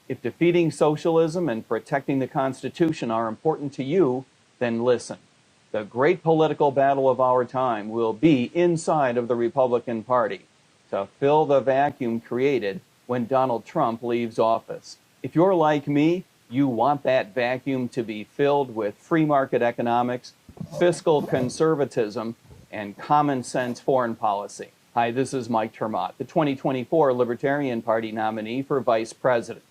If defeating socialism and protecting the Constitution are important to you, then listen. The great political battle of our time will be inside of the Republican Party to fill the vacuum created when Donald Trump leaves office. If you're like me, you want that vacuum to be filled with free market economics, fiscal conservatism, and common sense foreign policy. Hi, this is Mike ter Maat, the 2024 Libertarian Party nominee for Vice President.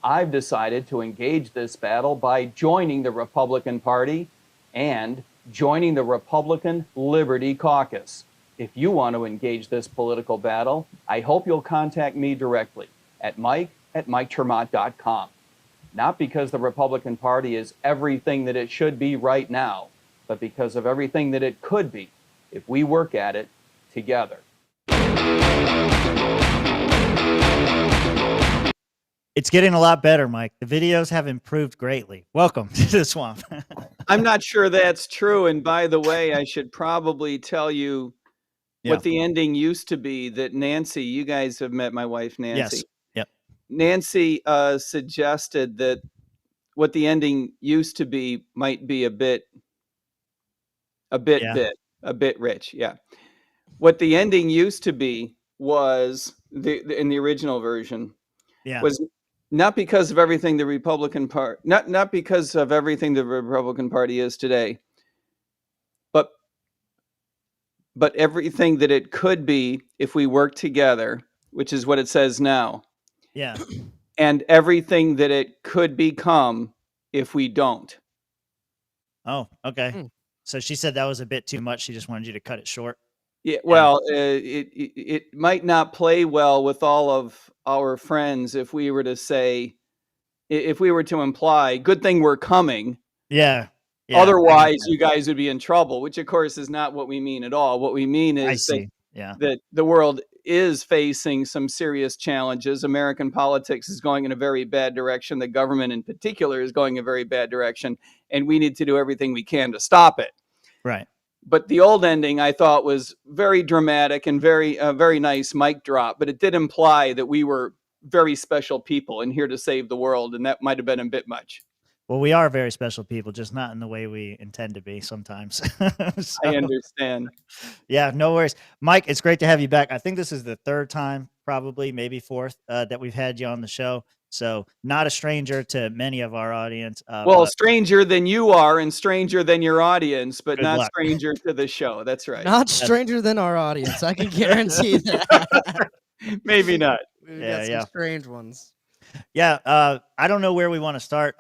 I've decided to engage this battle by joining the Republican Party and joining the Republican Liberty Caucus. If you want to engage this political battle, I hope you'll contact me directly at mike@miketermaat.com. Not because the Republican Party is everything that it should be right now, but because of everything that it could be if we work at it together. It's getting a lot better, Mike. The videos have improved greatly. Welcome to the swamp. I'm not sure that's true. And by the way, I should probably tell you what the ending used to be, that Nancy, you guys have met my wife, Nancy. Yes. Yep. Nancy suggested that what the ending used to be might be a bit rich. Yeah. What the ending used to be was in the original version was not because of everything the Republican Party, not because of everything the Republican Party is today, but everything that it could be if we work together, which is what it says now. Yeah. And everything that it could become if we don't. Oh, okay. So she said that was a bit too much. She just wanted you to cut it short. Yeah, well, it might not play well with all of our friends if we were to say, if we were to imply, good thing we're coming. Yeah. Otherwise, you guys would be in trouble, which of course is not what we mean at all. What we mean is that the world is facing some serious challenges. American politics is going in a very bad direction. The government in particular is going in a very bad direction, and we need to do everything we can to stop it. Right. But the old ending, I thought, was very dramatic and very nice mic drop. But it did imply that we were very special people and here to save the world. And that might have been a bit much. Well, we are very special people, just not in the way we intend to be sometimes. So, I understand. Yeah, no worries. Mike, it's great to have you back. I think this is the third time, probably, maybe fourth, that we've had you on the show. So not a stranger to many of our audience. Well, stranger than you are and stranger than your audience, but not stranger to the show. That's right. Not stranger than our audience. I can guarantee that. Maybe not. We've got some strange ones. Yeah, I don't know where we want to start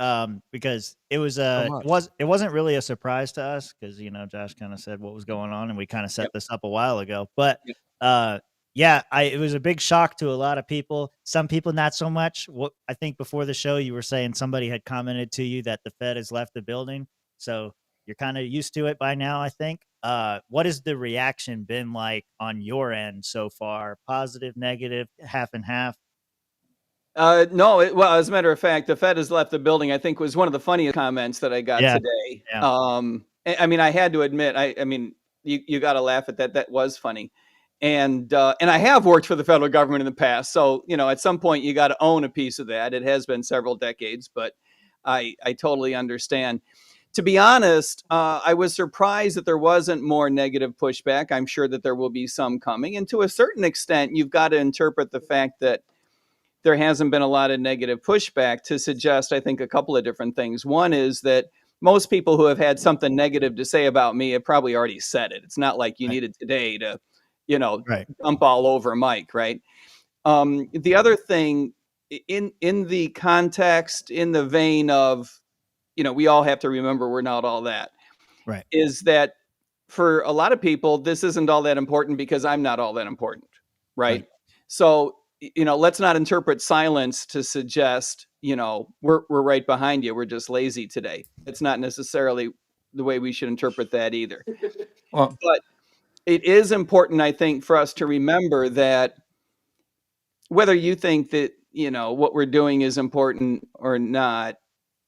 because it wasn't really a surprise to us because, you know, Josh kind of said what was going on and we kind of set this up a while ago. But it was a big shock to a lot of people. Some people not so much. I think before the show you were saying somebody had commented to you that the Fed has left the building, so you're kind of used to it by now, I think. What has the reaction been like on your end so far? Positive, negative, half and half? No, well, as a matter of fact, the Fed has left the building, I think, was one of the funniest comments that I got today. Yeah. I mean, I had to admit, I mean, you got to laugh at that. That was funny. And I have worked for the federal government in the past. So, you know, at some point you got to own a piece of that. It has been several decades, but I totally understand. To be honest, I was surprised that there wasn't more negative pushback. I'm sure that there will be some coming. And to a certain extent, you've got to interpret the fact that there hasn't been a lot of negative pushback to suggest, I think, a couple of different things. One is that most people who have had something negative to say about me have probably already said it. It's not like you needed today to, you know, dump all over Mike, right? The other thing, in the context, in the vein of, you know, we all have to remember we're not all that, is that for a lot of people, this isn't all that important because I'm not all that important, right? So, you know, let's not interpret silence to suggest, you know, we're right behind you. We're just lazy today. It's not necessarily the way we should interpret that either. But it is important, I think, for us to remember that whether you think that, you know, what we're doing is important or not,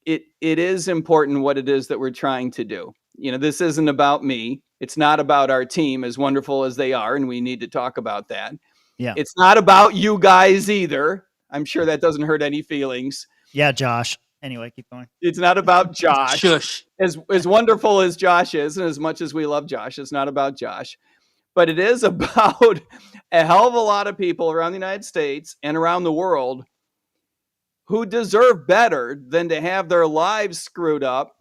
it is important what it is that we're trying to do. You know, this isn't about me. It's not about our team, as wonderful as they are, and we need to talk about that. Yeah. It's not about you guys either. I'm sure that doesn't hurt any feelings. Yeah, Josh. Anyway, keep going. It's not about Josh. Shush. As wonderful as Josh is, and as much as we love Josh, it's not about Josh. But it is about a hell of a lot of people around the United States and around the world who deserve better than to have their lives screwed up.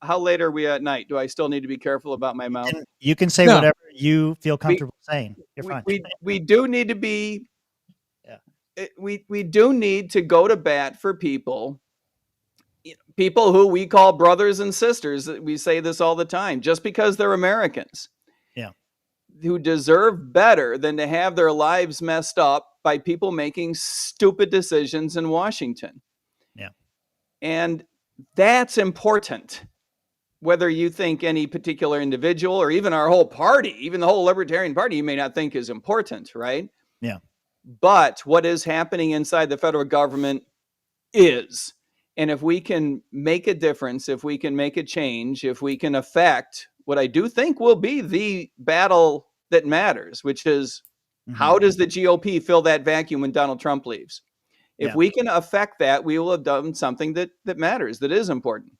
How late are we at night? Do I still need to be careful about my mouth? You can say No. whatever you feel comfortable saying. You're fine. We do need to be. Yeah. We do need to go to bat for people who we call brothers and sisters. We say this all the time, just because they're Americans. Yeah. Who deserve better than to have their lives messed up by people making stupid decisions in Washington. Yeah. And that's important. Whether you think any particular individual or even our whole party, even the whole Libertarian Party, you may not think is important, right? Yeah. But what is happening inside the federal government is. And if we can make a difference, if we can make a change, if we can affect what I do think will be the battle that matters, which is how does the GOP fill that vacuum when Donald Trump leaves? If we can affect that, we will have done something that matters, that is important.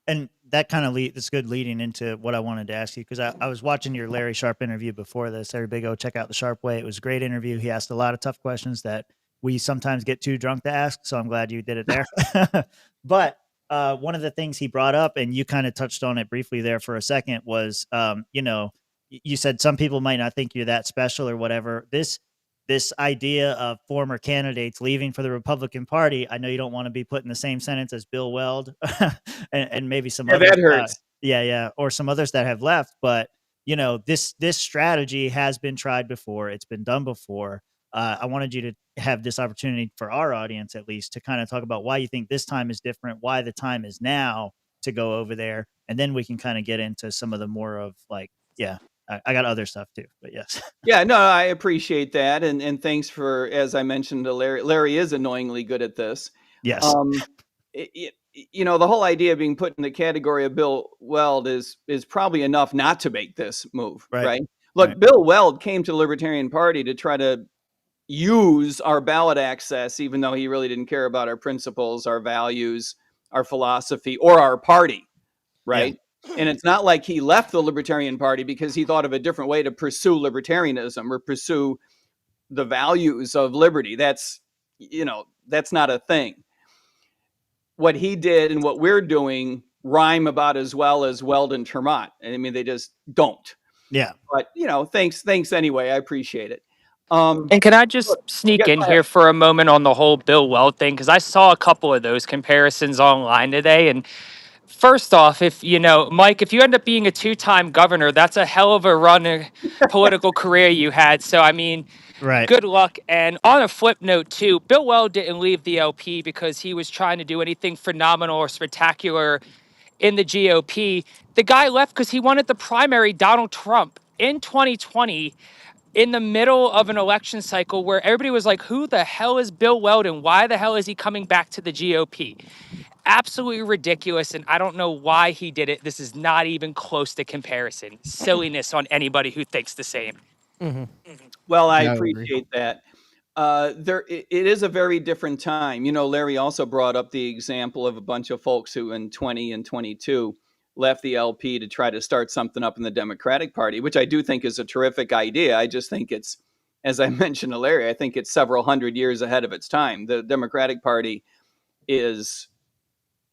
And that kind of it's good leading into what I wanted to ask you, because I was watching your Larry Sharp interview before this. Everybody go check out The Sharp Way. It was a great interview. He asked a lot of tough questions that we sometimes get too drunk to ask. So I'm glad you did it there. But one of the things he brought up, and you kind of touched on it briefly there for a second, was, you said some people might not think you're that special or whatever. This idea of former candidates leaving for the Republican Party. I know you don't want to be put in the same sentence as Bill Weld and maybe some others. That hurts. Or some others that have left. But, this strategy has been tried before. It's been done before. I wanted you to have this opportunity for our audience, at least, to kind of talk about why you think this time is different, why the time is now to go over there. And then we can kind of get into some of the more of I got other stuff too, but yes. Yeah, no, I appreciate that. And thanks for, as I mentioned to Larry, Larry is annoyingly good at this. Yes. The whole idea of being put in the category of Bill Weld is probably enough not to make this move, right? Look, Right. Bill Weld came to the Libertarian Party to try to use our ballot access, even though he really didn't care about our principles, our values, our philosophy, or our party, right? Yeah. And it's not like he left the Libertarian Party because he thought of a different way to pursue libertarianism or pursue the values of liberty. That's not a thing. What he did and what we're doing rhyme about as well as Weld and ter Maat. I mean, they just don't. Yeah. But, thanks anyway. I appreciate it. And can I just sneak in here for a moment on the whole Bill Weld thing? Because I saw a couple of those comparisons online today. And first off, if Mike, if you end up being a 2-time governor, that's a hell of a run political career you had. So, I mean, right. Good luck. And on a flip note, too, Bill Weld didn't leave the LP because he was trying to do anything phenomenal or spectacular in the GOP. The guy left because he wanted to primary Donald Trump in 2020. In the middle of an election cycle where everybody was like, who the hell is Bill Weld and why the hell is he coming back to the GOP? Absolutely ridiculous, and I don't know why he did it. This is not even close to comparison. Silliness on anybody who thinks the same. Mm-hmm. Well, I appreciate that. It is a very different time. Larry also brought up the example of a bunch of folks who in 20 and 22 left the LP to try to start something up in the Democratic Party, which I do think is a terrific idea. I just think it's, as I mentioned to Larry, I think it's several hundred years ahead of its time. The Democratic Party is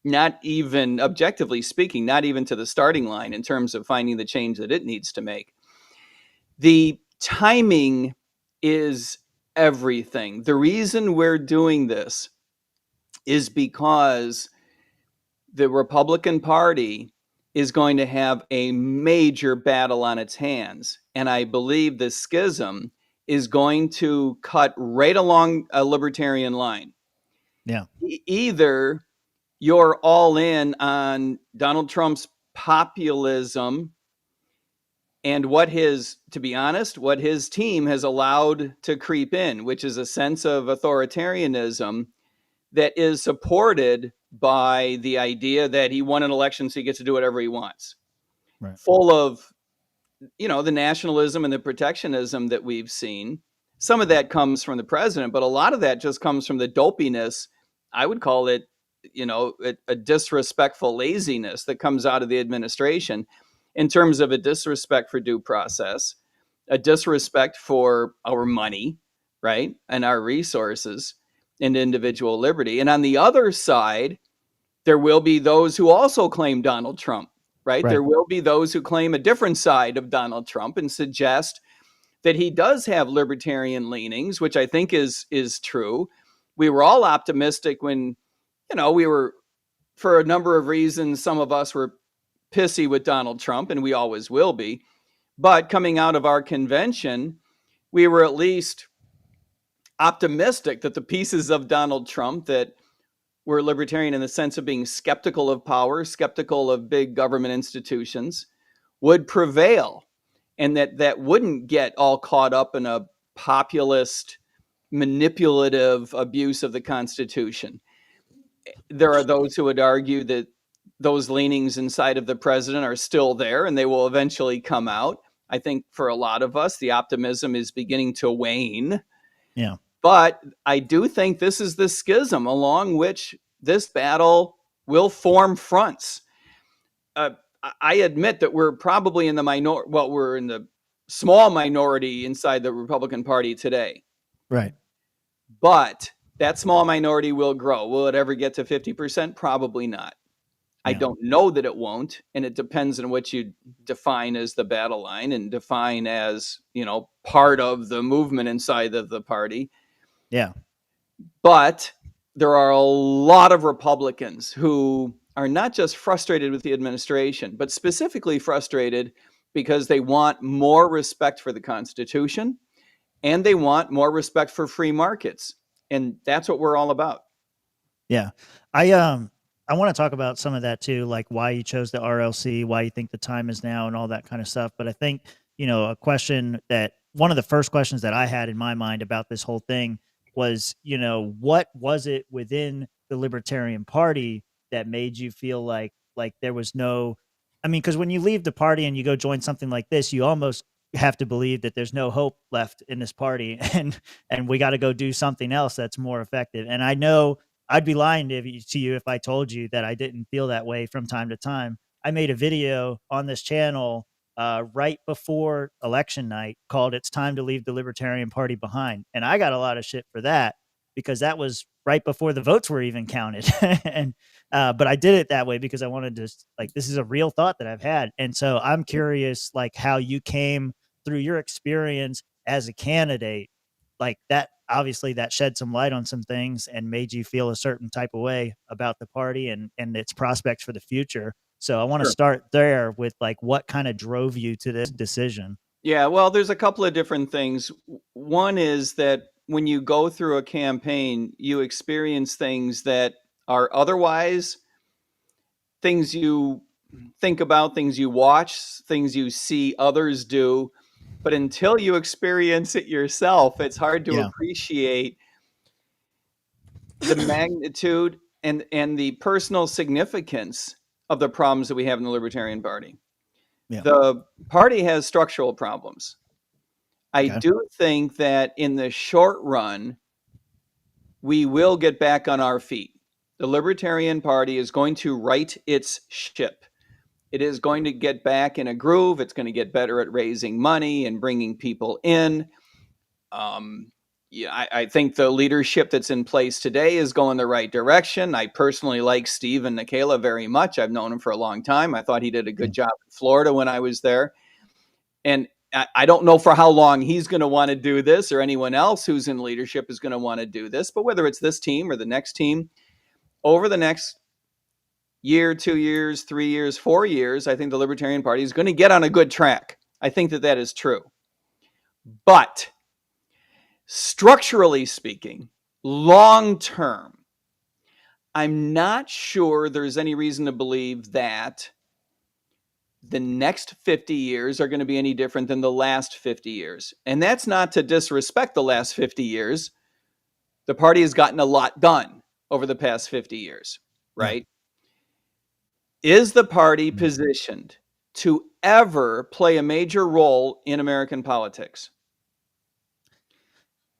not even, objectively speaking, not even to the starting line in terms of finding the change that it needs to make. The timing is everything. The reason we're doing this is because the Republican Party is going to have a major battle on its hands. And I believe the schism is going to cut right along a libertarian line. Yeah. Either you're all in on Donald Trump's populism and what his team has allowed to creep in, which is a sense of authoritarianism that is supported by the idea that he won an election so he gets to do whatever he wants. Right. Full of, the nationalism and the protectionism that we've seen. some of that comes from the president, but a lot of that just comes from the dopiness. I would call it, a disrespectful laziness that comes out of the administration in terms of a disrespect for due process, a disrespect for our money, right, and our resources and individual liberty. And on the other side, there will be those who also claim Donald Trump, right? There will be those who claim a different side of Donald Trump and suggest that he does have libertarian leanings, which I think is true. We were all optimistic when, we were, for a number of reasons, some of us were pissy with Donald Trump, and we always will be. But coming out of our convention, we were at least optimistic that the pieces of Donald Trump that were libertarian in the sense of being skeptical of power, skeptical of big government institutions, would prevail, and that wouldn't get all caught up in a populist, manipulative abuse of the Constitution. There are those who would argue that those leanings inside of the president are still there and they will eventually come out. I think for a lot of us, the optimism is beginning to wane. Yeah. But I do think this is the schism along which this battle will form fronts. I admit that we're probably in the we're in the small minority inside the Republican Party today. Right. But that small minority will grow. Will it ever get to 50%? Probably not. I don't know that it won't. And it depends on what you define as the battle line and define as, part of the movement inside of the party. Yeah. But there are a lot of Republicans who are not just frustrated with the administration, but specifically frustrated because they want more respect for the Constitution and they want more respect for free markets. And that's what we're all about. Yeah. I want to talk about some of that too, like why you chose the RLC, why you think the time is now and all that kind of stuff. But I think, one of the first questions that I had in my mind about this whole thing was, what was it within the Libertarian Party that made you feel like there was no, because when you leave the party and you go join something like this, you almost have to believe that there's no hope left in this party and we got to go do something else that's more effective. And I know I'd be lying to you if I told you that I didn't feel that way from time to time. I made a video on this channel right before election night called "It's Time to Leave the Libertarian Party Behind." And I got a lot of shit for that because that was right before the votes were even counted. And but I did it that way because I wanted to, this is a real thought that I've had. And so I'm curious, how you came through your experience as a candidate, that obviously that shed some light on some things and made you feel a certain type of way about the party and its prospects for the future. So I want to start there with what kind of drove you to this decision? Yeah, well, there's a couple of different things. One is that when you go through a campaign, you experience things that are otherwise things you think about, things you watch, things you see others do. But until you experience it yourself, it's hard to appreciate the magnitude and the personal significance of the problems that we have in the Libertarian Party. Yeah. The party has structural problems. I do think that in the short run, we will get back on our feet. The Libertarian Party is going to right its ship. It is going to get back in a groove. It's going to get better at raising money and bringing people in. I think the leadership that's in place today is going the right direction. I personally like Steve and Nikela very much. I've known him for a long time. I thought he did a good job in Florida when I was there. And I don't know for how long he's going to want to do this or anyone else who's in leadership is going to want to do this. But whether it's this team or the next team, over the next year, 2 years, 3 years, 4 years, I think the Libertarian Party is going to get on a good track. I think that is true. But structurally speaking, long term, I'm not sure there's any reason to believe that the next 50 years are going to be any different than the last 50 years. And that's not to disrespect the last 50 years. The party has gotten a lot done over the past 50 years, right? Is the party positioned to ever play a major role in American politics?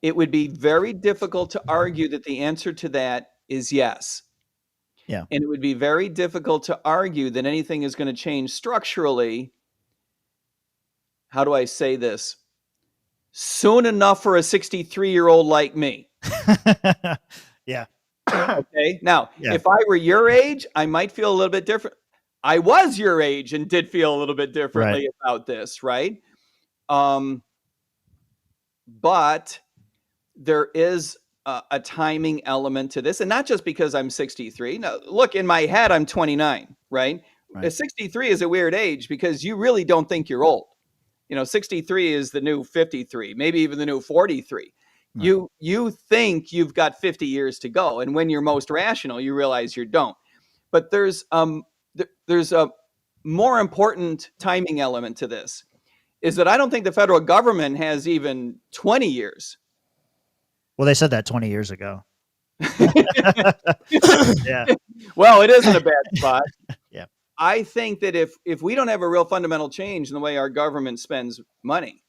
it would be very difficult to argue that the answer to that is yes. Yeah. And it would be very difficult to argue that anything is going to change structurally. How do I say this? Soon enough for a 63-year-old like me. Yeah. Okay. Now, Yeah. if I were your age, I might feel a little bit different. I was your age and did feel a little bit differently about this, right? But there is a timing element to this, and not just because I'm 63. No, look, in my head, I'm 29, right? 63 is a weird age because you really don't think you're old. 63 is the new 53, maybe even the new 43. Right. You think you've got 50 years to go, and when you're most rational, you realize you don't. But there's a more important timing element to this, is that I don't think the federal government has even 20 years. Well, they said that 20 years ago. Yeah. Well, it isn't a bad spot. Yeah. I think that if we don't have a real fundamental change in the way our government spends money,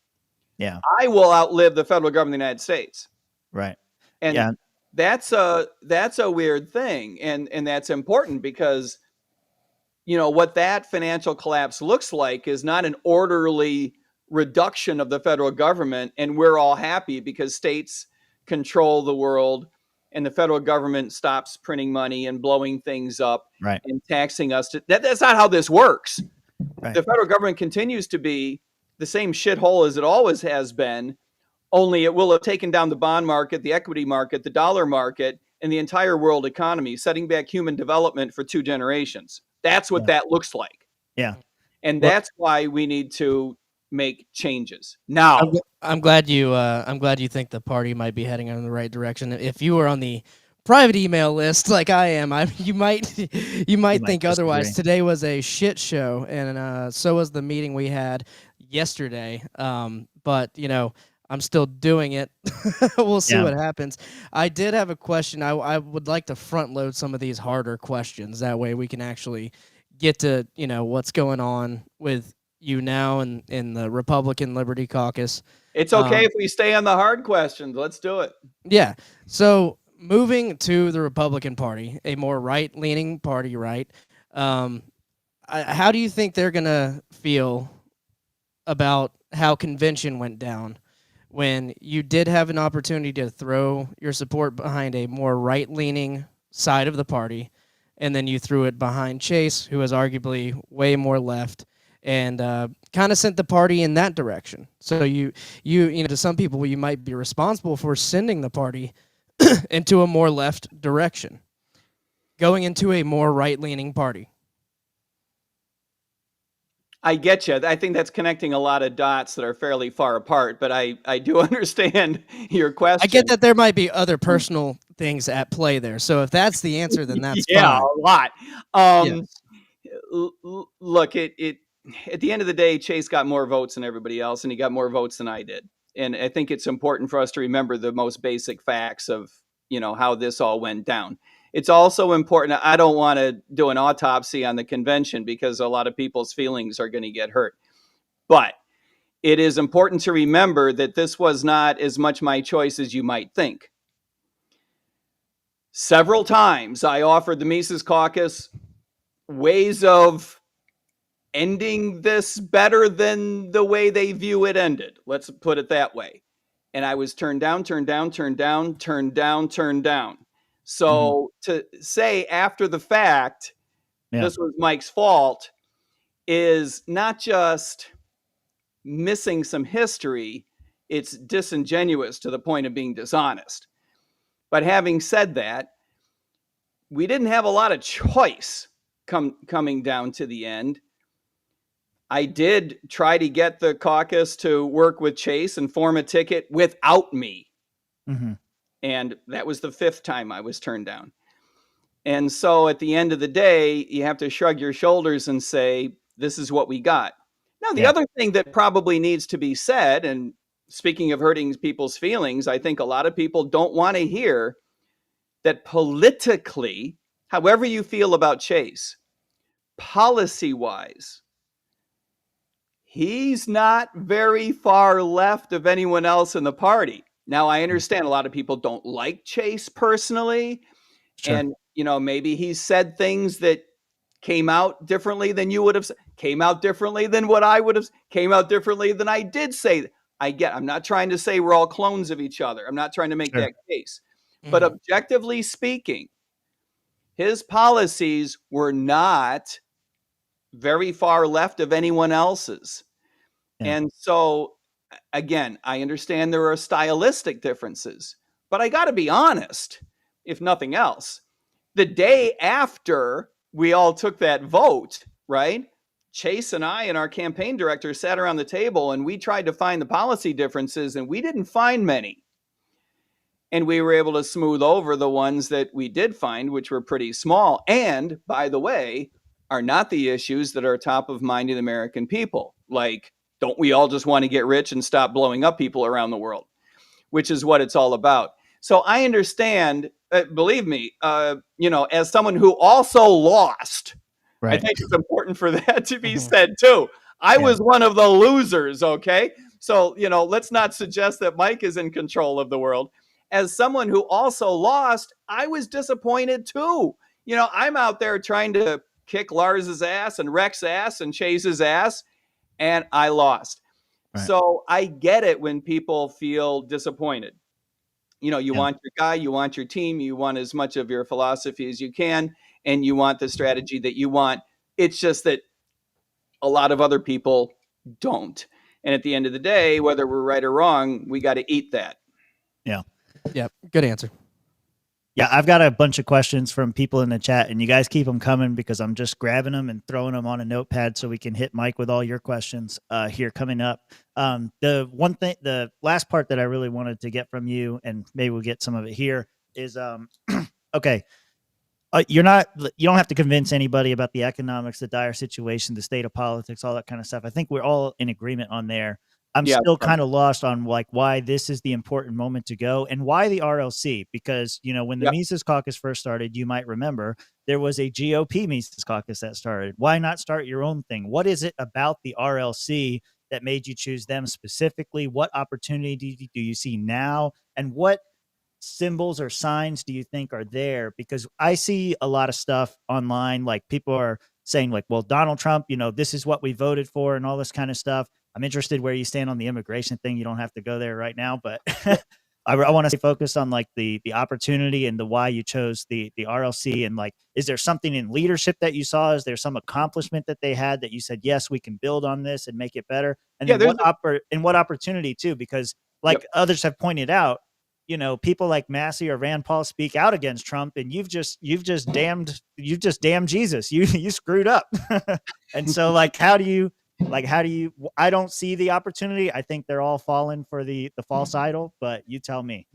I will outlive the federal government of the United States. Right. And that's a weird thing. And that's important because, what that financial collapse looks like is not an orderly reduction of the federal government. And we're all happy because states control the world and the federal government stops printing money and blowing things up and taxing us. That's not how this works. Right. The federal government continues to be the same shithole as it always has been, only it will have taken down the bond market, the equity market, the dollar market, and the entire world economy, setting back human development for 2 generations. That's what that looks like. Yeah. And that's why we need to make changes now. I'm glad you think the party might be heading in the right direction. If you were on the private email list like I am, you might think otherwise. Today was a shit show, and so was the meeting we had yesterday. But I'm still doing it. We'll see what happens. I did have a question. I would like to front load some of these harder questions. That way we can actually get to what's going on with you now in the Republican Liberty Caucus. It's okay if we stay on the hard questions. Let's do it. Yeah. So moving to the Republican Party, a more right-leaning party, right? How do you think they're going to feel about how convention went down when you did have an opportunity to throw your support behind a more right-leaning side of the party, and then you threw it behind Chase, who is arguably way more left, and kind of sent the party in that direction? So you to some people, you might be responsible for sending the party into a more left direction, going into a more right-leaning party. I get you. I think that's connecting a lot of dots that are fairly far apart, but I do understand your question. I get that there might be other personal things at play there. So if that's the answer, then that's fine. Yeah, a lot. Look, at the end of the day, Chase got more votes than everybody else, and he got more votes than I did. And I think it's important for us to remember the most basic facts of, how this all went down. It's also important. I don't want to do an autopsy on the convention because a lot of people's feelings are going to get hurt. But it is important to remember that this was not as much my choice as you might think. Several times I offered the Mises Caucus ways of ending this better than the way they view it ended. Let's put it that way. And I was turned down. So to say after the fact, this was Mike's fault is not just missing some history. It's disingenuous to the point of being dishonest. But having said that, we didn't have a lot of choice coming down to the end. I did try to get the caucus to work with Chase and form a ticket without me. Mm-hmm. And that was the 5th time I was turned down. And so at the end of the day, you have to shrug your shoulders and say, this is what we got. Now, the other thing that probably needs to be said, and speaking of hurting people's feelings, I think a lot of people don't want to hear that politically, however you feel about Chase, policy-wise, he's not very far left of anyone else in the party. Now, I understand a lot of people don't like Chase personally. Sure. And, maybe he said things that came out differently than you would have, came out differently than what I would have, came out differently than I did say. I'm not trying to say we're all clones of each other. I'm not trying to make Sure. that case. But objectively speaking, his policies were not very far left of anyone else's. Yeah. And so, again, I understand there are stylistic differences, but I got to be honest, if nothing else, the day after we all took that vote, right? Chase and I and our campaign director sat around the table and we tried to find the policy differences, and we didn't find many. And we were able to smooth over the ones that we did find, which were pretty small. And by the way, are not the issues that are top of mind to the American people. Like, don't we all just want to get rich and stop blowing up people around the world, which is what it's all about. So I understand, believe me, as someone who also lost, Right. I think it's important for that to be said too. I was one of the losers, okay? So, let's not suggest that Mike is in control of the world. As someone who also lost, I was disappointed too. I'm out there trying to kick Lars's ass and Rex's ass and Chase's ass, and I lost. Right. So I get it when people feel disappointed. You want your guy, you want your team, you want as much of your philosophy as you can, and you want the strategy that you want. It's just that a lot of other people don't. And at the end of the day, whether we're right or wrong, we got to eat that. Yeah. Yeah. Good answer. Yeah, I've got a bunch of questions from people in the chat, and you guys keep them coming because I'm just grabbing them and throwing them on a notepad so we can hit Mike with all your questions here coming up. The last part that I really wanted to get from you, and maybe we'll get some of it here, is okay. You don't have to convince anybody about the economics, the dire situation, the state of politics, all that kind of stuff. I think we're all in agreement on there. I'm still kind of lost on why this is the important moment to go and why the RLC, because, when the Mises Caucus first started, you might remember there was a GOP Mises Caucus that started. Why not start your own thing? What is it about the RLC that made you choose them specifically? What opportunity do you see now? And what symbols or signs do you think are there? Because I see a lot of stuff online, like people are saying well, Donald Trump, this is what we voted for and all this kind of stuff. I'm interested where you stand on the immigration thing. You don't have to go there right now, but I want to stay focused on the opportunity and the why you chose the RLC. And is there something in leadership that you saw? Is there some accomplishment that they had that you said, yes, we can build on this and make it better? And then what opportunity too? Because others have pointed out, people like Massey or Rand Paul speak out against Trump, and you've just damned Jesus. You screwed up. And so how do you, I don't see the opportunity. I think they're all falling for the false idol, but you tell me.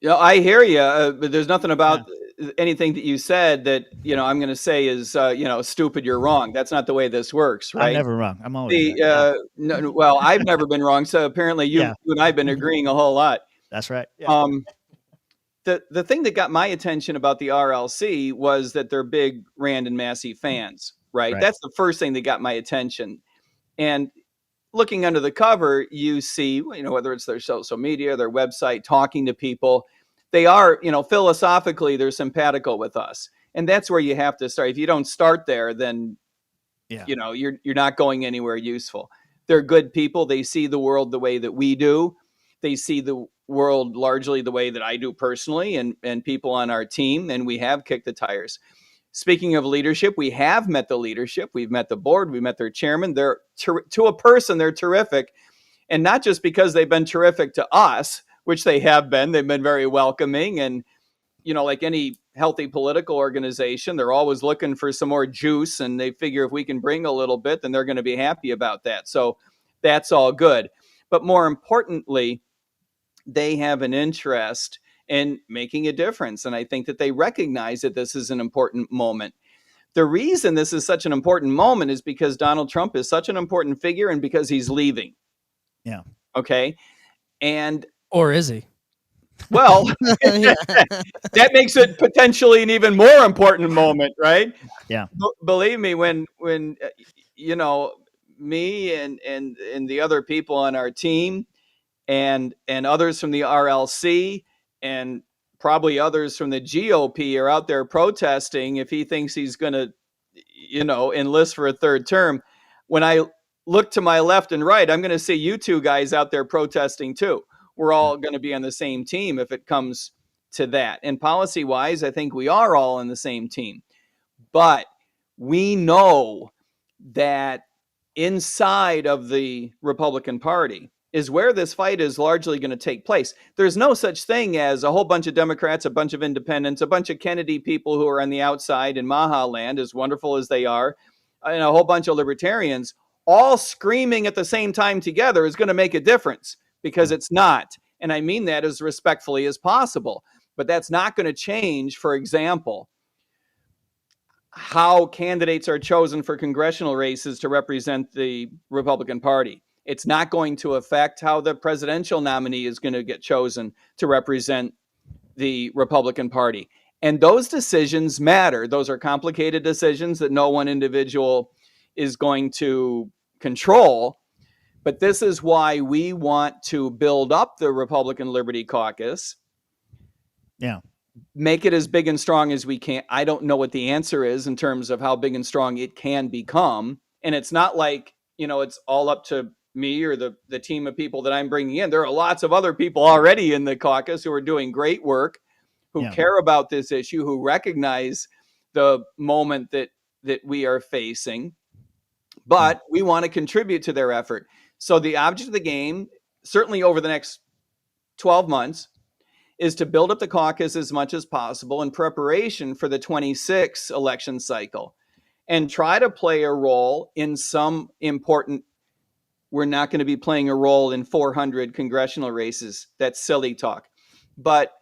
I hear you, but there's nothing about anything that you said that, I'm going to say is, stupid, you're wrong. That's not the way this works, right? I'm never wrong. I'm always right. No, well, I've never been wrong. So apparently you and I have been agreeing a whole lot. That's right. Yeah. The thing that got my attention about the RLC was that they're big Rand and Massey fans, right? That's the first thing that got my attention. And looking under the cover, you see, whether it's their social media, their website, talking to people, they are, philosophically, they're simpatico with us. And that's where you have to start. If you don't start there, then, you're not going anywhere useful. They're good people. They see the world the way that we do. They see the world largely the way that I do personally, and people on our team, and we have kicked the tires. Speaking of leadership, we have met the leadership. We've met the board. We met their chairman. They're to a person, they're terrific. And not just because they've been terrific to us, which they have been. They've been very welcoming. And, like any healthy political organization, they're always looking for some more juice. And they figure if we can bring a little bit, then they're going to be happy about that. So that's all good. But more importantly, they have an interest in making a difference. And I think that they recognize that this is an important moment. The reason this is such an important moment is because Donald Trump is such an important figure and because he's leaving. Yeah. Okay. Or is he? Well, that makes it potentially an even more important moment, right? Yeah. Believe me, when me and the other people on our team and others from the RLC and probably others from the GOP are out there protesting if he thinks he's going to, enlist for a third term. When I look to my left and right, I'm going to see you two guys out there protesting too. We're all going to be on the same team if it comes to that. And policy wise, I think we are all on the same team. But we know that inside of the Republican Party is where this fight is largely going to take place. There's no such thing as a whole bunch of Democrats, a bunch of independents, a bunch of Kennedy people who are on the outside in Maha land, as wonderful as they are, and a whole bunch of libertarians all screaming at the same time together is going to make a difference, because it's not. And I mean that as respectfully as possible. But that's not going to change, for example, how candidates are chosen for congressional races to represent the Republican Party. It's not going to affect how the presidential nominee is going to get chosen to represent the Republican Party. And those decisions matter. Those are complicated decisions that no one individual is going to control. But this is why we want to build up the Republican Liberty Caucus. Yeah. Make it as big and strong as we can. I don't know what the answer is in terms of how big and strong it can become. And it's not like, it's all up to me or the team of people that I'm bringing in. There are lots of other people already in the caucus who are doing great work, who care about this issue, who recognize the moment that we are facing. But we want to contribute to their effort. So the object of the game, certainly over the next 12 months, is to build up the caucus as much as possible in preparation for the 26 election cycle and try to play a role in some important. We're not going to be playing a role in 400 congressional races. That's silly talk. But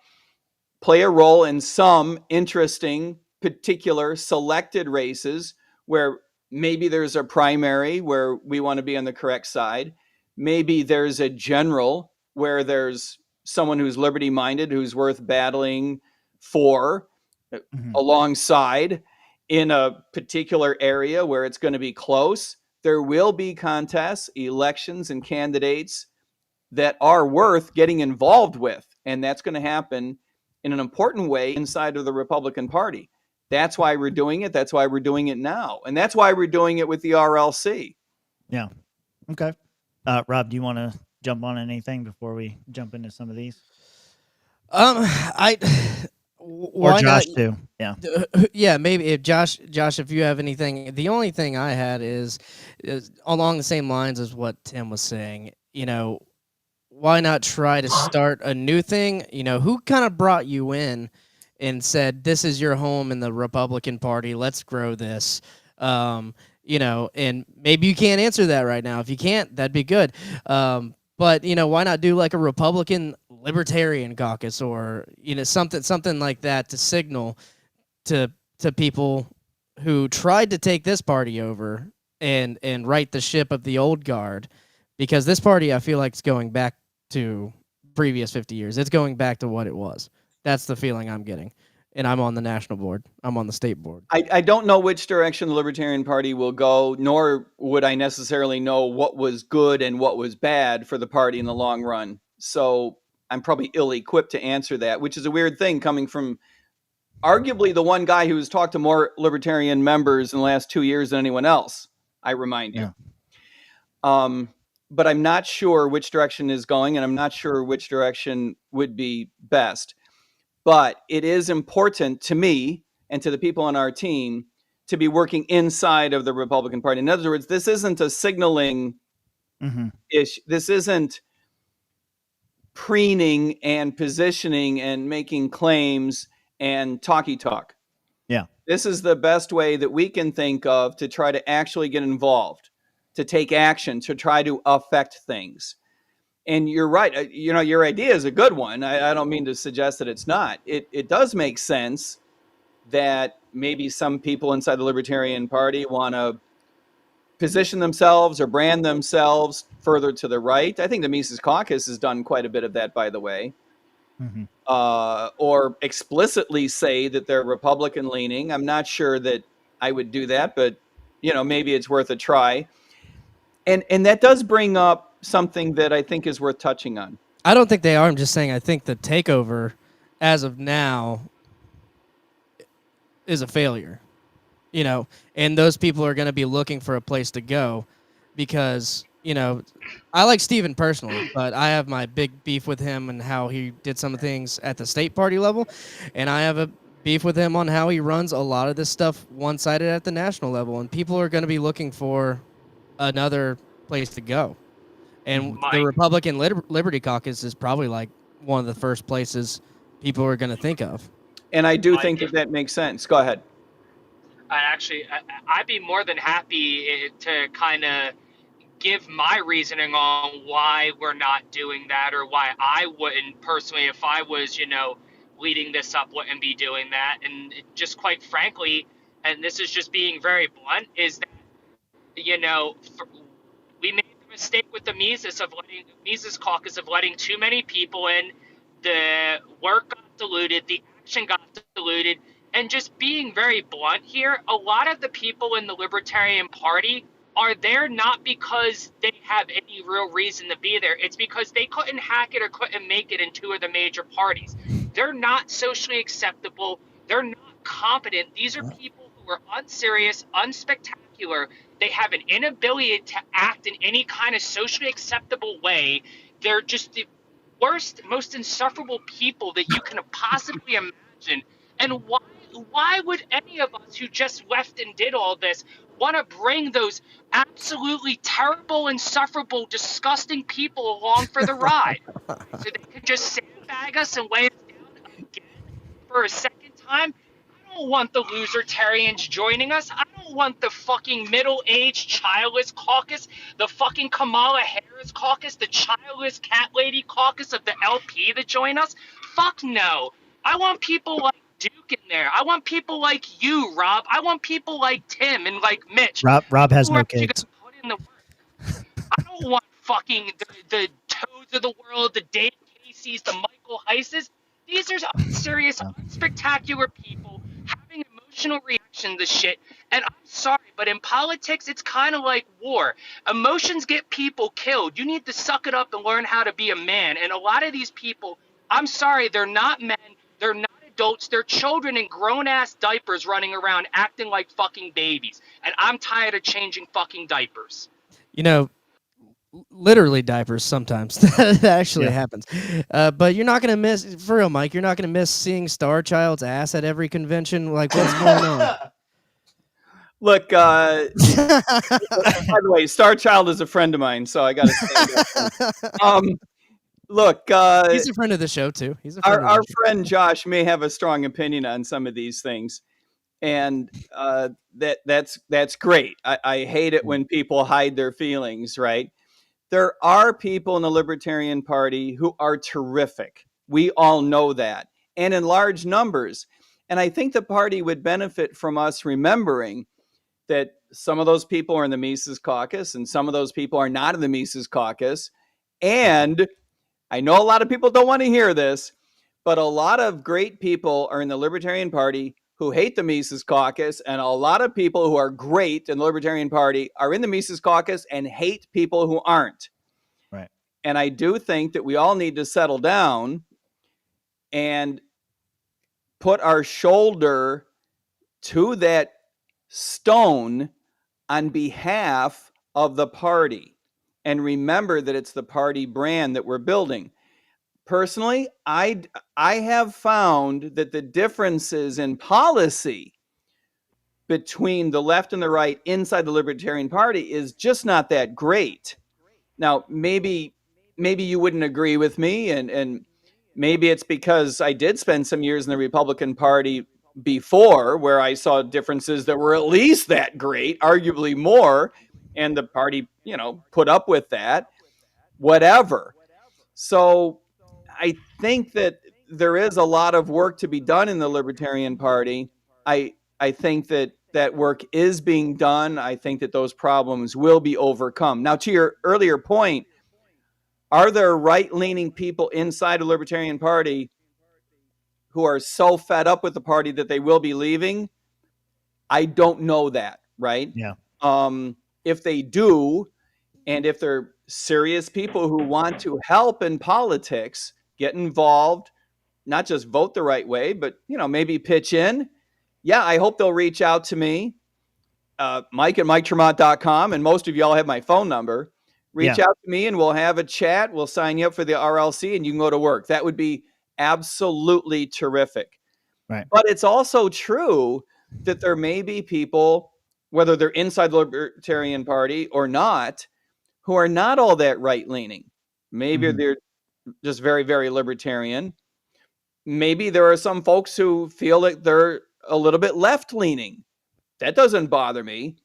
play a role in some interesting, particular selected races where maybe there's a primary where we want to be on the correct side. Maybe there's a general where there's someone who's liberty-minded, who's worth battling for alongside in a particular area where it's going to be close. There will be contests, elections, and candidates that are worth getting involved with. And that's going to happen in an important way inside of the Republican Party. That's why we're doing it. That's why we're doing it now. And that's why we're doing it with the RLC. Yeah. Okay. Rob, do you want to jump on anything before we jump into some of these? Or Josh too. Yeah. Yeah, maybe if Josh, if you have anything. The only thing I had is along the same lines as what Tim was saying. Why not try to start a new thing? Who kind of brought you in and said, this is your home in the Republican Party, let's grow this? And maybe you can't answer that right now. If you can't, that'd be good. But why not do like a Republican Libertarian Caucus or something like that to signal to people who tried to take this party over and right the ship of the old guard, because this party, I feel like, it's going back to previous 50 years. It's going back to what it was. That's the feeling I'm getting. And I'm on the national board. I'm on the state board. I don't know which direction the Libertarian Party will go, nor would I necessarily know what was good and what was bad for the party in the long run. So I'm probably ill-equipped to answer that, which is a weird thing coming from arguably the one guy who's talked to more Libertarian members in the last 2 years than anyone else, I remind you. Yeah. But I'm not sure which direction is going, and I'm not sure which direction would be best. But it is important to me and to the people on our team to be working inside of the Republican Party. In other words, this isn't a signaling issue. This isn't preening and positioning and making claims and talky talk. Yeah. This is the best way that we can think of to try to actually get involved, to take action, to try to affect things. And you're right. Your idea is a good one. I don't mean to suggest that it's not. It does make sense that maybe some people inside the Libertarian Party want to position themselves or brand themselves further to the right. I think the Mises Caucus has done quite a bit of that, by the way. Or explicitly say that they're Republican leaning. I'm not sure that I would do that, but maybe it's worth a try. And that does bring up something that I think is worth touching on. I don't think they are. I'm just saying I think the takeover, as of now, is a failure. And those people are going to be looking for a place to go because, I like Steven personally, but I have my big beef with him and how he did some things at the state party level. And I have a beef with him on how he runs a lot of this stuff one-sided at the national level. And people are going to be looking for another place to go. And the Republican Liberty Caucus is probably like one of the first places people are going to think of. And I do think that makes sense. Go ahead. I'd be more than happy to kind of give my reasoning on why we're not doing that, or why I wouldn't personally, if I was, leading this up, wouldn't be doing that. And just quite frankly, and this is just being very blunt, is that, we made the mistake with the Mises Caucus of letting too many people in. The work got diluted, the action got diluted. And just being very blunt here, a lot of the people in the Libertarian Party are there not because they have any real reason to be there. It's because they couldn't hack it or couldn't make it in two of the major parties. They're not socially acceptable. They're not competent. These are people who are unserious, unspectacular. They have an inability to act in any kind of socially acceptable way. They're just the worst, most insufferable people that you can possibly imagine. And why would any of us who just left and did all this want to bring those absolutely terrible, insufferable, disgusting people along for the ride? So they could just sandbag us and lay us down again for a second time? I don't want the losertarians joining us. I don't want the fucking middle-aged childless caucus, the fucking Kamala Harris caucus, the childless cat lady caucus of the LP to join us. Fuck no. I want people like Duke in there. I want people like you, Rob. I want people like Tim and like Mitch. Rob has no kids. I don't want fucking the Toads of the world, the Dave Caseys, the Michael Heises. These are unserious, unspectacular people having emotional reaction to shit. And I'm sorry, but in politics, it's kind of like war. Emotions get people killed. You need to suck it up and learn how to be a man. And a lot of these people, I'm sorry, they're not men. They're not adults. They're children in grown-ass diapers running around acting like fucking babies. And I'm tired of changing fucking diapers. Literally diapers sometimes. That actually happens. But you're not going to miss, for real, Mike, you're not going to miss seeing Star Child's ass at every convention. Like, what's going on? Look, by the way, Star Child is a friend of mine, so I got to say that. Look, he's a friend of the show too. He's a friend our friend Josh may have a strong opinion on some of these things, and that's great. I hate it when people hide their feelings, right? There are people in the Libertarian Party who are terrific. We all know that, and in large numbers. And I think the party would benefit from us remembering that some of those people are in the Mises Caucus, and some of those people are not in the Mises Caucus, and I know a lot of people don't want to hear this, but a lot of great people are in the Libertarian Party who hate the Mises Caucus, and a lot of people who are great in the Libertarian Party are in the Mises Caucus and hate people who aren't. Right. And I do think that we all need to settle down and put our shoulder to that stone on behalf of the party. And remember that it's the party brand that we're building. Personally, I have found that the differences in policy between the left and the right inside the Libertarian Party is just not that great. Now, maybe you wouldn't agree with me, and maybe it's because I did spend some years in the Republican Party before where I saw differences that were at least that great, arguably more, and the party, put up with that, whatever. So I think that there is a lot of work to be done in the Libertarian Party. I think that work is being done. I think that those problems will be overcome. Now, to your earlier point, are there right-leaning people inside the Libertarian Party who are so fed up with the party that they will be leaving? I don't know that, right? Yeah. If they do, And if they're serious people who want to help in politics, get involved, not just vote the right way, but, maybe pitch in. Yeah, I hope they'll reach out to me. Mike at MikeTerMaat.com, and most of y'all have my phone number. Reach out to me and we'll have a chat. We'll sign you up for the RLC and you can go to work. That would be absolutely terrific. Right. But it's also true that there may be people, whether they're inside the Libertarian Party or not, who are not all that right-leaning. Maybe they're just very, very libertarian. Maybe there are some folks who feel that they're a little bit left-leaning. That doesn't bother me.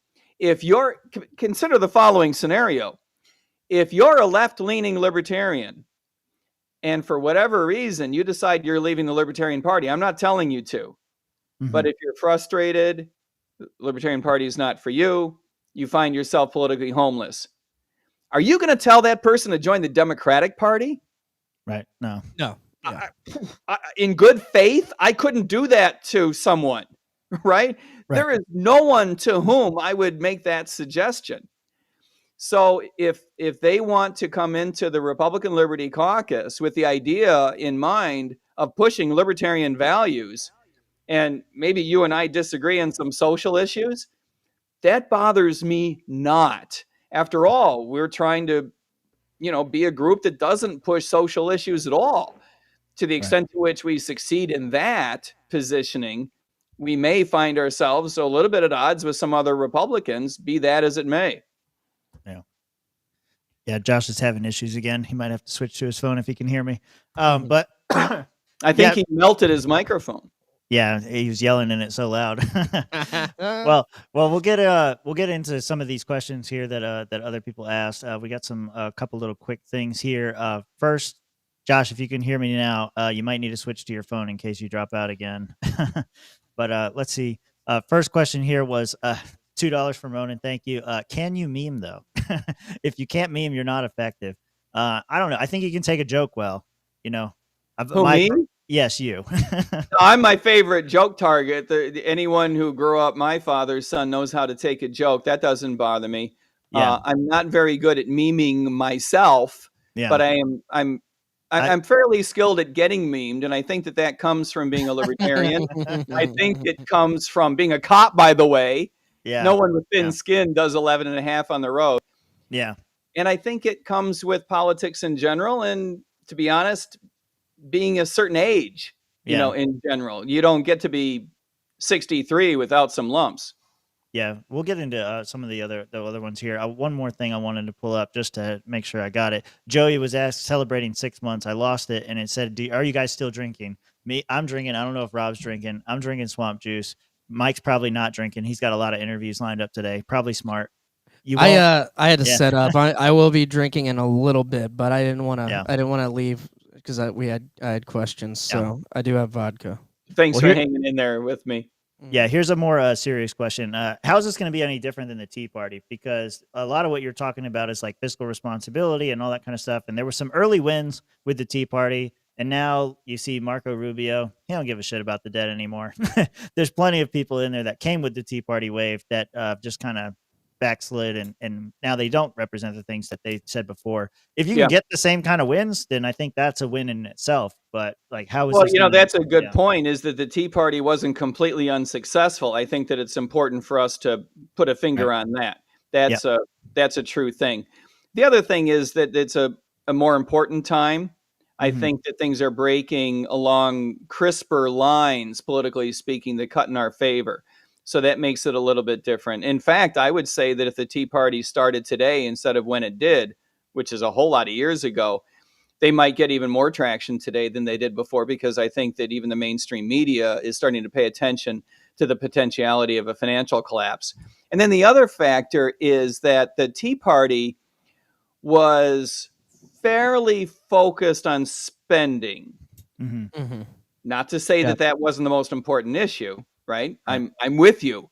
Consider the following scenario. If you're a left-leaning libertarian and for whatever reason you decide you're leaving the Libertarian Party, I'm not telling you to, but if you're frustrated, the Libertarian Party is not for you, you find yourself politically homeless. Are you going to tell that person to join the Democratic Party? Right. No. No. Yeah. In good faith, I couldn't do that to someone, right? There is no one to whom I would make that suggestion. So if they want to come into the Republican Liberty Caucus with the idea in mind of pushing libertarian values, and maybe you and I disagree on some social issues, that bothers me not. After all, we're trying to, be a group that doesn't push social issues at all. To the extent to which we succeed in that positioning, we may find ourselves a little bit at odds with some other Republicans, be that as it may. Yeah, Josh is having issues again. He might have to switch to his phone if he can hear me. But I think he melted his microphone. Yeah, he was yelling in it so loud. well, we'll get into some of these questions here that other people asked. We got a couple little quick things here. First, Josh, if you can hear me now, you might need to switch to your phone in case you drop out again. But let's see. First question here was $2 from Ronan. Thank you. Can you meme though? If you can't meme, you're not effective. I don't know. I think you can take a joke well. Me? Yes, you. I'm my favorite joke target. Anyone who grew up my father's son knows how to take a joke. That doesn't bother me. Yeah. I'm not very good at memeing myself, but I'm fairly skilled at getting memed, and I think that comes from being a libertarian. I think it comes from being a cop, by the way. Yeah. No one with thin skin does 11 and a half on the road. Yeah. And I think it comes with politics in general. And to be honest, being a certain age, in general, you don't get to be 63 without some lumps. Yeah, we'll get into some of the other ones here. One more thing I wanted to pull up just to make sure I got it. Joey was asked, celebrating 6 months. I lost it, and it said, "Are you guys still drinking?" Me, I'm drinking. I don't know if Rob's drinking. I'm drinking swamp juice. Mike's probably not drinking. He's got a lot of interviews lined up today. Probably smart. I had to set up. I will be drinking in a little bit, but I didn't want to. I didn't want to leave because I had questions. So I do have vodka. Thanks for hanging in there with me. Yeah, here's a more serious question. How is this going to be any different than the Tea Party? Because a lot of what you're talking about is like fiscal responsibility and all that kind of stuff. And there were some early wins with the Tea Party. And now you see Marco Rubio. He don't give a shit about the debt anymore. There's plenty of people in there that came with the Tea Party wave that just kind of backslid, and now they don't represent the things that they said before. If you can get the same kind of wins, then I think that's a win in itself. But like, how is that's a good point, is that the Tea Party wasn't completely unsuccessful. I think that it's important for us to put a finger on that. That's a true thing. The other thing is that it's a more important time. I think that things are breaking along crisper lines, politically speaking, that cut in our favor. So that makes it a little bit different. In fact, I would say that if the Tea Party started today instead of when it did, which is a whole lot of years ago, they might get even more traction today than they did before, because I think that even the mainstream media is starting to pay attention to the potentiality of a financial collapse. And then the other factor is that the Tea Party was fairly focused on spending. Not to say that wasn't the most important issue. Right. I'm with you,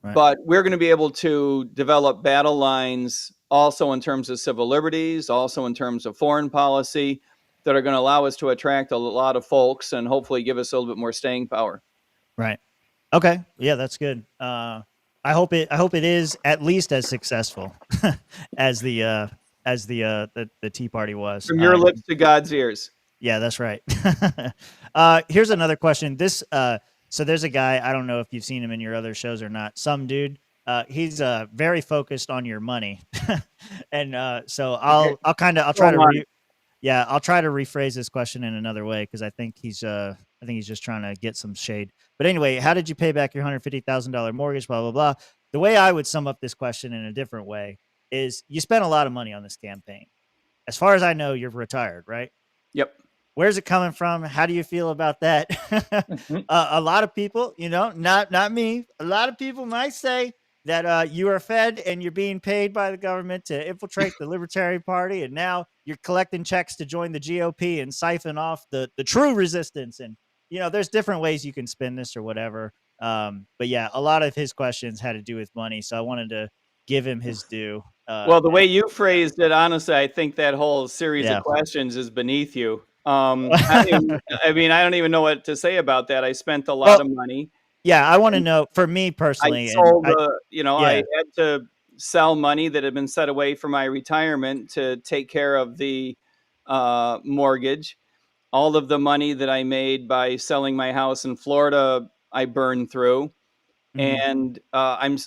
but we're going to be able to develop battle lines also in terms of civil liberties, also in terms of foreign policy, that are going to allow us to attract a lot of folks and hopefully give us a little bit more staying power. Right. Okay. Yeah, that's good. I I hope it is at least as successful as the Tea Party was. From your lips to God's ears. Yeah, that's right. Here's another question. So there's a guy, I don't know if you've seen him in your other shows or not. Some dude, he's very focused on your money. And so I'll try to rephrase this question in another way, because I think he's just trying to get some shade. But anyway, how did you pay back your $150,000 mortgage? Blah blah blah. The way I would sum up this question in a different way is you spent a lot of money on this campaign. As far as I know, you're retired, right? Yep. Where's it coming from? How do you feel about that? A lot of people, not me. A lot of people might say that you are fed and you're being paid by the government to infiltrate the Libertarian Party, and now you're collecting checks to join the GOP and siphon off the true resistance. And there's different ways you can spin this or whatever. But yeah, a lot of his questions had to do with money, so I wanted to give him his due. Well, the way you phrased it, honestly, I think that whole series of questions is beneath you. I don't even know what to say about that. I spent a lot of money. Yeah, I want to know, for me personally. I sold, I had to sell money that had been set away for my retirement to take care of the mortgage. All of the money that I made by selling my house in Florida, I burned through, and I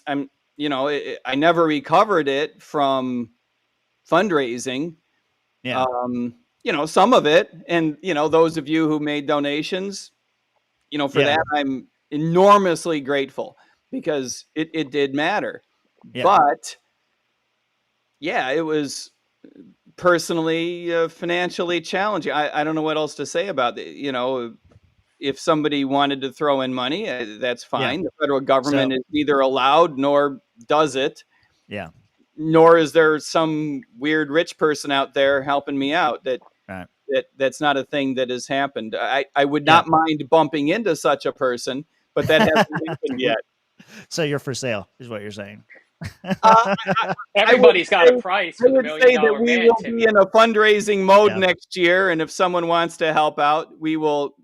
never recovered it from fundraising. Yeah. Some of it, and those of you who made donations, for that I'm enormously grateful, because it did matter. Yeah. But yeah, it was personally financially challenging. I don't know what else to say about it. If somebody wanted to throw in money, that's fine. The federal government is neither allowed nor does it. Yeah. Nor is there some weird rich person out there helping me out. That's not a thing that has happened. I would not mind bumping into such a person, but that hasn't happened yet. So you're for sale, is what you're saying. Everybody's got a price for the $1 million man. We will be in a fundraising mode next year, and if someone wants to help out, we will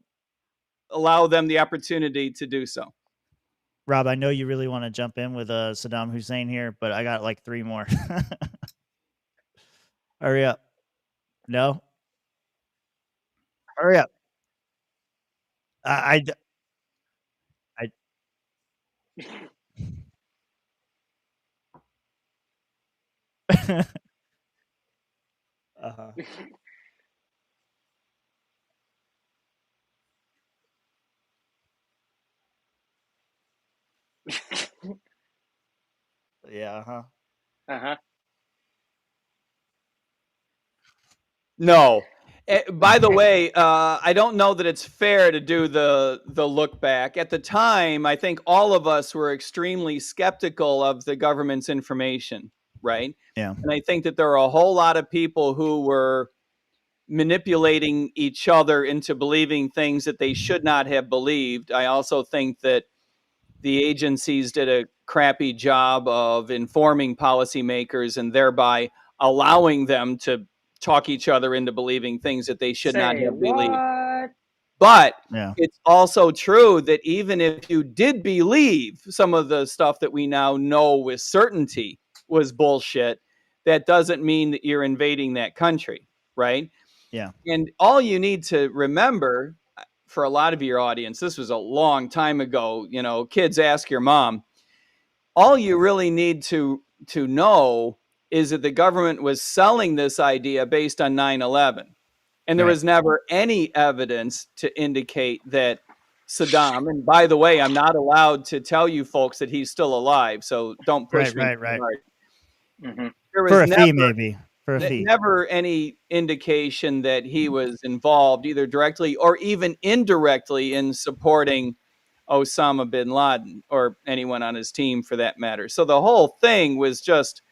allow them the opportunity to do so. Rob, I know you really want to jump in with Saddam Hussein here, but I got like 3 more. Hurry up. No? Hurry up. I uh-huh. Yeah, uh-huh. Uh-huh. No. By the way, I don't know that it's fair to do the look back. At the time, I think all of us were extremely skeptical of the government's information, right? Yeah. And I think that there are a whole lot of people who were manipulating each other into believing things that they should not have believed. I also think that the agencies did a crappy job of informing policymakers and thereby allowing them to talk each other into believing things that they should not have believed. But it's also true that even if you did believe some of the stuff that we now know with certainty was bullshit, that doesn't mean that you're invading that country, right? Yeah. And all you need to remember, for a lot of your audience, this was a long time ago, kids, ask your mom. All you really need to know is that the government was selling this idea based on 9/11. And there was never any evidence to indicate that Saddam, and by the way, I'm not allowed to tell you folks that he's still alive, so don't push me too hard. Mm-hmm. There was for a fee, maybe. For a fee. Never any indication that he was involved either directly or even indirectly in supporting Osama bin Laden or anyone on his team for that matter. So the whole thing was just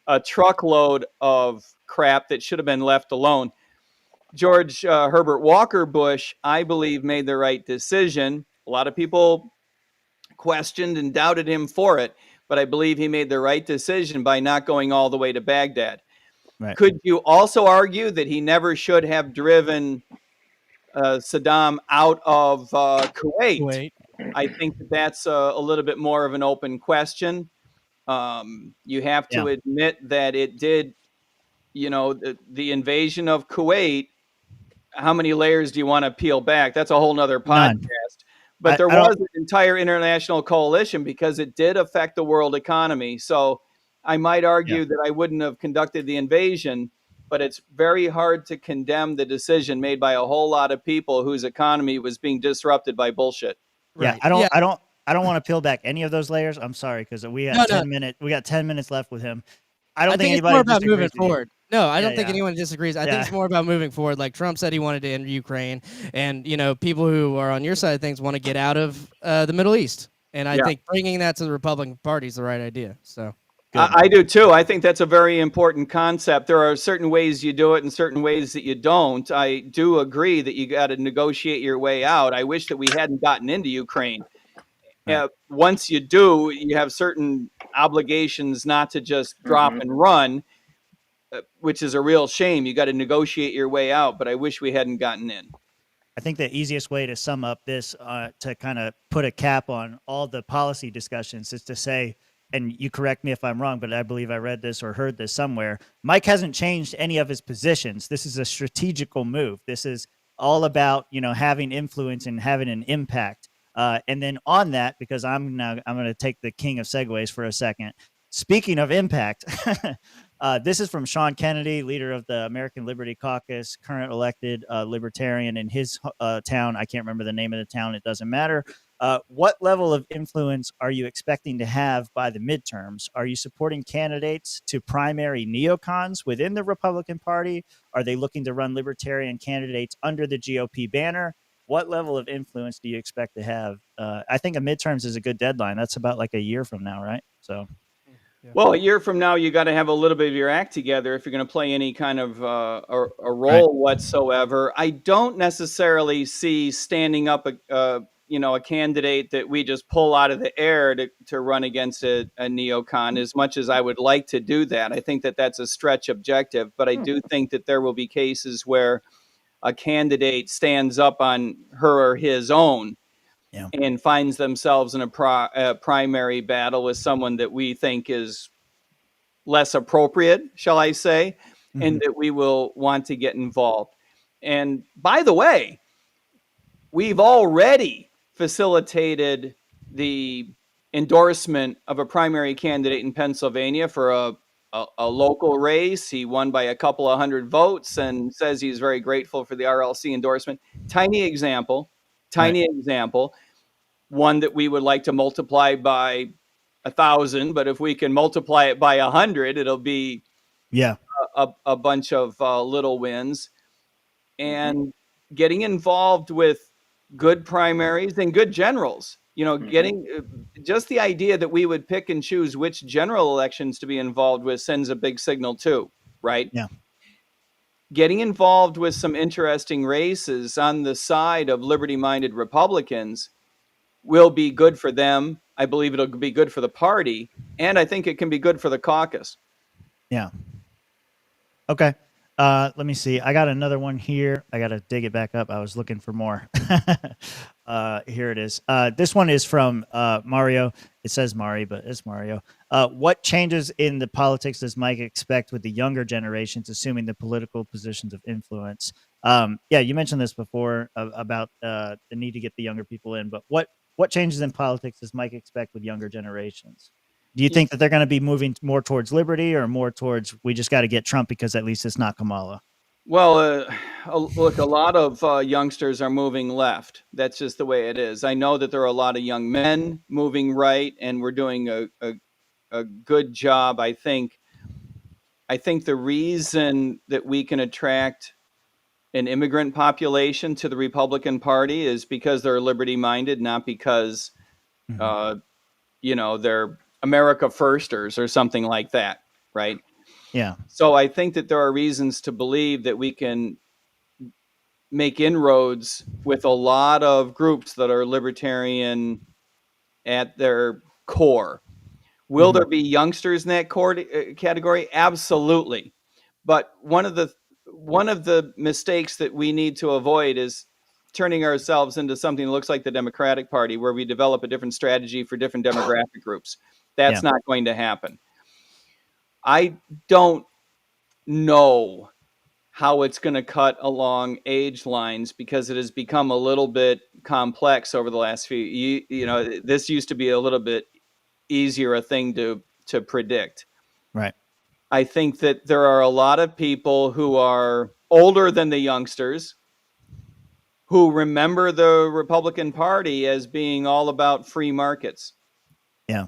a truckload of crap that should have been left alone. George Herbert Walker Bush, I believe, made the right decision. A lot of people questioned and doubted him for it, but I believe he made the right decision by not going all the way to Baghdad. Right. Could you also argue that he never should have driven Saddam out of Kuwait? I think that's a little bit more of an open question. You have to Yeah. admit that it did, the invasion of Kuwait. How many layers do you want to peel back? That's a whole nother None. podcast. But there I don't. was an entire international coalition because it did affect the world economy. So I might Yeah. argue that I wouldn't have conducted the invasion, but it's very hard to condemn the decision made by a whole lot of people whose economy was being disrupted by bullshit. Yeah. Right. I don't. Yeah. I don't want to peel back any of those layers. I'm sorry because we got No, 10 minutes. We got 10 minutes left with him. I don't I think think it's more anybody about moving disagrees with you. forward. No, I Yeah, don't think yeah. anyone disagrees. I think Yeah. it's more about moving forward. Like Trump said he wanted to end Ukraine, and people who are on your side of things want to get out of the Middle East. And I Yeah. think bringing that to the Republican Party is the right idea. So I do too. I think that's a very important concept. There are certain ways you do it and certain ways that you don't. I do agree that you got to negotiate your way out. I wish that we hadn't gotten into Ukraine. Right. Once you do, you have certain obligations not to just drop and run, which is a real shame. You got to negotiate your way out, but I wish we hadn't gotten in. I think the easiest way to sum up this, to kind of put a cap on all the policy discussions, is to say, and you correct me if I'm wrong, but I believe I read this or heard this somewhere. Mike hasn't changed any of his positions. This is a strategical move. This is all about, having influence and having an impact. And then on that, because I'm going to take the king of segues for a second. Speaking of impact, this is from Sean Kennedy, leader of the American Liberty Caucus, current elected Libertarian in his town. I can't remember the name of the town. It doesn't matter. What level of influence are you expecting to have by the midterms? Are you supporting candidates to primary neocons within the Republican Party? Are they looking to run Libertarian candidates under the GOP banner? What level of influence do you expect to have? I think a midterms is a good deadline. That's about like a year from now, right? So. Well, a year from now, you got to have a little bit of your act together if you're going to play any kind of a role whatsoever. I don't necessarily see standing up a candidate that we just pull out of the air to run against a neocon as much as I would like to do that. I think that that's a stretch objective, but I do think that there will be cases where a candidate stands up on her or his own. Yeah. And finds themselves in a primary battle with someone that we think is less appropriate, shall I say, and that we will want to get involved. And by the way, we've already facilitated the endorsement of a primary candidate in Pennsylvania for a local race. He won by a couple of hundred votes and says he's very grateful for the RLC endorsement. Tiny example. One that we would like to multiply by 1,000, but if we can multiply it by 100, it'll be a bunch of little wins. And getting involved with good primaries and good generals, getting just the idea that we would pick and choose which general elections to be involved with sends a big signal too, right? Yeah. Getting involved with some interesting races on the side of liberty-minded Republicans will be good for them. I believe it'll be good for the party, and I think it can be good for the caucus. Yeah. Okay. Let me see. I got another one here. I got to dig it back up. I was looking for more. Here it is. This one is from Mario. It says Mari, but it's Mario. What changes in the politics does Mike expect with the younger generations, assuming the political positions of influence? Yeah, you mentioned this before about the need to get the younger people in, but what changes in politics does Mike expect with younger generations? Do you think that they're going to be moving more towards liberty or more towards we just got to get Trump because at least it's not Kamala? Well, look, a lot of youngsters are moving left. That's just the way it is. I know that there are a lot of young men moving right, and we're doing a good job. I think the reason that we can attract an immigrant population to the Republican Party is because they're liberty-minded, not because, they're America firsters or something like that, right? Yeah. So I think that there are reasons to believe that we can make inroads with a lot of groups that are libertarian at their core. Will there be youngsters in that category? Absolutely. But one of the mistakes that we need to avoid is turning ourselves into something that looks like the Democratic Party, where we develop a different strategy for different demographic groups. That's not going to happen. I don't know how it's going to cut along age lines because it has become a little bit complex over the last few. You know, this used to be a little bit easier a thing to predict. Right. I think that there are a lot of people who are older than the youngsters who remember the Republican Party as being all about free markets. Yeah.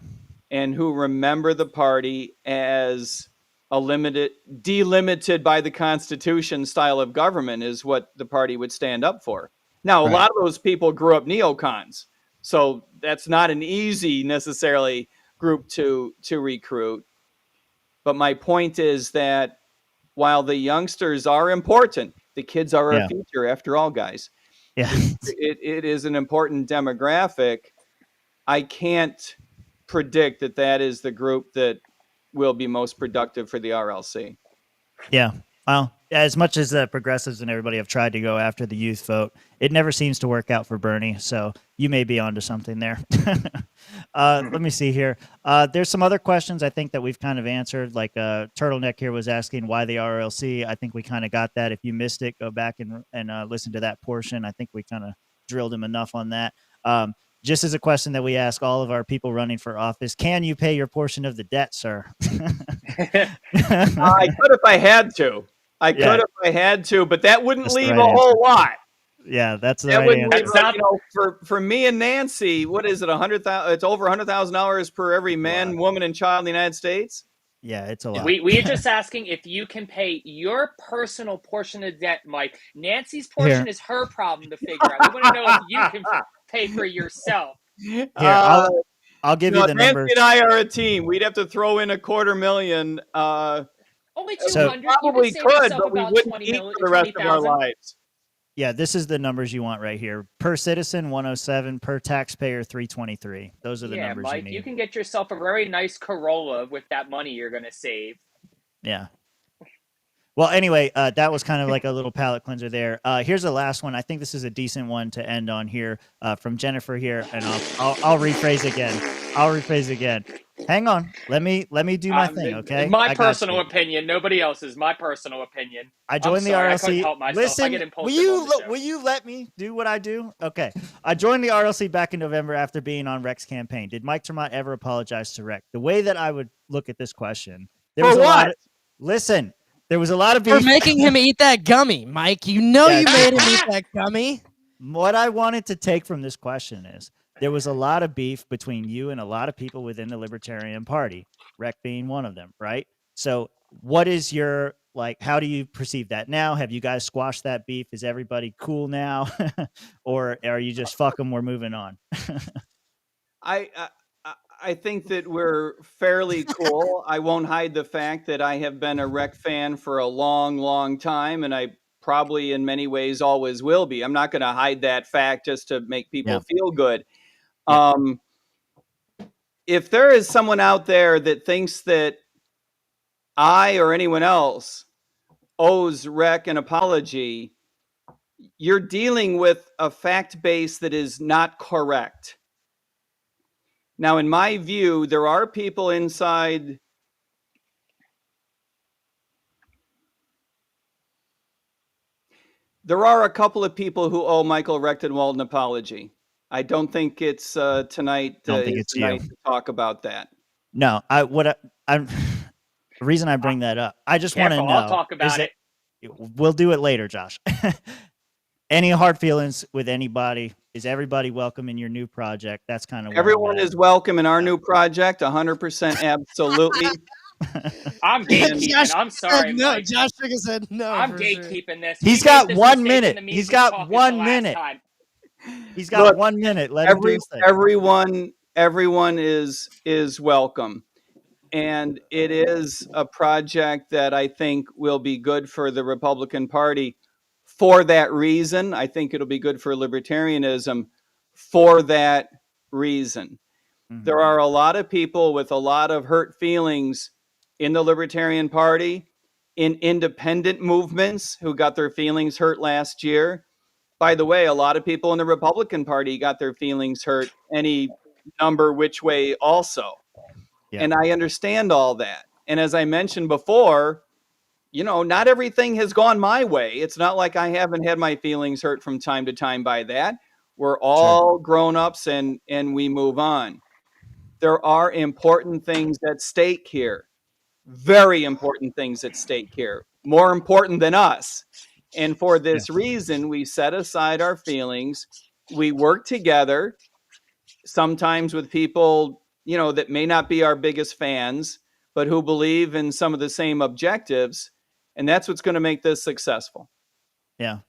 And who remember the party as a delimited by the Constitution style of government is what the party would stand up for. Now, a lot of those people grew up neocons, so that's not an easy necessarily group to recruit. But my point is that while the youngsters are important, the kids are our future after all, guys. Yeah. It is an important demographic. I can't predict that is the group that will be most productive for the RLC. Yeah. Well, as much as the progressives and everybody have tried to go after the youth vote, it never seems to work out for Bernie. So you may be onto something there. Let me see here. There's some other questions I think that we've kind of answered. Like Turtleneck here was asking why the RLC. I think we kind of got that. If you missed it, go back and listen to that portion. I think we kind of drilled him enough on that. Just as a question that we ask all of our people running for office, can you pay your portion of the debt, sir? I could if I had to. But that wouldn't leave a whole lot. Yeah, that's the right answer. For me and Nancy, what is it? 100,000? It's over $100,000 per every man, woman, and child in the United States. Yeah, it's a lot. We're just asking if you can pay your personal portion of debt, Mike. Nancy's portion is her problem to figure out. We want to know if you can pay for yourself. Here, I'll give you the Nancy numbers. and I are a team. We'd have to throw in $250,000. Only 200. Probably could, but we wouldn't eat for the rest of our lives. Yeah, this is the numbers you want right here. Per citizen, 107. Per taxpayer, 323. Those are the numbers Mike, you need. You can get yourself a very nice Corolla with that money you're going to save. Yeah. Well, anyway, that was kind of like a little palate cleanser there. Here's the last one. I think this is a decent one to end on here from Jennifer here, and I'll rephrase again. Hang on. Let me do my thing, okay? My personal opinion. Nobody else's. My personal opinion. I joined the RLC. I couldn't help myself. Listen, I get impulsive will you let me do what I do? Okay. I joined the RLC back in November after being on Rec's campaign. Did Mike ter Maat ever apologize to Rec? The way that I would look at this question, there was a lot of beef. For making him eat that gummy, Mike. You know you made him eat that gummy. What I wanted to take from this question is there was a lot of beef between you and a lot of people within the Libertarian Party, Rec being one of them, right? So what is your, how do you perceive that now? Have you guys squashed that beef? Is everybody cool now? Or are you just, fuck them, we're moving on? I think that we're fairly cool. I won't hide the fact that I have been a Rec fan for a long, long time, and I probably in many ways always will be. I'm not going to hide that fact just to make people feel good. If there is someone out there that thinks that I or anyone else owes Rec an apology, you're dealing with a fact base that is not correct. Now, in my view, there are people inside there are a couple of people who owe Michael Rectenwald an apology. I don't think it's tonight to talk about that. No, the reason I bring that up, I just want to know. I'll talk about it. We'll do it later, Josh. Any hard feelings with anybody? Is everybody welcome in your new project? That's kind of everyone is welcome in our new project. 100%, absolutely. I'm gatekeeping. I'm sorry. No, Mike. Josh said no. I'm gatekeeping this. He's got 1 minute. He's got 1 minute. He's got 1 minute. Let him do his thing. Everyone is welcome. And it is a project that I think will be good for the Republican Party for that reason. I think it'll be good for libertarianism for that reason. Mm-hmm. There are a lot of people with a lot of hurt feelings in the Libertarian Party, in independent movements who got their feelings hurt last year. By the way, a lot of people in the Republican Party got their feelings hurt any number which way also. Yeah. And I understand all that. And as I mentioned before, not everything has gone my way. It's not like I haven't had my feelings hurt from time to time by that. We're all grown-ups and we move on. There are important things at stake here. Very important things at stake here. More important than us. And for this reason, we set aside our feelings. We work together, sometimes with people, that may not be our biggest fans, but who believe in some of the same objectives. And that's what's going to make this successful. Yeah.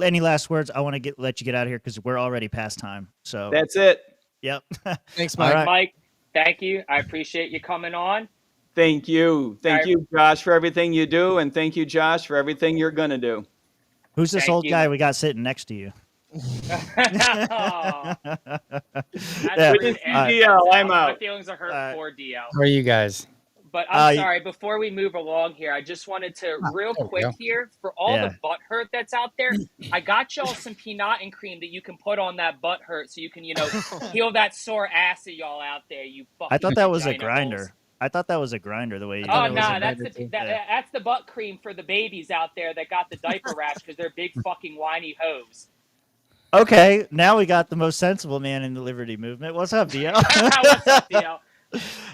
Any last words? I want to let you get out of here because we're already past time. So that's it. Yep. Thanks, Mike. Right. Mike, thank you. I appreciate you coming on. Thank you. Thank you, Josh, for everything you do. And thank you, Josh, for everything you're going to do. Who's this old guy we got sitting next to you? That's Yeah. rude. DL, I'm out. My feelings are hurt for DL. How are you guys? But I'm sorry, before we move along here, I just wanted to real quick here, for all the butt hurt that's out there, I got y'all some peanut and cream that you can put on that butt hurt so you can, heal that sore ass of y'all out there, you fucking I thought that was a vagina grinder. holes. I thought that was a grinder the way you Oh, did it. no, that's the butt cream for the babies out there that got the diaper rash because they're big fucking whiny hoes. Okay, now we got the most sensible man in the Liberty movement. What's up, DL? What's up, DL?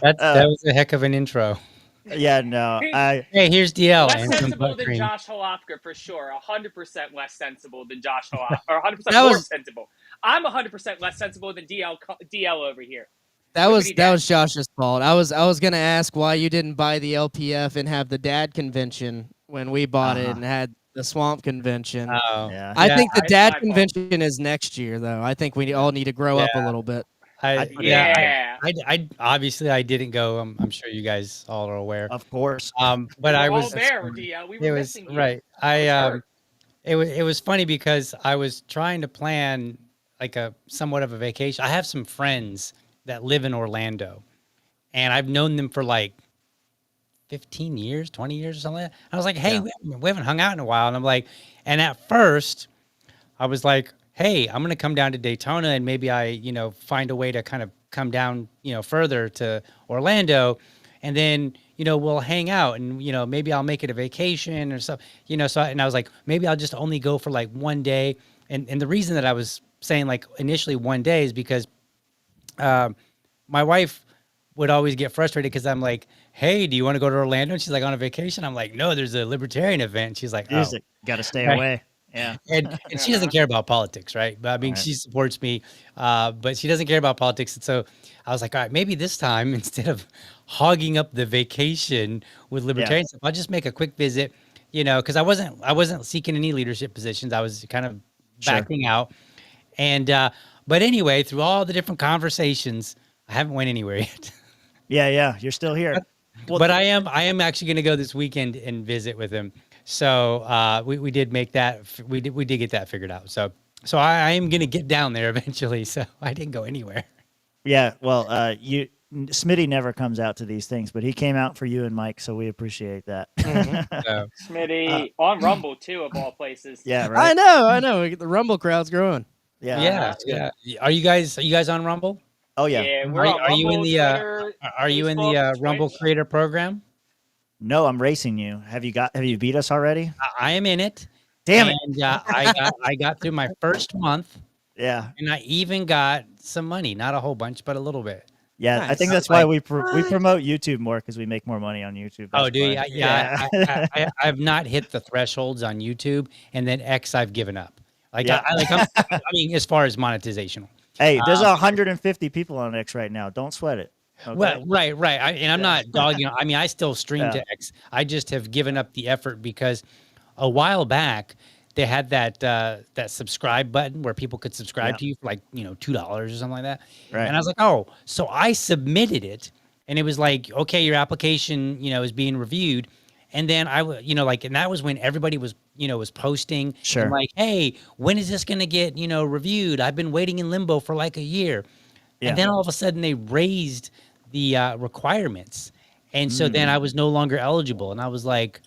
That was a heck of an intro. Yeah, no. Hey, here's DL. Less and some sensible butt than cream. Josh Halofka for sure. 100% less sensible than Josh Halofka, or 100% That more was- sensible. I'm 100% less sensible than DL over here. That was Josh's fault. I was gonna ask why you didn't buy the LPF and have the dad convention when we bought it and had the swamp convention. Oh, Yeah. I think the It's dad my fault. convention is next year, though. I think we all need to grow up a little bit. Yeah. I obviously I didn't go. I'm sure you guys all are aware. Of course. But We're I all was there, DL. We were it was missing you. right. It was funny because I was trying to plan like a somewhat of a vacation. I have some friends that live in Orlando, and I've known them for like 15 years, 20 years or something like that. I was like, hey, we haven't hung out in a while. And I'm like, and at first I was like, hey, I'm going to come down to Daytona and maybe I, find a way to kind of come down, further to Orlando. And then, we'll hang out and, maybe I'll make it a vacation or something, and I was like, maybe I'll just only go for like one day. And the reason that I was saying like initially one day is because my wife would always get frustrated because I'm like, hey, do you want to go to Orlando? And she's like, on a vacation? I'm like, no, there's a libertarian event. She's like, oh. Got to stay away. Yeah. And she doesn't care about politics, right? But I mean, she supports me, but she doesn't care about politics. And so I was like, all right, maybe this time, instead of hogging up the vacation with libertarian stuff, I'll just make a quick visit, because I wasn't seeking any leadership positions. I was kind of backing out. And, but anyway, through all the different conversations, I haven't went anywhere yet. Yeah. You're still here. But I am actually going to go this weekend and visit with him. So we did make that. We did get that figured out. So I am going to get down there eventually. So I didn't go anywhere. Yeah. Well, Smitty never comes out to these things, but he came out for you and Mike, so we appreciate that. So, Smitty on Rumble too, of all places. Yeah. Right. I know. The Rumble crowd's growing. Yeah. yeah. Are you guys on Rumble? Oh yeah. We're on Are you in Rumble, the Twitter, are you in the Facebook, Rumble Twitch. Creator Program? No, I'm racing you. Have you beat us already? I am in it. Damn it. And I got through my first month, Yeah. and I even got some money, not a whole bunch, but a little bit. Yeah. I Nice. think that's why we promote YouTube more, because we make more money on YouTube. Oh, That's do you? why. Yeah. I've not hit the thresholds on YouTube, and then X I've given up. Like Yeah. I mean, as far as monetization. Hey, there's 150 people on X right now. Don't sweat it. Okay? Well, right. And I'm not dogging. I mean, I still stream to X. I just have given up the effort because a while back they had that subscribe button where people could subscribe to you for like $2 or something like that. Right. And I was like, oh, so I submitted it, and it was like, okay, your application is being reviewed. And then and that was when everybody was posting, Sure. and like, hey, when is this gonna get reviewed? I've been waiting in limbo for like a year. Yeah. And then all of a sudden they raised the requirements. And so then I was no longer eligible. And I was like,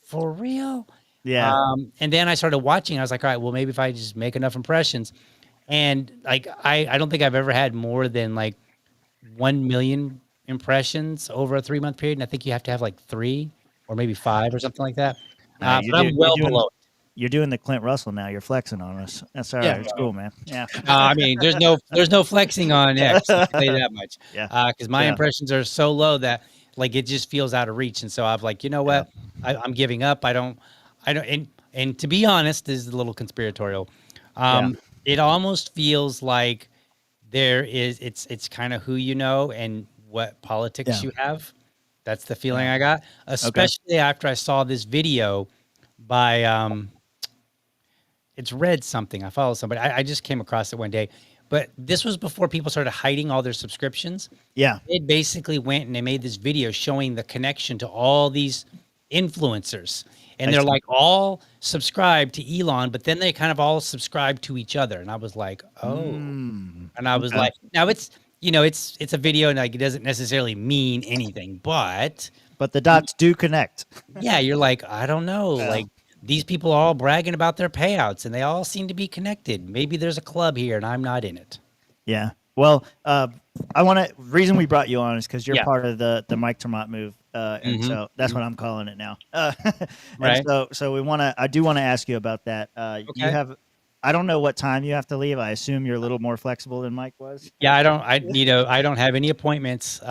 for real? Yeah. And then I started watching. I was like, all right, well, maybe if I just make enough impressions. And like, I don't think I've ever had more than like 1 million impressions over a 3-month period, and I think you have to have like 3 or maybe 5 or something like that. Nah, But I'm well below. You're doing the Clint Russell now. You're flexing on us. That's all Yeah. right. It's cool, man. Yeah. I mean, there's no flexing on X. I can tell you that much. Yeah. Because my impressions are so low that like it just feels out of reach, and so I'm like, you know what, I'm giving up. I don't, and to be honest, this is a little conspiratorial. It almost feels like it's kind of who you know and what politics you have. That's the feeling I got, especially after I saw this video by it's Red something. I follow somebody. I just came across it one day, but this was before people started hiding all their subscriptions. Yeah. It basically went and they made this video showing the connection to all these influencers, and they're like all subscribed to Elon, but then they kind of all subscribe to each other. And I was like, oh, and I was like, now it's, it's a video and like, it doesn't necessarily mean anything, but the dots do connect. Yeah. You're like, I don't know. Like, these people are all bragging about their payouts and they all seem to be connected. Maybe there's a club here and I'm not in it. Yeah. Well, reason we brought you on is because you're part of the Mike ter Maat move. And so that's what I'm calling it now. Right. So I do want to ask you about that. You have, I don't know what time you have to leave. I assume you're a little more flexible than Mike was. Yeah. I don't have any appointments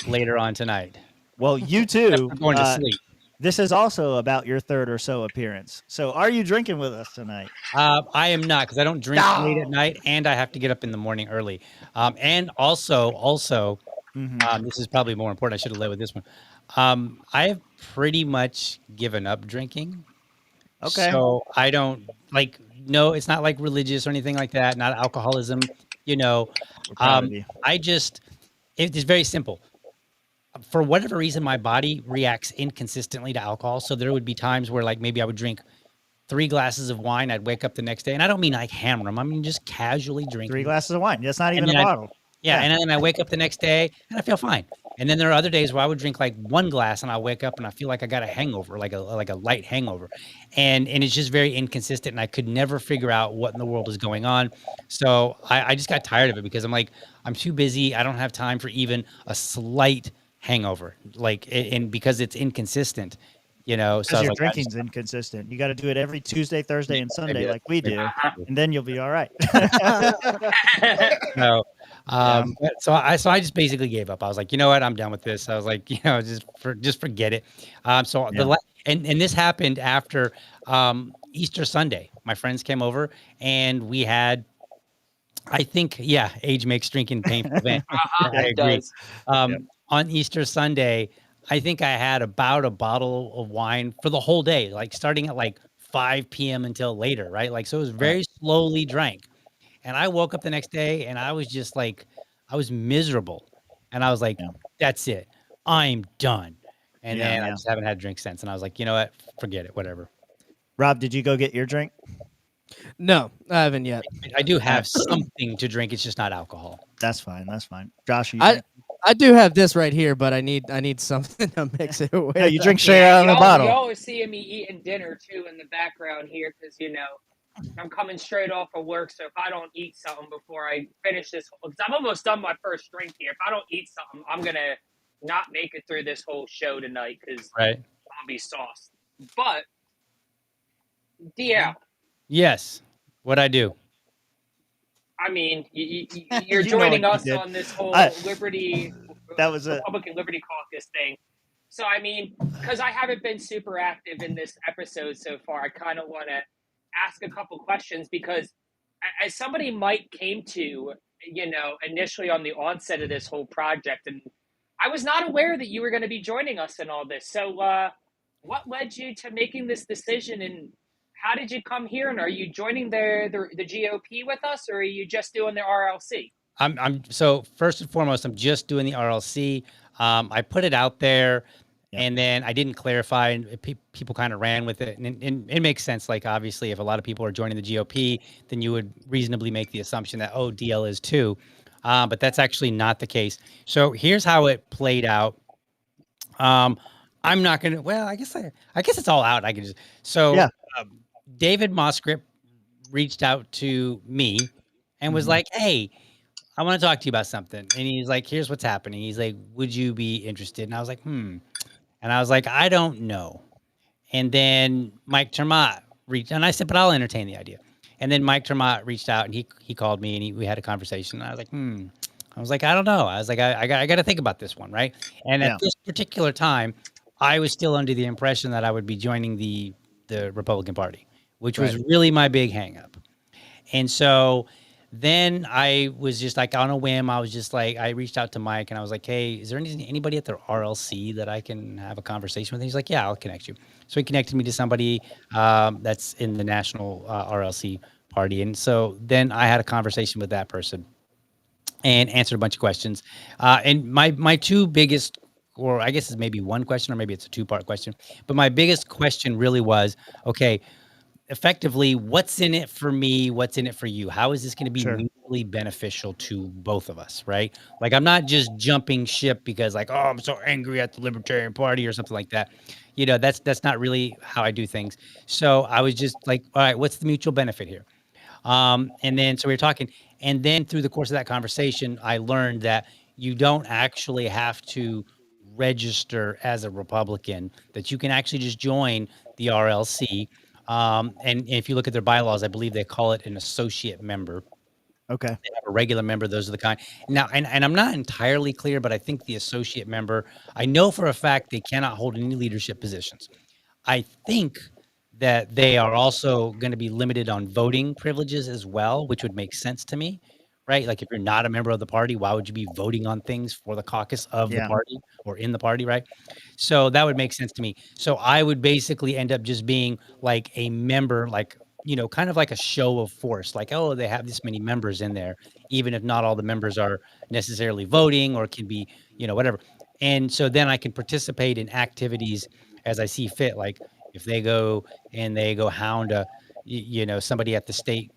later on tonight. Well, you too. I'm going to sleep. This is also about your third or so appearance. So are you drinking with us tonight? I am not, because I don't drink late at night and I have to get up in the morning early. And also, this is probably more important. I should have led with this one. I have pretty much given up drinking. Okay. So I don't no, it's not like religious or anything like that. Not alcoholism, it's very simple. For whatever reason, my body reacts inconsistently to alcohol. So there would be times where like maybe I would drink 3 glasses of wine. I'd wake up the next day, and I don't mean like hammer them. I mean just casually drink 3 glasses of wine. That's not even a bottle. And then I wake up the next day and I feel fine. And then there are other days where I would drink like 1 glass and I wake up and I feel like I got a hangover, like a light hangover. And it's just very inconsistent, and I could never figure out what in the world is going on. So I just got tired of it because I'm like, I'm too busy. I don't have time for even a slight hangover, and because it's inconsistent, so your drinking's inconsistent. You got to do it every Tuesday, Thursday, and Sunday like we do, and then you'll be all right. No, so I just basically gave up. I was like, you know what, I'm done with this. I was like, just forget it. And this happened after Easter Sunday. My friends came over and we had, I think, age makes drinking painful. I agree. On Easter Sunday, I think I had about a bottle of wine for the whole day, like starting at like 5 p.m. until later, right? Like, so it was very slowly drank. And I woke up the next day and I was just like, I was miserable. And I was like, that's it. I'm done. And then I just haven't had a drink since. And I was like, you know what? Forget it. Whatever. Rob, did you go get your drink? No, I haven't yet. I do have something to drink. It's just not alcohol. That's fine. Josh, I do have this right here, but I need something to mix it with. Yeah, you drink straight out of the bottle. Y'all are seeing me eating dinner too in the background here because I'm coming straight off of work. So if I don't eat something before I finish this, because I'm almost done my first drink here. If I don't eat something, I'm gonna not make it through this whole show tonight because I'm gonna be sauced. But DL. Yes. What'd I do? I mean, you're joining us on this whole Republican Liberty Caucus thing. So, I mean, because I haven't been super active in this episode so far, I kind of want to ask a couple questions because as somebody Mike came to, initially on the onset of this whole project, and I was not aware that you were going to be joining us in all this. So what led you to making this decision, and how did you come here? And are you joining the GOP with us, or are you just doing the RLC? So first and foremost, I'm just doing the RLC. I put it out there, and then I didn't clarify, and people kind of ran with it. And it makes sense. Like, obviously, if a lot of people are joining the GOP, then you would reasonably make the assumption that, DL is too. But that's actually not the case. So here's how it played out. I'm not going to, I guess it's all out. I can just, David Moscrip reached out to me and was like, hey, I want to talk to you about something. And he's like, here's what's happening. He's like, would you be interested? And I was like, And I was like, I don't know. And then Mike ter Maat reached, and I said, but I'll entertain the idea. And then Mike ter Maat reached out, and he called me, and we had a conversation. And I was like, I was like, I don't know. I was like, I got to think about this one, right? And at this particular time, I was still under the impression that I would be joining the Republican Party, which was really my big hang up. And so then I was just like on a whim, I was just like, I reached out to Mike and I was like, hey, is there anybody at the RLC that I can have a conversation with? And he's like, yeah, I'll connect you. So he connected me to somebody that's in the national RLC party. And so then I had a conversation with that person and answered a bunch of questions. And my two biggest, or I guess it's maybe one question, or maybe it's a two-part question, but my biggest question really was, okay, effectively, what's in it for me? What's in it for you? How is this going to be mutually beneficial to both of us, right? Like, I'm not just jumping ship because like, oh, I'm so angry at the Libertarian Party or something like that. You know, that's not really how I do things. So I was just like, all right, what's the mutual benefit here? And then, so we were talking, and then through the course of that conversation, I learned that you don't actually have to register as a Republican, that you can actually just join the RLC. And if you look at their bylaws, I believe they call it an associate member. Okay. They have a regular member. Those are the kind. Now, and I'm not entirely clear, but I think the associate member, I know for a fact they cannot hold any leadership positions. I think that they are also going to be limited on voting privileges as well, which would make sense to me, right? Like if you're not a member of the party, why would you be voting on things for the caucus of the party or in the party, right? So that would make sense to me. So I would basically end up just being like a member, like, you know, kind of like a show of force, like, oh, they have this many members in there, even if not all the members are necessarily voting or can be, you know, whatever. And so then I can participate in activities as I see fit. Like if they go and they go hound a, you know, somebody at the state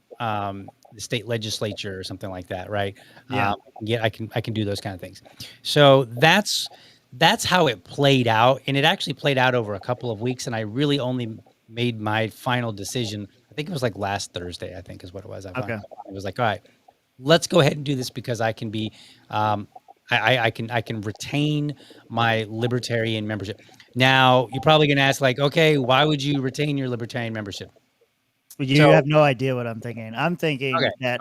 legislature or something like that, right? I can do those kind of things. So that's how it played out, and it actually played out over a couple of weeks. And I really only made my final decision. I think it was like last Thursday. I think is what it was. It was like, all right, let's go ahead and do this because I can be, I can retain my Libertarian membership. Now you're probably going to ask, like, okay, why would you retain your Libertarian membership? You have no idea what I'm thinking. I'm thinking that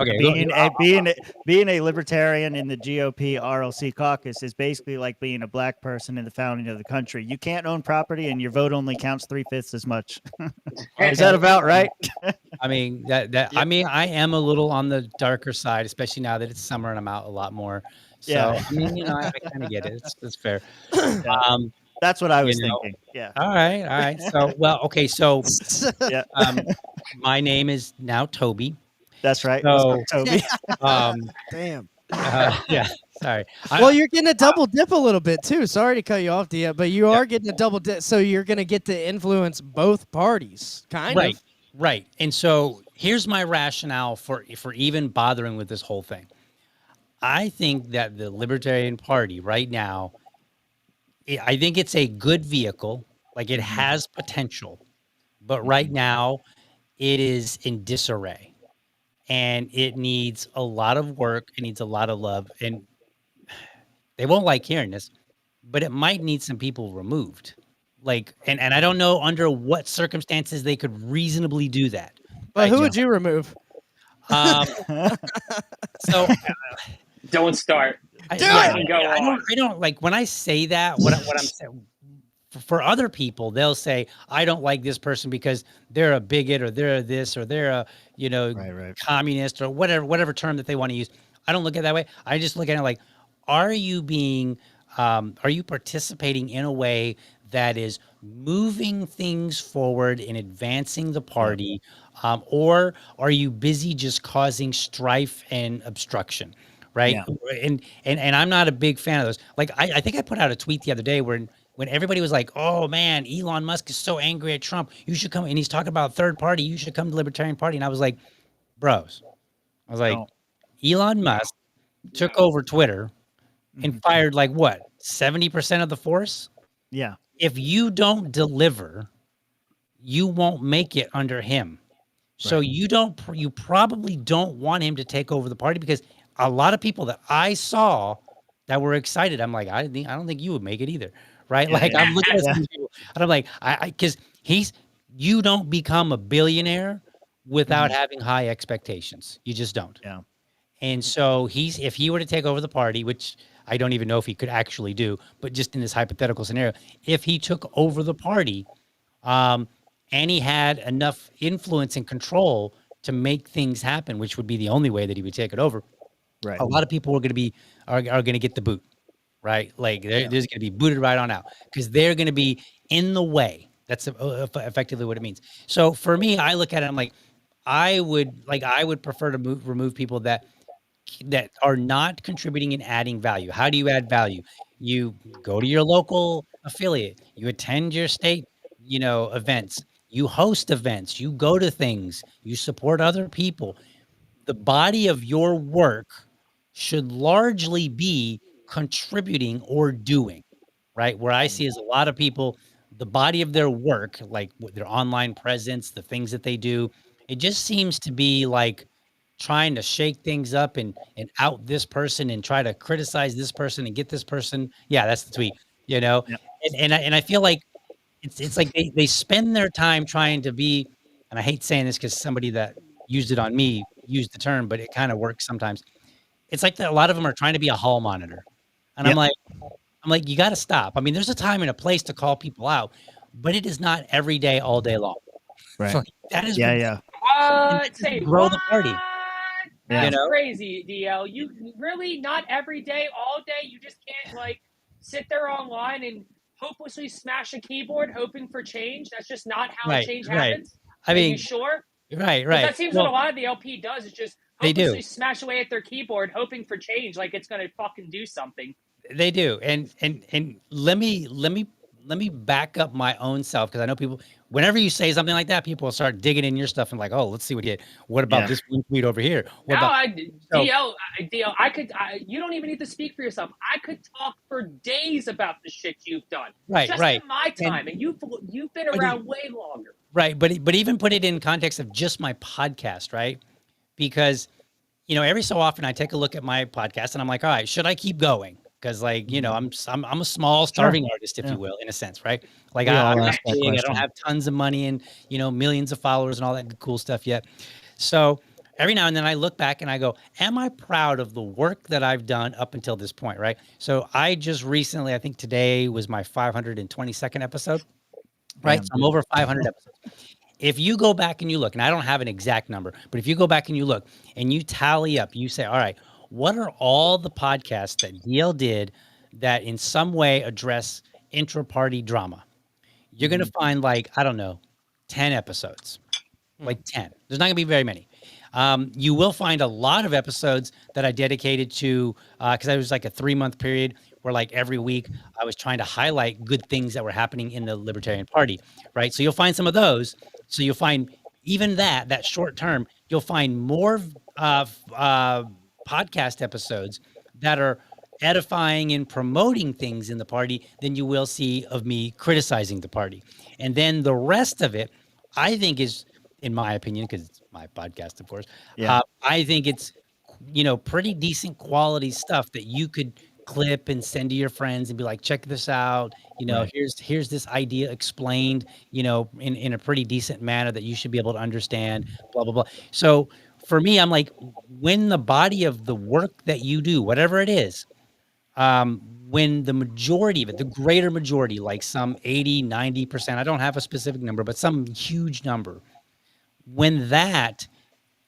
being a libertarian in the GOP RLC caucus is basically like being a black person in the founding of the country. You can't own property, and your vote only counts 3/5 as much. Is that about right? I mean, I mean, I am a little on the darker side, especially now that it's summer and I'm out a lot more. So I mean, you know, I kind of get it. It's fair. That's what I was thinking. Yeah. All right. So, well, okay. So, my name is now Toby. That's right. So, Toby. Damn. Yeah. Sorry. Well, you're getting a double dip a little bit too. Sorry to cut you off, Dia, but you are getting a double dip. So you're going to get to influence both parties, kind of. Right. And so here's my rationale for even bothering with this whole thing. I think that the Libertarian Party right now, I think it's a good vehicle. Like it has potential, but right now it is in disarray and it needs a lot of work. It needs a lot of love, and they won't like hearing this, but it might need some people removed. Like, and I don't know under what circumstances they could reasonably do that. But who would you remove? So don't start. I don't like when I say that. What I'm saying for other people, they'll say I don't like this person because they're a bigot or they're this or they're a communist or whatever term that they want to use. I don't look at it that way. I just look at it like, are you participating in a way that is moving things forward and advancing the party, or are you busy just causing strife and obstruction? Right. Yeah. And I'm not a big fan of those. Like, I think I put out a tweet the other day when everybody was like, oh man, Elon Musk is so angry at Trump. You should come. And he's talking about third party. You should come to the Libertarian Party. And I was like, bros, Elon Musk took over Twitter and fired like what, 70% of the force? Yeah. If you don't deliver, you won't make it under him. So you probably don't want him to take over the party because a lot of people that I saw that were excited. I'm like, I don't think you would make it either, right? Yeah, Like yeah. I'm looking at some people, and I'm like, because you don't become a billionaire without having high expectations. You just don't. Yeah. And so if he were to take over the party, which I don't even know if he could actually do, but just in this hypothetical scenario, if he took over the party, and he had enough influence and control to make things happen, which would be the only way that he would take it over. Right. A lot of people are going to get the boot, right? Like there's going to be booted right on out because they're going to be in the way. That's effectively what it means. So for me, I look at it, I'm like, I would prefer to remove people that are not contributing and adding value. How do you add value? You go to your local affiliate, you attend your state, events, you host events, you go to things, you support other people. The body of your work should largely be contributing or doing, right? Where I see is a lot of people, the body of their work, like their online presence, the things that they do, it just seems to be like trying to shake things up and out this person and try to criticize this person and get this person. Yeah, that's the tweet, Yep. and I feel like it's like they spend their time trying to be, and I hate saying this because somebody that used it on me used the term, but it kind of works sometimes. It's like that a lot of them are trying to be a hall monitor. And Yep. I'm like, you got to stop. I mean, there's a time and a place to call people out, but it is not every day, all day long. Right. So that is Yeah. What? Say grow what? the party. That's crazy, DL. You really not every day, all day. You just can't like sit there online and hopelessly smash a keyboard hoping for change. That's just not how change happens. I mean, are you sure? Right. That seems what a lot of the LP does. Is just hopelessly do smash away at their keyboard hoping for change, like it's gonna fucking do something. They do. And let me back up my own self, because I know people, whenever you say something like that, people will start digging in your stuff and like, oh, let's see what you did. What about this one tweet over here? What about DL, you don't even need to speak for yourself. I could talk for days about the shit you've done. Right. In my time, and you've been around way longer. Right. But even put it in context of just my podcast, right? Because, every so often I take a look at my podcast and I'm like, all right, should I keep going? Because I'm a small starving artist, if you will, in a sense, right? Like I'm not big, I don't have tons of money and millions of followers and all that cool stuff yet. So every now and then I look back and I go, am I proud of the work that I've done up until this point, right? So I just recently, I think today was my 522nd episode, right? So I'm over 500 episodes. If you go back and you look, and I don't have an exact number, but if you go back and you look and you tally up, you say, all right, what are all the podcasts that DL did that in some way address intra-party drama? You're going to find 10 episodes, like 10. There's not going to be very many. You will find a lot of episodes that I dedicated to, because I was like a 3-month period where every week I was trying to highlight good things that were happening in the Libertarian Party, right? So you'll find some of those. So you'll find even that short term, you'll find more podcast episodes that are edifying and promoting things in the party than you will see of me criticizing the party. And then the rest of it, I think is, in my opinion, because it's my podcast, of course, I think it's, pretty decent quality stuff that you could clip and send to your friends and be like, check this out. Here's this idea explained, in a pretty decent manner that you should be able to understand, blah, blah, blah. So for me, I'm like, when the body of the work that you do, whatever it is, when the majority of it, the greater majority, like some 80, 90%, I don't have a specific number, but some huge number, when that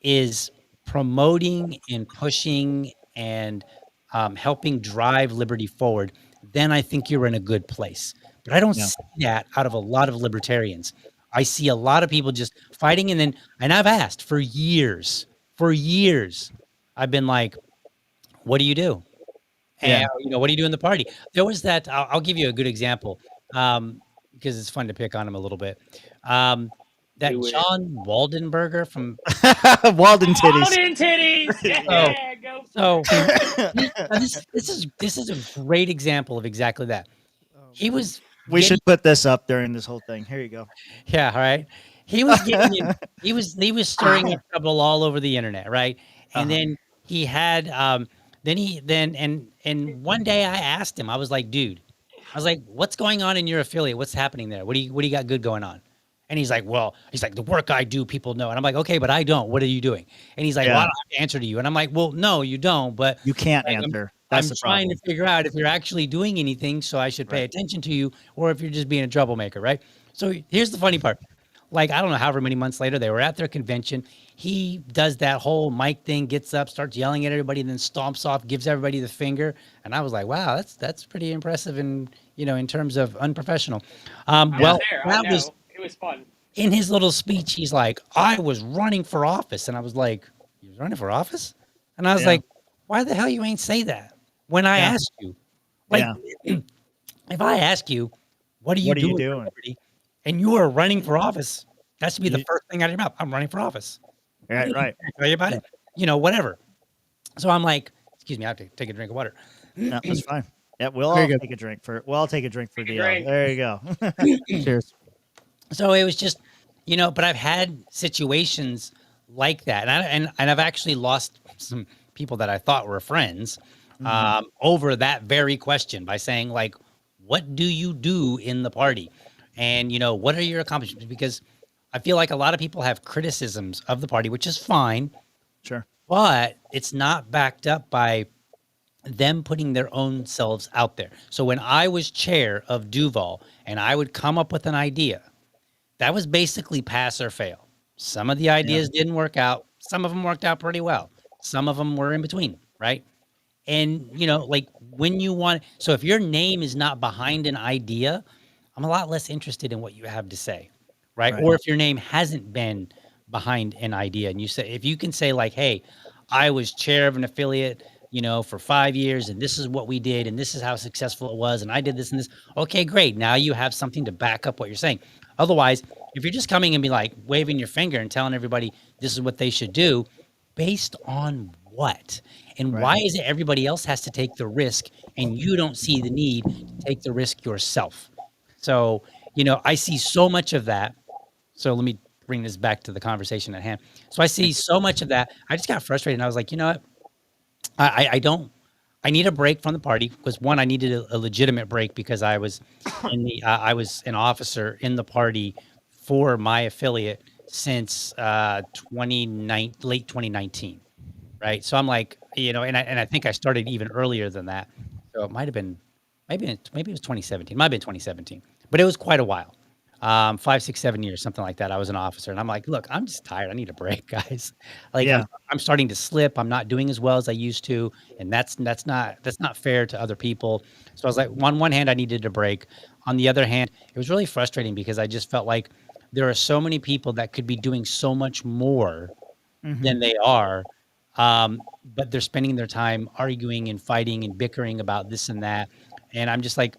is promoting and pushing and helping drive liberty forward, then I think you're in a good place. But I don't see that out of a lot of libertarians. I see a lot of people just fighting, and I've asked for years, I've been like, what do you do? And, what do you do in the party? There was that, I'll give you a good example, because it's fun to pick on him a little bit. That John Waldenberger from Walden Titties. Walden Titties. Yeah, go. So this is a great example of exactly that. He was. We should put this up during this whole thing. Here you go. Yeah. All right. He was getting. he was stirring up trouble all over the internet, right? And then he had and one day I asked him, I was like, dude, I was like, what's going on in your affiliate? What's happening there? What do you got good going on? And he's like, the work I do, people know. And I'm like, okay, but I don't. What are you doing? And he's like, well, I don't have to answer to you. And I'm like, well, no, you don't. But you can't like, answer. I'm trying to figure out if you're actually doing anything, so I should pay attention to you, or if you're just being a troublemaker, right? So here's the funny part. Like, I don't know, however many months later, they were at their convention. He does that whole mic thing, gets up, starts yelling at everybody, and then stomps off, gives everybody the finger. And I was like, wow, that's pretty impressive in terms of unprofessional. It was fun. In his little speech, he's like, I was running for office. And I was like, you was running for office? And I was like, why the hell you ain't say that when I asked you? Like, if I ask you, what are you doing? And you are running for office, that should be the first thing out of your mouth. I'm running for office. Right. Tell you about it? Whatever. So I'm like, excuse me, I have to take a drink of water. No, that's fine. Yeah, we'll all take a drink for DL. There you go. Cheers. So it was just, but I've had situations like that. And I've actually lost some people that I thought were friends over that very question by saying, like, what do you do in the party? And, what are your accomplishments? Because I feel like a lot of people have criticisms of the party, which is fine. Sure. But it's not backed up by them putting their own selves out there. So when I was chair of Duval and I would come up with an idea, that was basically pass or fail. Some of the ideas didn't work out. Some of them worked out pretty well. Some of them were in between, right? And, like when you want, so if your name is not behind an idea, I'm a lot less interested in what you have to say, right? Or if your name hasn't been behind an idea and you say, if you can say like, hey, I was chair of an affiliate, for 5 years and this is what we did and this is how successful it was and I did this and this. Okay, great. Now you have something to back up what you're saying. Otherwise, if you're just coming and be like waving your finger and telling everybody this is what they should do, based on what? And why is it everybody else has to take the risk and you don't see the need to take the risk yourself? So, I see so much of that. So let me bring this back to the conversation at hand. So I see so much of that. I just got frustrated and I was like, you know what? I need a break from the party because one, I needed a legitimate break because I was I was an officer in the party for my affiliate since late 2019. Right. So I'm like, and I think I started even earlier than that. So it might've been, maybe it was 2017. It might've been 2017, but it was quite a while. 5, 6, 7 years, something like that. I was an officer and I'm like, look, I'm just tired. I need a break, guys. Like I'm starting to slip. I'm not doing as well as I used to. And that's not fair to other people. So I was like, on one hand, I needed a break. On the other hand, it was really frustrating because I just felt like there are so many people that could be doing so much more than they are. But they're spending their time arguing and fighting and bickering about this and that. And I'm just like,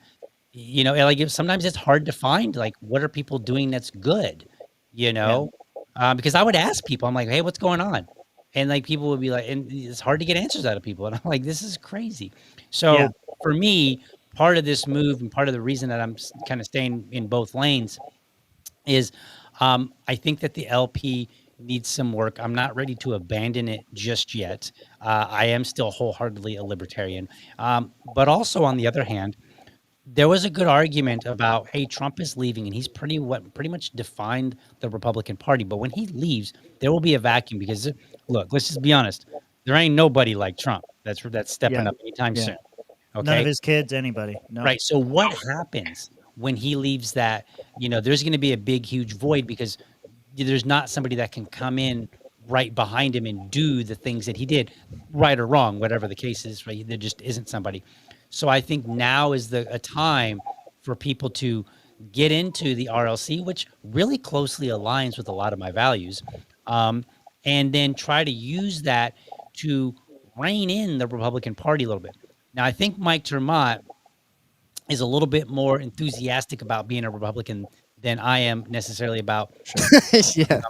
like sometimes it's hard to find like, what are people doing that's good, because I would ask people, I'm like, hey, what's going on? And like, people would be like, and it's hard to get answers out of people. And I'm like, this is crazy. So for me, part of this move and part of the reason that I'm kind of staying in both lanes is, I think that the LP needs some work. I'm not ready to abandon it just yet. I am still wholeheartedly a libertarian. But also on the other hand, there was a good argument about, hey, Trump is leaving and he's pretty much defined the Republican Party. But when he leaves, there will be a vacuum because, look, let's just be honest. There ain't nobody like Trump that's stepping up anytime soon. Okay? None of his kids, anybody. No. Right. So what happens when he leaves that, there's going to be a big, huge void because there's not somebody that can come in right behind him and do the things that he did, right or wrong, whatever the case is, right? There just isn't somebody. So I think now is a time for people to get into the RLC, which really closely aligns with a lot of my values, and then try to use that to rein in the Republican Party a little bit. Now, I think Mike ter Maat is a little bit more enthusiastic about being a Republican than I am necessarily about. Yeah.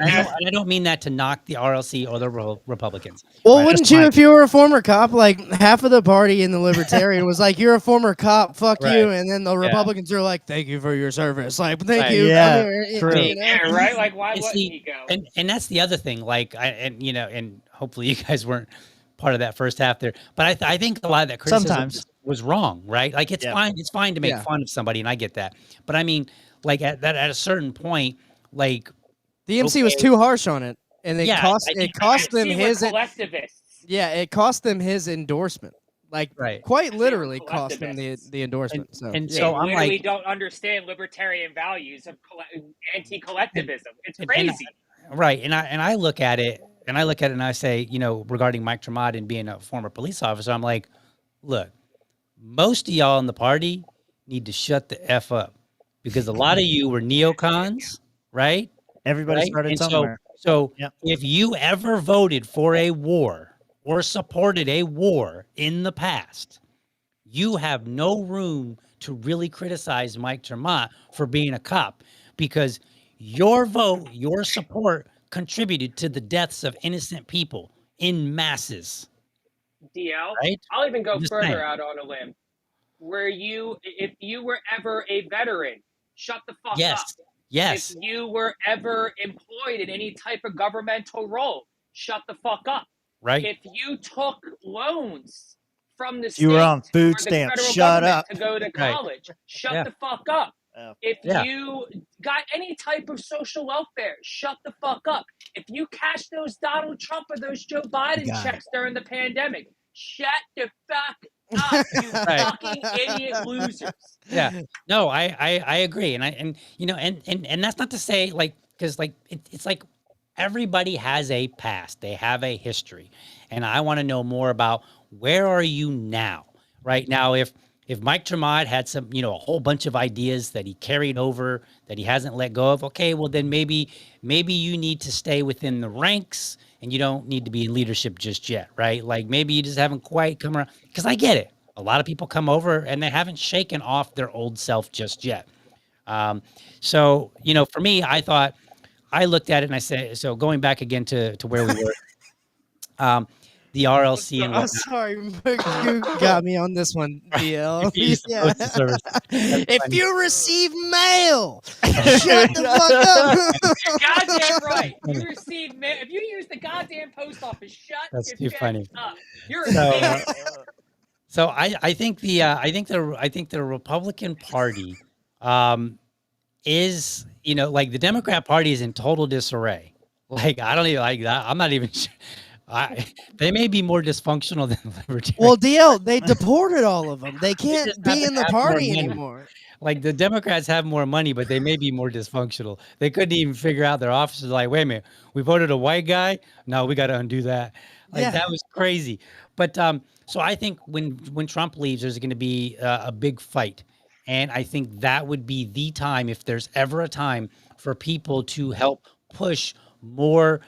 And I don't mean that to knock the RLC or the Republicans. Well, right? Wouldn't you, if you were a former cop, like half of the party in the Libertarian was like, you're a former cop, fuck you. And then the Republicans are like, thank you for your service. Like, thank you. Yeah, true. Yeah, right? Like, why wouldn't he go? And that's the other thing. Like, and hopefully you guys weren't part of that first half there. But I think a lot of that criticism Sometimes. was wrong, right? Like it's Yeah. fine. It's fine to make fun of somebody, and I get that. But I mean, like at a certain point, like The MC was too harsh on it, and it cost them See, his we're collectivists. it cost them his endorsement. Like quite literally cost them the endorsement. So I'm literally like, don't understand libertarian values of anti-collectivism. It's crazy. Right. And I look at it and I say, you know, regarding Mike ter Maat and being a former police officer, I'm like, look, most of y'all in the party need to shut the F up, because a lot of you were neocons, right? Everybody started and somewhere. So if you ever voted for a war or supported a war in the past, you have no room to really criticize Mike ter Maat for being a cop, because your vote, your support contributed to the deaths of innocent people in masses. DL, right? I'll even go Just further saying. out on a limb. If you were ever a veteran, shut the fuck up. Yes. If you were ever employed in any type of governmental role, shut the fuck up. Right. If you took loans from the state You were on food or the stamps, federal shut government up. to go to college, shut the fuck up. If you got any type of social welfare, shut the fuck up. If you cashed those Donald Trump or those Joe Biden checks during the pandemic, shut the fuck up, you fucking idiot losers. Yeah. No, I agree. And you know, and that's not to say like, because like it's like everybody has a past, they have a history, and I want to know more about where are you now, right now. If Mike ter Maat had some, you know, a whole bunch of ideas that he carried over that he hasn't let go of, okay, well then maybe you need to stay within the ranks and you don't need to be in leadership just yet, right? Like maybe you just haven't quite come around, because I get it. A lot of people come over and they haven't shaken off their old self just yet. So, you know, for me, I looked at it and I said, so going back again to where we were, the RLC and I'm whatnot. sorry, you got me on this one, DL. If you receive mail, shut the fuck up. You're goddamn right. You receive mail. If you use the goddamn post office, shut That's your too funny. up. You're a So I think the Republican Party is, you know, like the Democrat Party is in total disarray. Like I don't even like that. I'm not even sure. They may be more dysfunctional than the Libertarian. Well, DL, they deported all of them. They can't just be in the have more party money. anymore. Like the Democrats have more money, but they may be more dysfunctional. They couldn't even figure out their officers. Like, wait a minute, we voted a white guy. No, we got to undo that. Like that was crazy. But so I think when Trump leaves, there's going to be a big fight, and I think that would be the time, if there's ever a time, for people to help push more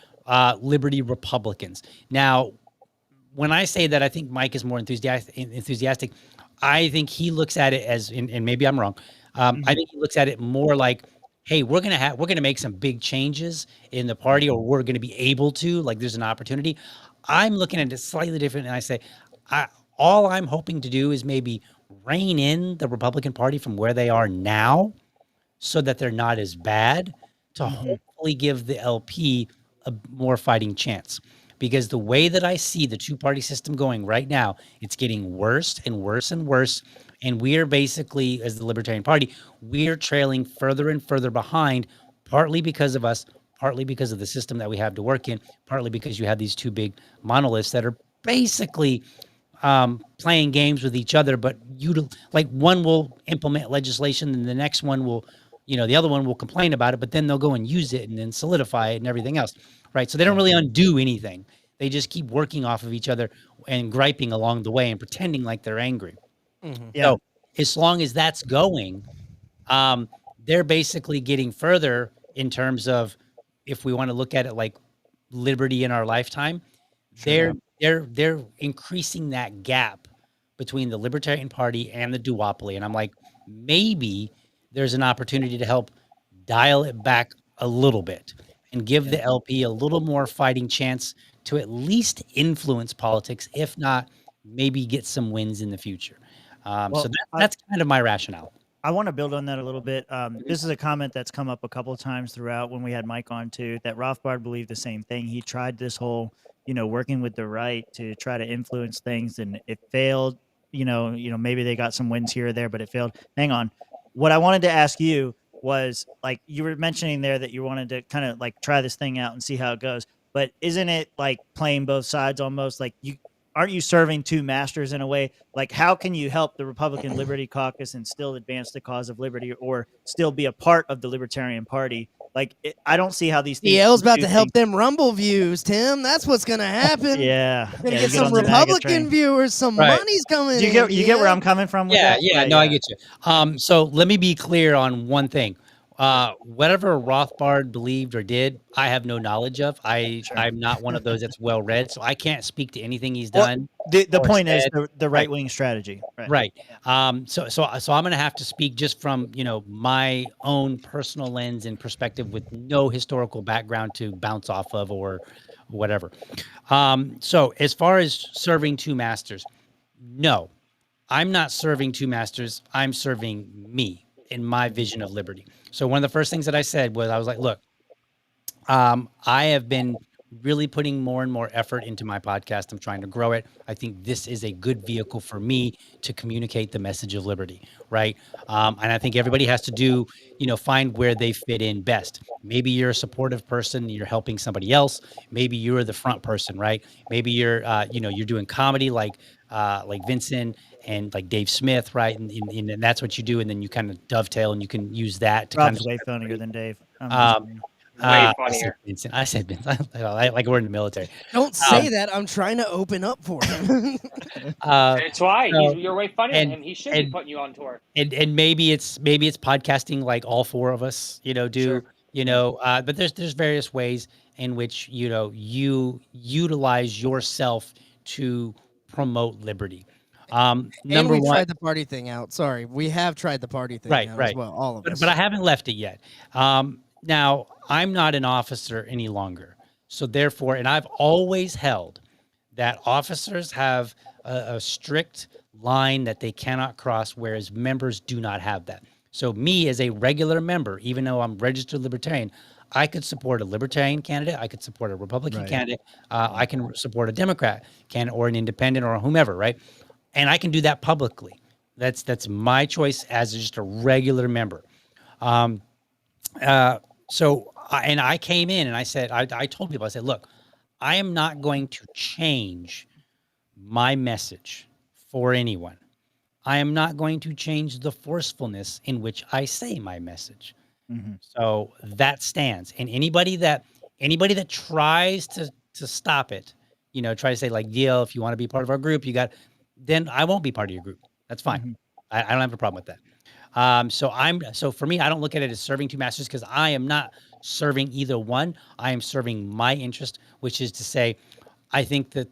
liberty Republicans. Now, when I say that, I think Mike is more enthusiastic. I think he looks at it as, and maybe I'm wrong. I think he looks at it more like, hey, we're gonna make some big changes in the party, or we're gonna be able to. Like, there's an opportunity. I'm looking at it slightly different, and I say, all I'm hoping to do is maybe rein in the Republican Party from where they are now, so that they're not as bad, to hopefully give the LP a more fighting chance. Because the way that I see the two-party system going right now, it's getting worse and worse and worse. And we are basically, as the Libertarian Party, we're trailing further and further behind, partly because of us, partly because of the system that we have to work in, partly because you have these two big monoliths that are basically playing games with each other. But like one will implement legislation and the next one will, you know, the other one will complain about it, but then they'll go and use it and then solidify it and everything else. Right. So they don't really undo anything. They just keep working off of each other and griping along the way and pretending like they're angry. So as long as that's going, they're basically getting further in terms of, if we want to look at it like liberty in our lifetime, they're increasing that gap between the Libertarian Party and the duopoly. And I'm like, maybe there's an opportunity to help dial it back a little bit and give the LP a little more fighting chance to at least influence politics, if not maybe get some wins in the future. So that's kind of my rationale. I want to build on that a little bit. This is a comment that's come up a couple of times throughout when we had Mike on too, that Rothbard believed the same thing. He tried this whole working with the right to try to influence things, and it failed. Maybe they got some wins here or there, but it failed. Hang on. What I wanted to ask you was, like, you were mentioning there that you wanted to kind of like try this thing out and see how it goes. But isn't it like playing both sides almost? Like, aren't you serving two masters in a way? Like, how can you help the Republican Liberty Caucus and still advance the cause of liberty, or still be a part of the Libertarian Party? Like, I don't see how these things. DL's about to help them Rumble views, Tim. That's what's gonna happen. Yeah, gonna get some Republican viewers. Some money's coming. You get where I'm coming from? With Yeah, that? yeah, no, I get you. So let me be clear on one thing. Whatever Rothbard believed or did, I have no knowledge of. I'm not one of those that's well read, so I can't speak to anything he's done. The point is the right wing strategy. Right. So I'm going to have to speak just from, my own personal lens and perspective with no historical background to bounce off of or whatever. So as far as serving two masters, no, I'm not serving two masters. I'm serving me in my vision of liberty. So one of the first things that I said was, I was like, look, I have been really putting more and more effort into my podcast. I'm trying to grow it. I think this is a good vehicle for me to communicate the message of liberty, right? And I think everybody has to do, find where they fit in best. Maybe you're a supportive person, you're helping somebody else. Maybe you're the front person, right? Maybe you're, you're doing comedy like Vincent and like Dave Smith, right? And that's what you do. And then you kind of dovetail and you can use that to Rob's way funnier than Dave. Way funnier. I said Vincent. Like we're in the military. Don't say that. I'm trying to open up for him. That's why you're way funnier than him. He should be putting you on tour. And maybe it's podcasting like all four of us, do. Sure. But there's various ways in which you utilize yourself to promote liberty. Number one, tried the party thing out. Sorry, we have tried the party thing out as well. All of us, but I haven't left it yet. Now I'm not an officer any longer, so therefore, and I've always held that officers have a strict line that they cannot cross, whereas members do not have that. So me as a regular member, even though I'm registered libertarian, I could support a libertarian candidate. I could support a Republican candidate. I can support a Democrat candidate or an independent or whomever, right? And I can do that publicly. That's my choice as just a regular member. And I came in and I said, I told people, I said, look, I am not going to change my message for anyone. I am not going to change the forcefulness in which I say my message. Mm-hmm. So that stands. And anybody that tries to stop it, try to say like, DL, if you want to be part of our group, then I won't be part of your group. That's fine. Mm-hmm. I don't have a problem with that. So for me, I don't look at it as serving two masters, because I am not serving either one. I am serving my interest, which is to say, I think that,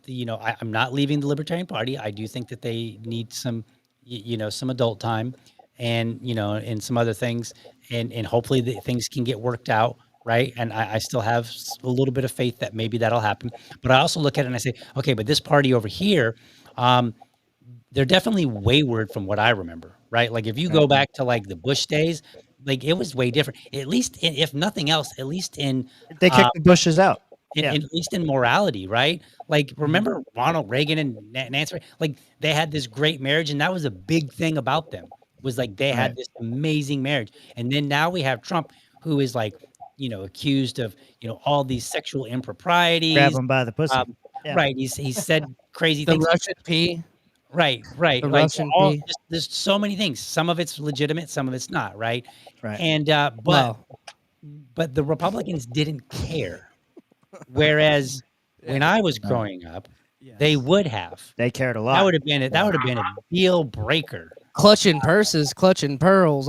I'm not leaving the Libertarian Party. I do think that they need some, some adult time and, and some other things, and hopefully things can get worked out. Right. And I still have a little bit of faith that maybe that'll happen. But I also look at it and I say, okay, but this party over here, they're definitely wayward from what I remember, right? Like if you go back to like the Bush days, like it was way different. At least, if nothing else, at least in they kicked the Bushes out. At least in morality, right? Like remember Ronald Reagan and Nancy, like they had this great marriage, and that was a big thing about them. Was like they had this amazing marriage, and then now we have Trump, who is like, accused of all these sexual improprieties. Grab him by the pussy. Right? He said crazy the things. Russian pee. Right. The Russian pee. There's so many things. Some of it's legitimate, some of it's not. Right. And but the Republicans didn't care. Whereas when I was growing up, they would have. They cared a lot. That would have been a deal breaker. Clutching purses, clutching pearls,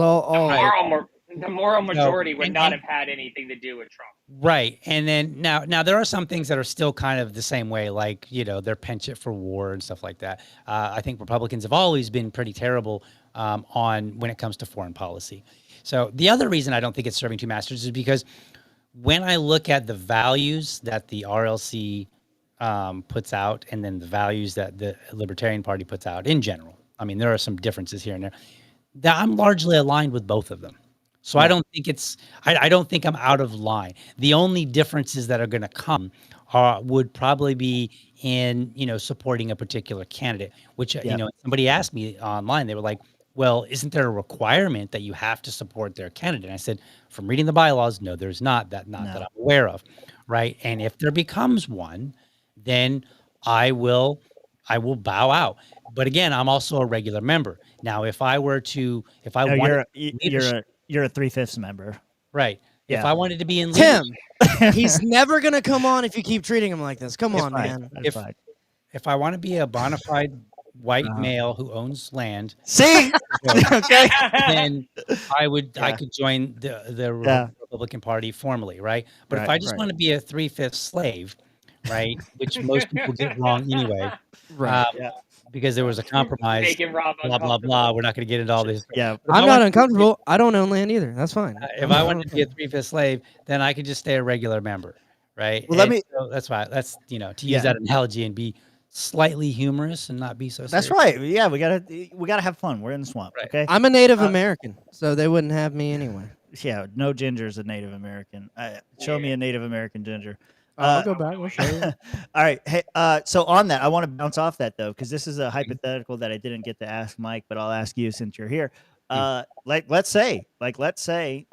the moral majority would not have had anything to do with Trump. Right. And then now there are some things that are still kind of the same way, like, their penchant for war and stuff like that. I think Republicans have always been pretty terrible on when it comes to foreign policy. So the other reason I don't think it's serving two masters is because when I look at the values that the RLC puts out, and then the values that the Libertarian Party puts out in general, I mean, there are some differences here and there, that I'm largely aligned with both of them. So I don't think I don't think I'm out of line. The only differences that are going to come would probably be in, supporting a particular candidate, which, somebody asked me online, they were like, well, isn't there a requirement that you have to support their candidate? And I said, from reading the bylaws, no, there's not that I'm aware of. Right. And if there becomes one, then I will bow out. But again, I'm also a regular member. Now, if I wanted you're a 3/5 member. Right. Yeah. If I wanted to be in Tim, he's never gonna come on if you keep treating him like this. Come on, man. If I want to be a bona fide white male who owns land, see, okay, then I could join the Republican Party formally, right? But if I just want to be a 3/5 slave, right, which most people get wrong anyway, right? Because there was a compromise, blah blah blah. We're not going to get into all this. Yeah, I'm not uncomfortable. I don't own land either. That's fine. If I wanted to be a 3/5 slave, then I could just stay a regular member, right? Well, so that's why. That's to use that analogy and be slightly humorous and not be so serious. That's right. Yeah, we gotta have fun. We're in the swamp. Right. Okay. I'm a Native American, so they wouldn't have me anyway. Yeah, no ginger's a Native American. Show me a Native American ginger. I'll go back. We'll show you. All right. Hey, so on that, I want to bounce off that though, because this is a hypothetical that I didn't get to ask Mike, but I'll ask you since you're here. Let's say,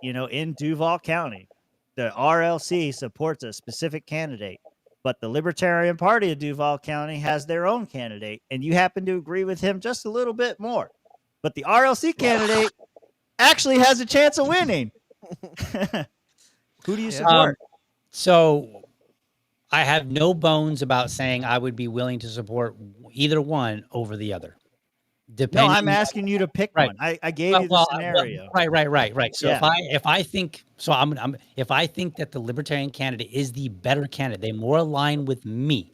in Duval County, the RLC supports a specific candidate, but the Libertarian Party of Duval County has their own candidate, and you happen to agree with him just a little bit more. But the RLC candidate actually has a chance of winning. Who do you support? So I have no bones about saying I would be willing to support either one over the other. No, I'm asking you to pick one. I gave you the scenario. Right. So if I think that the Libertarian candidate is the better candidate, they more align with me,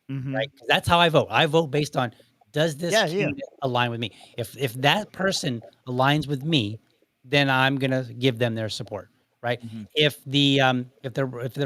right? That's how I vote. I vote based on, does this candidate align with me? If that person aligns with me, then I'm gonna give them their support, right? If the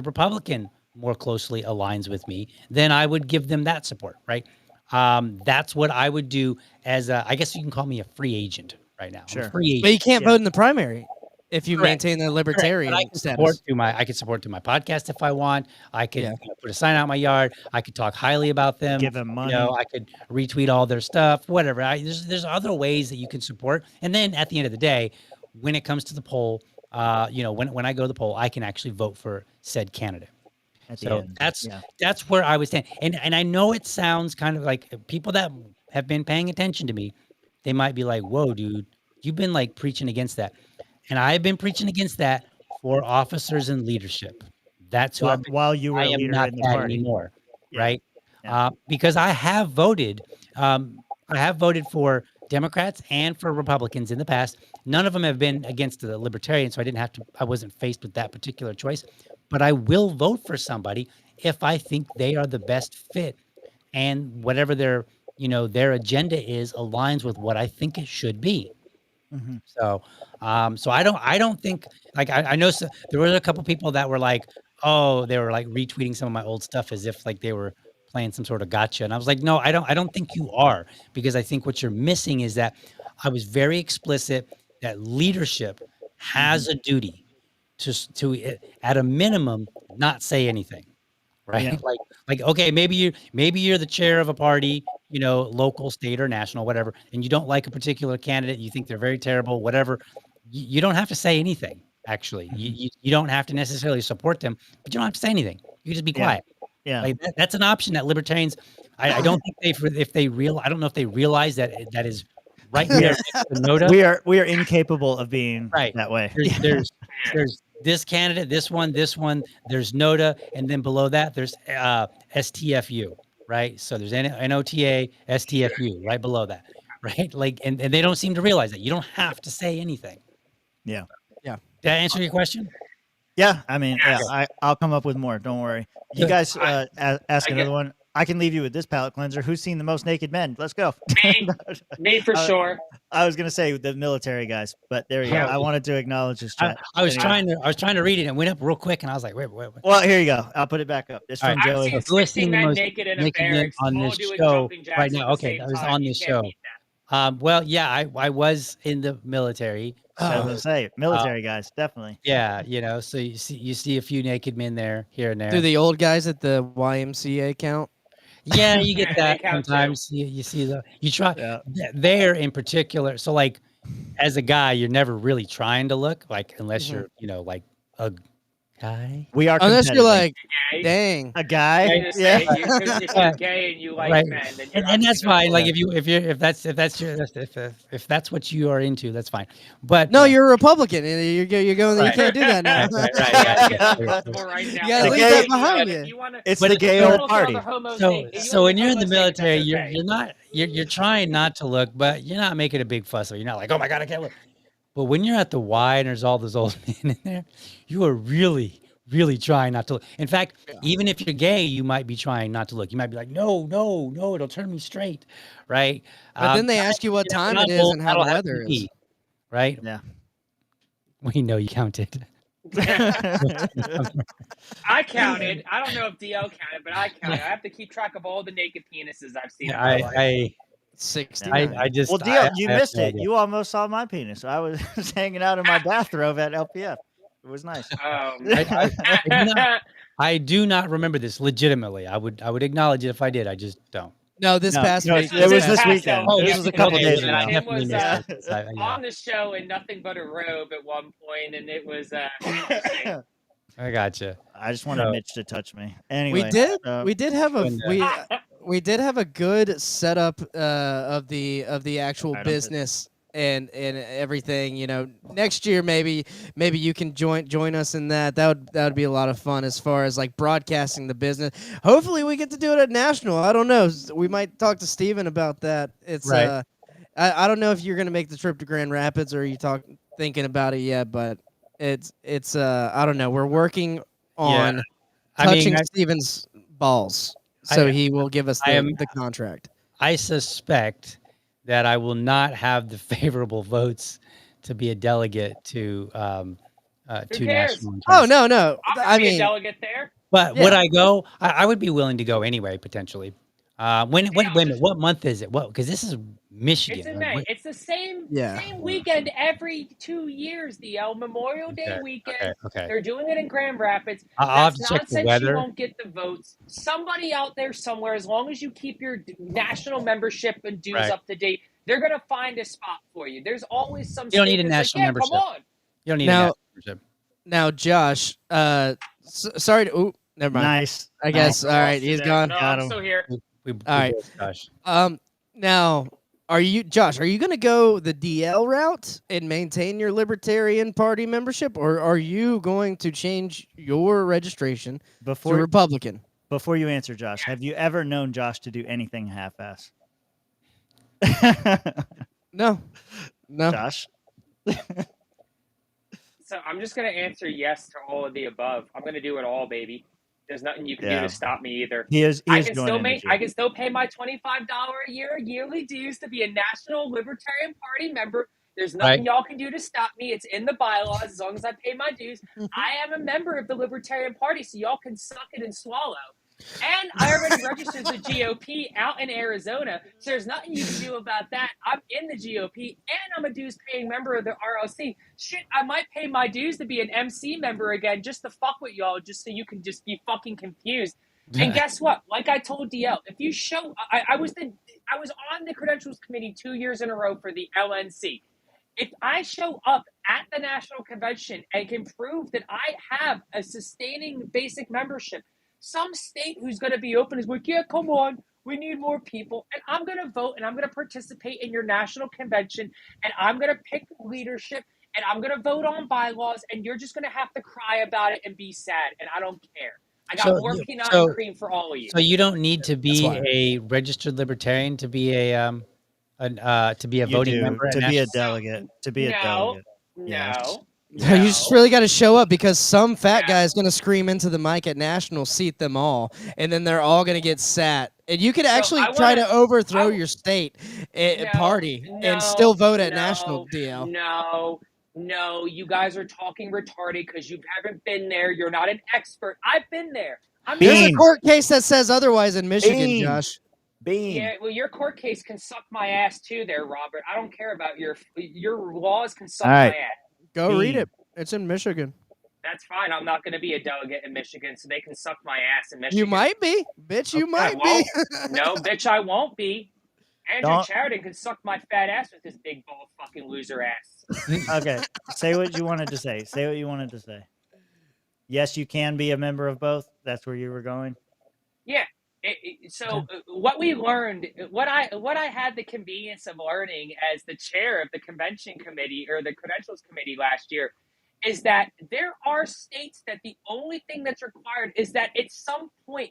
Republican more closely aligns with me, then I would give them that support, right? That's what I would do as I guess you can call me a free agent right now. Sure. Free agent. But you can't vote in the primary if you maintain the libertarian status. I could support through my podcast if I want. I could put a sign out in my yard. I could talk highly about them. Give them money. I could retweet all their stuff, whatever. There's other ways that you can support. And then at the end of the day, when it comes to the poll, when I go to the poll, I can actually vote for said candidate. So that's where I would stand. And I know it sounds kind of like people that have been paying attention to me, they might be like, whoa, dude, you've been like preaching against that. And I've been preaching against that for officers and leadership. That's who while you were I a am leader not in the that party anymore, right? Yeah. Because I have voted. I have voted for Democrats and for Republicans in the past. None of them have been against the Libertarian, so I wasn't faced with that particular choice. But I will vote for somebody if I think they are the best fit, and whatever their agenda is aligns with what I think it should be. So I don't think, like, I know there were a couple people that were like, oh, they were like retweeting some of my old stuff as if like they were playing some sort of gotcha. And I was like, no, I don't think you are, because I think what you're missing is that I was very explicit that leadership has a duty to at a minimum not say anything, right? Yeah. Like okay, maybe you're the chair of a party, local, state, or national, whatever, and you don't like a particular candidate, you think they're very terrible, whatever. You don't have to say anything. Actually, you don't have to necessarily support them, but you don't have to say anything. You just be quiet. Yeah, like that's an option that libertarians. I don't think I don't know if they realize that is right there. We are incapable of being that way. There's this candidate, this one, there's NOTA, and then below that there's STFU, right? So there's NOTA, STFU, right below that, right? Like, and they don't seem to realize that. You don't have to say anything. Yeah. Did I answer your question? Yeah, I mean, I'll come up with more. Don't worry. You guys ask another one. I can leave you with this palate cleanser. Who's seen the most naked men? Let's go. Me for sure. I was gonna say the military guys, but there you go. I wanted to acknowledge this chat. I was trying to read it and went up real quick, and I was like, wait. Well, here you go. I'll put it back up. It's from Joey. I've seen 60 men naked in a barracks on this show right now. Okay, I was on this show. Well, yeah, I was in the military, I was gonna say military guys, definitely. Yeah, you know, so you see a few naked men there, here and there. Do the old guys at the YMCA count? Yeah, you get Yeah, they that count too. sometimes. You see you try Yeah. there in particular. So like, as a guy, you're never really trying to look like unless you're, you know, like a guy. We are Unless you're competitive. like, Gay. dang. a guy. If Yeah. you're gay and you like Right. men, then you're And that's fine. Like Yeah. if that's what you are into, that's fine. But No, you're a Republican. And you're going. You Right. can't do that now. right. You gotta leave that behind you. It's the gay old party. So when you're in the military, you're trying not to look, but you're not making a big fuss. You're not like, oh my God, I can't look. But when you're at the Y and there's all those old men in there, you are really, really trying not to look. In fact, even if you're gay, you might be trying not to look. You might be like, no, it'll turn me straight, right? But then they ask you what time it is and how the weather is. Right? Yeah. We know you counted. I counted. I don't know if DL counted, but I counted. I have to keep track of all the naked penises I've seen. In my life. 60. I just Well, Dio, you I have missed no it. idea. You almost saw my penis. I was hanging out in my bathrobe at LPF. It was nice. I do not remember this legitimately. I would acknowledge it if I did. I just don't. No, this past week. It was this past weekend. week. This was a couple days then ago. I definitely Tim missed was, it. on the show in nothing but a robe at one point, and it was interesting. I gotcha. I just wanted Mitch to touch me. Anyway, We did have we did have a good setup of the actual business and everything. You know, next year maybe you can join us in that. That would be a lot of fun as far as like broadcasting the business. Hopefully we get to do it at national. I don't know. We might talk to Steven about that. It's Right. I don't know if you're gonna make the trip to Grand Rapids or are you thinking about it yet, but it's I don't know. We're working on touching Steven's balls, so he will give us the contract. I suspect that I will not have the favorable votes to be a delegate to national. Oh no! I mean, a delegate there. But would I go? I would be willing to go anyway, potentially. Wait a minute. What month is it? Because this is Michigan. It's in May. It's the same weekend every 2 years. The Memorial Day weekend. Okay. They're doing it in Grand Rapids. I'll have to That's check the nonsense. weather. You won't get the votes. Somebody out there somewhere, as long as you keep your national membership and dues up to date, they're gonna find a spot for you. There's always some. You don't need a national membership. Come on. You don't need a national membership. Now, Josh. Sorry to. Never mind. Nice. I guess. All right, he's gone. No, I'm still here. All right. Josh. Now, are you going to go the DL route and maintain your Libertarian Party membership, or are you going to change your registration to Republican? Before you answer, Josh, have you ever known Josh to do anything half-ass? No. Josh? So I'm just going to answer yes to all of the above. I'm going to do it all, baby. There's nothing you can do to stop me either. I can still pay my $25 a year yearly dues to be a national Libertarian Party member. There's nothing y'all can do to stop me. It's in the bylaws as long as I pay my dues. I am a member of the Libertarian Party, so y'all can suck it and swallow. And I already registered the GOP out in Arizona, so there's nothing you can do about that. I'm in the GOP, and I'm a dues-paying member of the RLC. Shit, I might pay my dues to be an MC member again just to fuck with y'all, just so you can just be fucking confused. And guess what? Like I told DL, if you show, I was on the credentials committee 2 years in a row for the LNC. If I show up at the national convention and can prove that I have a sustaining basic membership, some state who's going to be open is like, yeah, come on, we need more people. And I'm going to vote and I'm going to participate in your national convention and I'm going to pick leadership and I'm going to vote on bylaws and you're just going to have to cry about it and be sad. And I don't care. I got more peanut and cream for all of you. So you don't need to be a registered libertarian to be a voting member, to be a delegate, delegate. No. You just really got to show up because some fat guy is going to scream into the mic at national, seat them all, and then they're all going to get sat. And you could actually try to overthrow your state party and still vote at national, DL. No, you guys are talking retarded because you haven't been there. You're not an expert. I've been there. There's a court case that says otherwise in Michigan, Josh. Bean. Yeah, well, your court case can suck my ass too, there, Robert. I don't care about your laws can suck All right. my ass. Go read Bean. it. It's in Michigan. That's fine. I'm not going to be a delegate in Michigan, so they can suck my ass in Michigan. You might be, bitch. You Okay. I might be. won't. No, bitch, I won't be. Andrew Don't- Sheridan can suck my fat ass with his big bald fucking loser ass. Okay. Say what you wanted to say. Say what you wanted to say. Yes, you can be a member of both. That's where you were going. Yeah. So what we learned, what I had the convenience of learning as the chair of the convention committee or the credentials committee last year is that there are states that the only thing that's required is that at some point,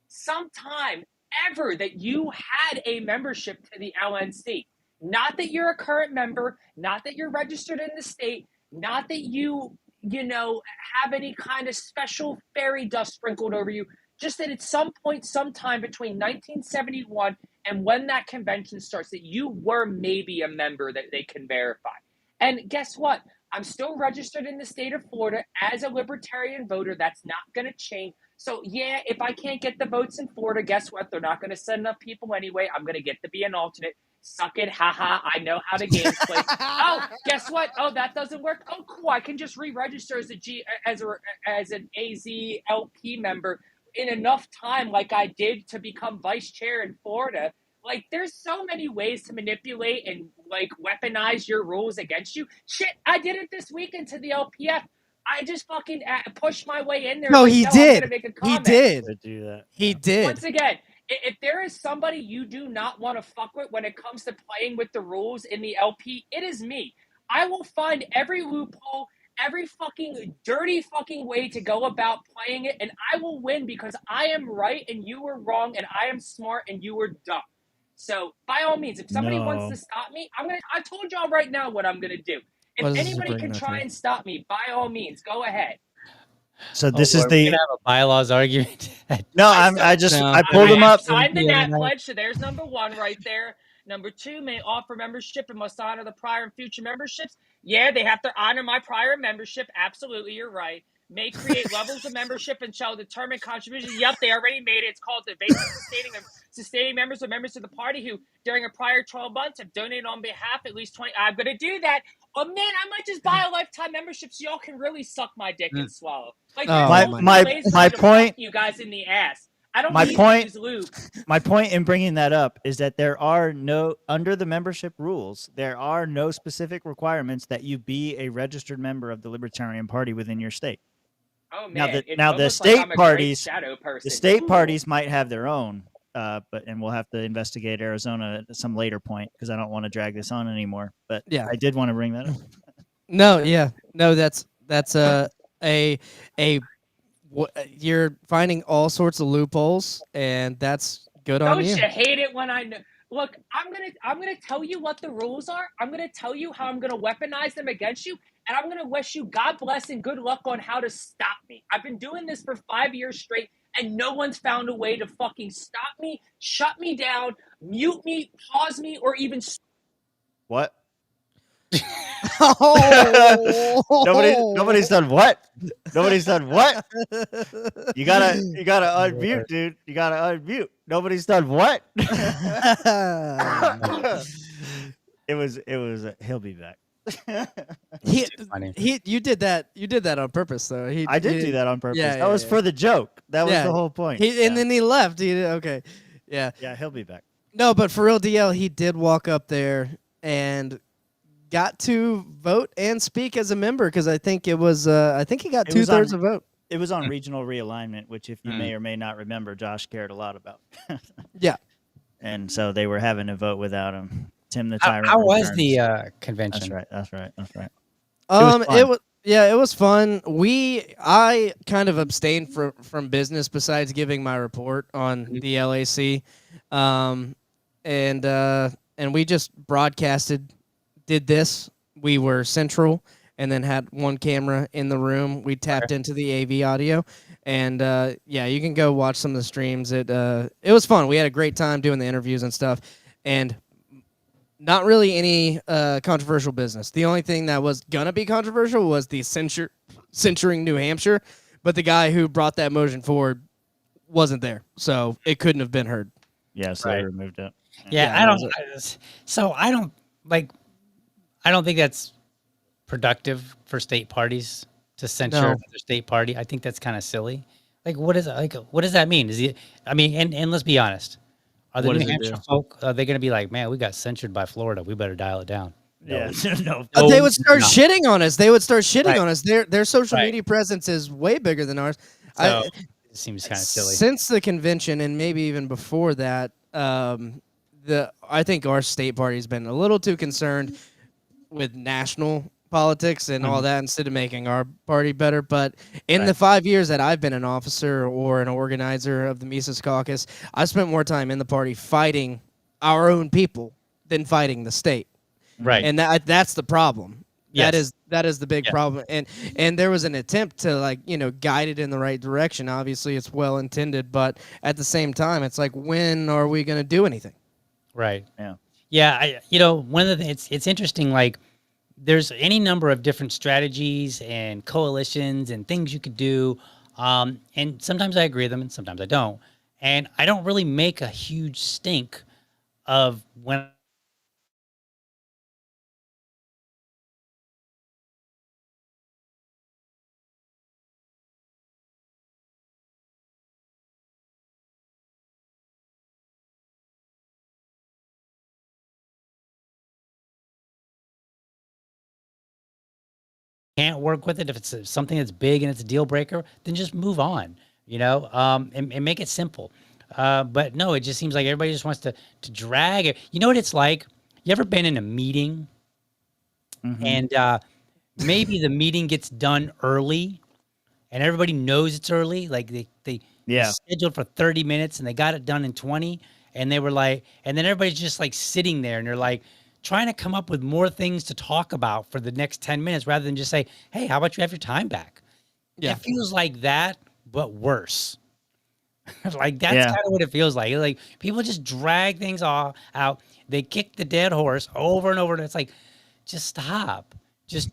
sometime ever that you had a membership to the LNC. Not that you're a current member, not that you're registered in the state, not that you have any kind of special fairy dust sprinkled over you. Just that at some point, sometime between 1971 and when that convention starts, that you were maybe a member that they can verify. And guess what? I'm still registered in the state of Florida as a libertarian voter. That's not going to change. So, yeah, if I can't get the votes in Florida, guess what? They're not going to send enough people anyway. I'm going to get to be an alternate. Suck it. Haha. I know how the games play. Oh, guess what? Oh, that doesn't work. Oh, cool. I can just re-register as an AZLP member in enough time like I did to become vice chair in Florida. Like, there's so many ways to manipulate and, like, weaponize your rules against you. Shit, I did it this weekend to the LPF. I just fucking pushed my way in there. No, like, he I'm did. gonna make a He comment. did. To do that. He did. Once again, if there is somebody you do not want to fuck with when it comes to playing with the rules in the LP, it is me. I will find every loophole, every fucking dirty fucking way to go about playing it, and I will win because I am right and you were wrong, and I am smart and you were dumb. So, by all means, if somebody wants to stop me, I told y'all right now what I'm gonna do. If anybody can try and stop me, by all means, go ahead. So this is We're the gonna have a bylaws argument. no. I pulled them up. Signed the NAT pledge, so there's number one right there. Number two, may offer membership and must honor the prior and future memberships. Yeah, they have to honor my prior membership. Absolutely, you're right. May create levels of membership and shall determine contributions. Yep, they already made it. It's called the basic sustaining members or members of the party who, during a prior 12 months, have donated on behalf at least 20. I'm going to do that. Oh, man, I might just buy a lifetime membership so y'all can really suck my dick and swallow. Like, my point, you guys in the ass. I don't my need point, to use lube. My point in bringing that up is that there are under the membership rules, there are no specific requirements that you be a registered member of the Libertarian Party within your state. Oh, man. Now the state parties, might have their own, and we'll have to investigate Arizona at some later point because I don't want to drag this on anymore. But yeah, I did want to bring that up. No, that's you're finding all sorts of loopholes, and that's good on you. Don't you hate it when I know? Look, I'm gonna tell you what the rules are. I'm gonna tell you how I'm gonna weaponize them against you, and I'm gonna wish you God bless and good luck on how to stop me. I've been doing this for 5 years straight, and no one's found a way to fucking stop me, shut me down, mute me, pause me, or even. What? Oh. Nobody's done what? Nobody's done what? You gotta unmute, dude. You gotta unmute. Nobody's done what? It was he'll be back. You did that on purpose though. I did do that on purpose. Yeah, that was for the joke. That was the whole point. And then he left. Okay. Yeah. Yeah, he'll be back. No, but for real, DL, he did walk up there and got to vote and speak as a member because I think it was I think he got 2/3 of vote. It was on regional realignment, which if you may or may not remember, Josh cared a lot about. Yeah. And so they were having a vote without him. Tim the Tyrant. How was the convention? That's right. It was fun. I kind of abstained from business besides giving my report on the LAC. And we just broadcasted, did this. We were central and then had one camera in the room. We tapped into the AV audio, and you can go watch some of the streams. It was fun. We had a great time doing the interviews and stuff, and not really any controversial business. The only thing that was gonna be controversial was the censuring New Hampshire, but the guy who brought that motion forward wasn't there, so it couldn't have been heard. Yeah, so Right. they removed it. Yeah, Yeah, I it don't. was I don't like. I don't think that's productive for state parties to censure No. another state party. I think that's kind of silly. Like, what is like? What does that mean? Is it? I mean, and let's be honest. Are the What New does it Hampshire do? folk? Are they going to be like, man, we got censored by Florida. We better dial it down? Yeah, no. They No, would start no. shitting on us. They would start shitting Right. on us. Their social Right. media presence is way bigger than ours. So it seems kind of silly. Since the convention and maybe even before that, I think our state party has been a little too concerned with national politics and all that instead of making our party better. But in the 5 years that I've been an officer or an organizer of the Mises Caucus, I spent more time in the party fighting our own people than fighting the state. Right. And that's the problem. Yes. That is the big Yeah. problem. And there was an attempt to guide it in the right direction. Obviously it's well intended, but at the same time it's like, when are we going to do anything? Right. Yeah. Yeah. One of the it's interesting. Like, there's any number of different strategies and coalitions and things you could do. And sometimes I agree with them and sometimes I don't. And I don't really make a huge stink of when can't work with it, if it's something that's big and it's a deal breaker, then just move on, and make it simple. But no, it just seems like everybody just wants to drag it. You know what it's like? You ever been in a meeting and maybe the meeting gets done early and everybody knows it's early? Like they scheduled for 30 minutes and they got it done in 20, and they were like, and then everybody's just like sitting there and they're like trying to come up with more things to talk about for the next 10 minutes rather than just say, hey, how about you have your time back? Yeah. It feels like that, but worse. Like, that's Yeah. kind of what it feels like. Like, people just drag things out. They kick the dead horse over and over. And it's like, just stop. Just,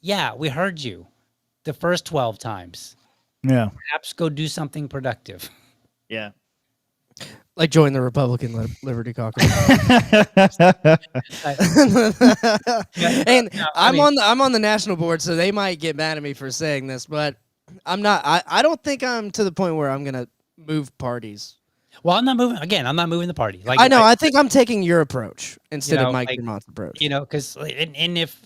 yeah, we heard you the first 12 times. Yeah. Perhaps go do something productive. Yeah. Like join the Republican Liberty Caucus. And I'm on the national board, so they might get mad at me for saying this, but I'm not. I don't think I'm to the point where I'm gonna move parties. Well, I'm not moving. Again, I'm not moving the party. Like, I know. I think I'm taking your approach instead of Mike like, Vermont's approach. Because and if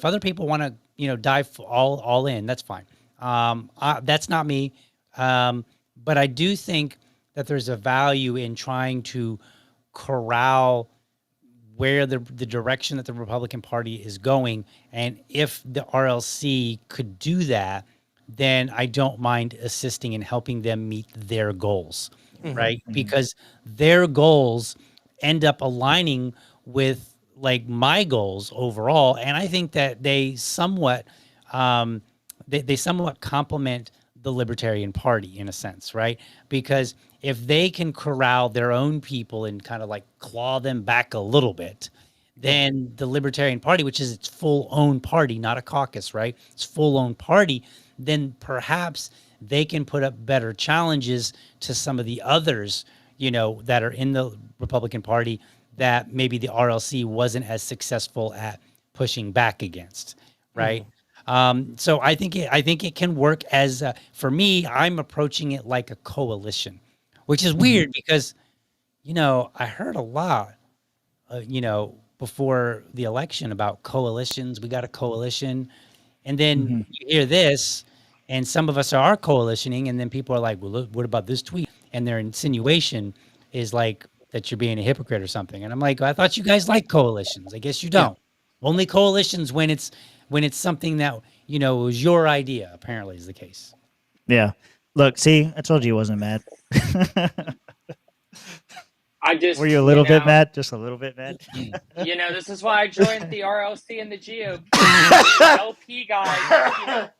other people want to dive all in, that's fine. That's not me. But I do think that there's a value in trying to corral where the direction that the Republican Party is going. And if the RLC could do that, then I don't mind assisting and helping them meet their goals, right? Because their goals end up aligning with like my goals overall. And I think that they somewhat, they somewhat complement the Libertarian Party in a sense, right? Because if they can corral their own people and kind of like claw them back a little bit, then the Libertarian Party, which is its full own party, not a caucus, right? It's full own party, then perhaps they can put up better challenges to some of the others, that are in the Republican Party that maybe the RLC wasn't as successful at pushing back against, right? So I think it can work as for me. I'm approaching it like a coalition, which is weird because, I heard a lot, before the election about coalitions. We got a coalition, and then you hear this, and some of us are coalitioning, and then people are like, "Well, look, what about this tweet?" And their insinuation is like that you're being a hypocrite or something. And I'm like, I thought you guys like coalitions. I guess you don't. Only coalitions when it's something that, was your idea, apparently is the case. Yeah. Look, see, I told you I wasn't mad. Were you a little bit mad? Just a little bit mad? This is why I joined the RLC and the GOP. The LP guys,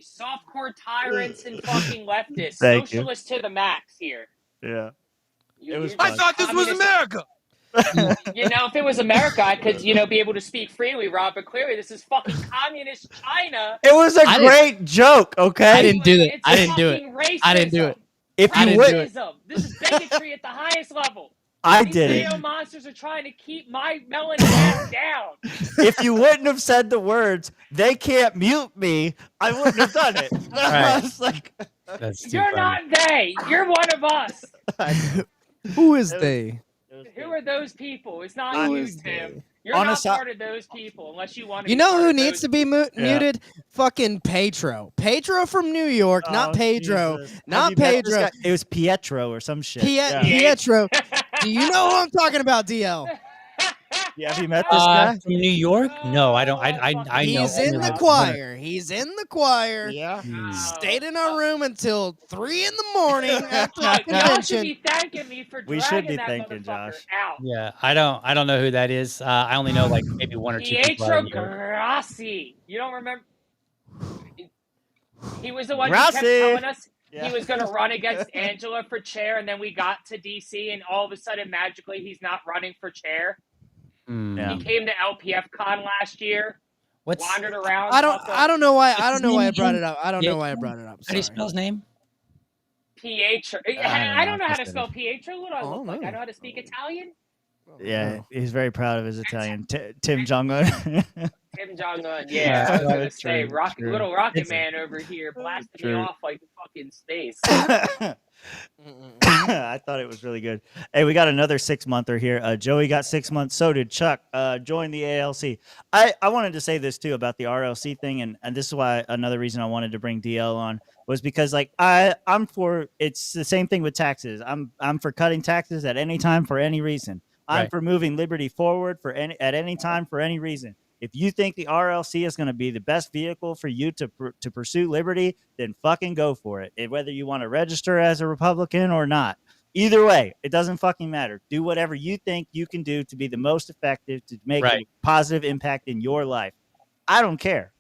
softcore tyrants and fucking leftists. Socialists to the max here. Yeah. I thought this was America. If it was America, I could, be able to speak freely, Rob. But clearly, this is fucking communist China. It was a great joke, okay? I didn't do it. It's I didn't do it. fucking racism. I didn't do it. If you would, Racism. This is bigotry at the highest level. I These did it. video monsters are trying to keep my melon ass down. If you wouldn't have said the words, "They can't mute me," I wouldn't have done it. I was like, You're not they. You're one of us. Who is they? Who are those people? It's not you, Tim. You're On a not si- part of those people unless you want to. You be know part who of needs those to be muted? Fucking Pedro. Pedro from New York, not Pedro. Jesus. Have Not you met this Pedro. guy? It was Pietro or some shit. Yeah. Pietro. Do you know who I'm talking about, DL? Yeah, have you met this guy? From New York? No, I don't. I know. He's in the choir. He's in the choir. Yeah. Stayed in our room until 3 in the morning after the Y'all should convention. be thanking me for We dragging should be that thanking motherfucker Josh. out. Yeah, I don't know who that is. I only know like maybe one or two people. Pietro out of New York. Grassi. You don't remember? He was the one who Grassi. kept telling us Yeah. he was going to run against Angela for chair, and then we got to DC, and all of a sudden, magically, he's not running for chair. Yeah. He came to LPF Con last year, wandered around. I don't know why. I don't know why I name brought again? it up. I don't know why I brought it up. How do you Sorry. spell his name? Pietro. I don't know how to spell Pietro. What do I look like? I know how to speak Italian. Yeah, he's very proud of his Italian. Tim Jong-un. Tim Jong-un, yeah. I was going to say, true. little Rocket Man over here blasting me off like fucking space. I thought it was really good. Hey, we got another 6-monther here. Joey got 6 months. So did Chuck. Joined the ALC. I wanted to say this too about the RLC thing, and this is why another reason I wanted to bring DL on was because like I'm for it's the same thing with taxes. I'm for cutting taxes at any time for any reason. I'm Right. for moving liberty forward at any time for any reason. If you think the RLC is going to be the best vehicle for you to pursue liberty, then fucking go for it. Whether you want to register as a Republican or not. Either way, it doesn't fucking matter. Do whatever you think you can do to be the most effective to make a positive impact in your life. I don't care.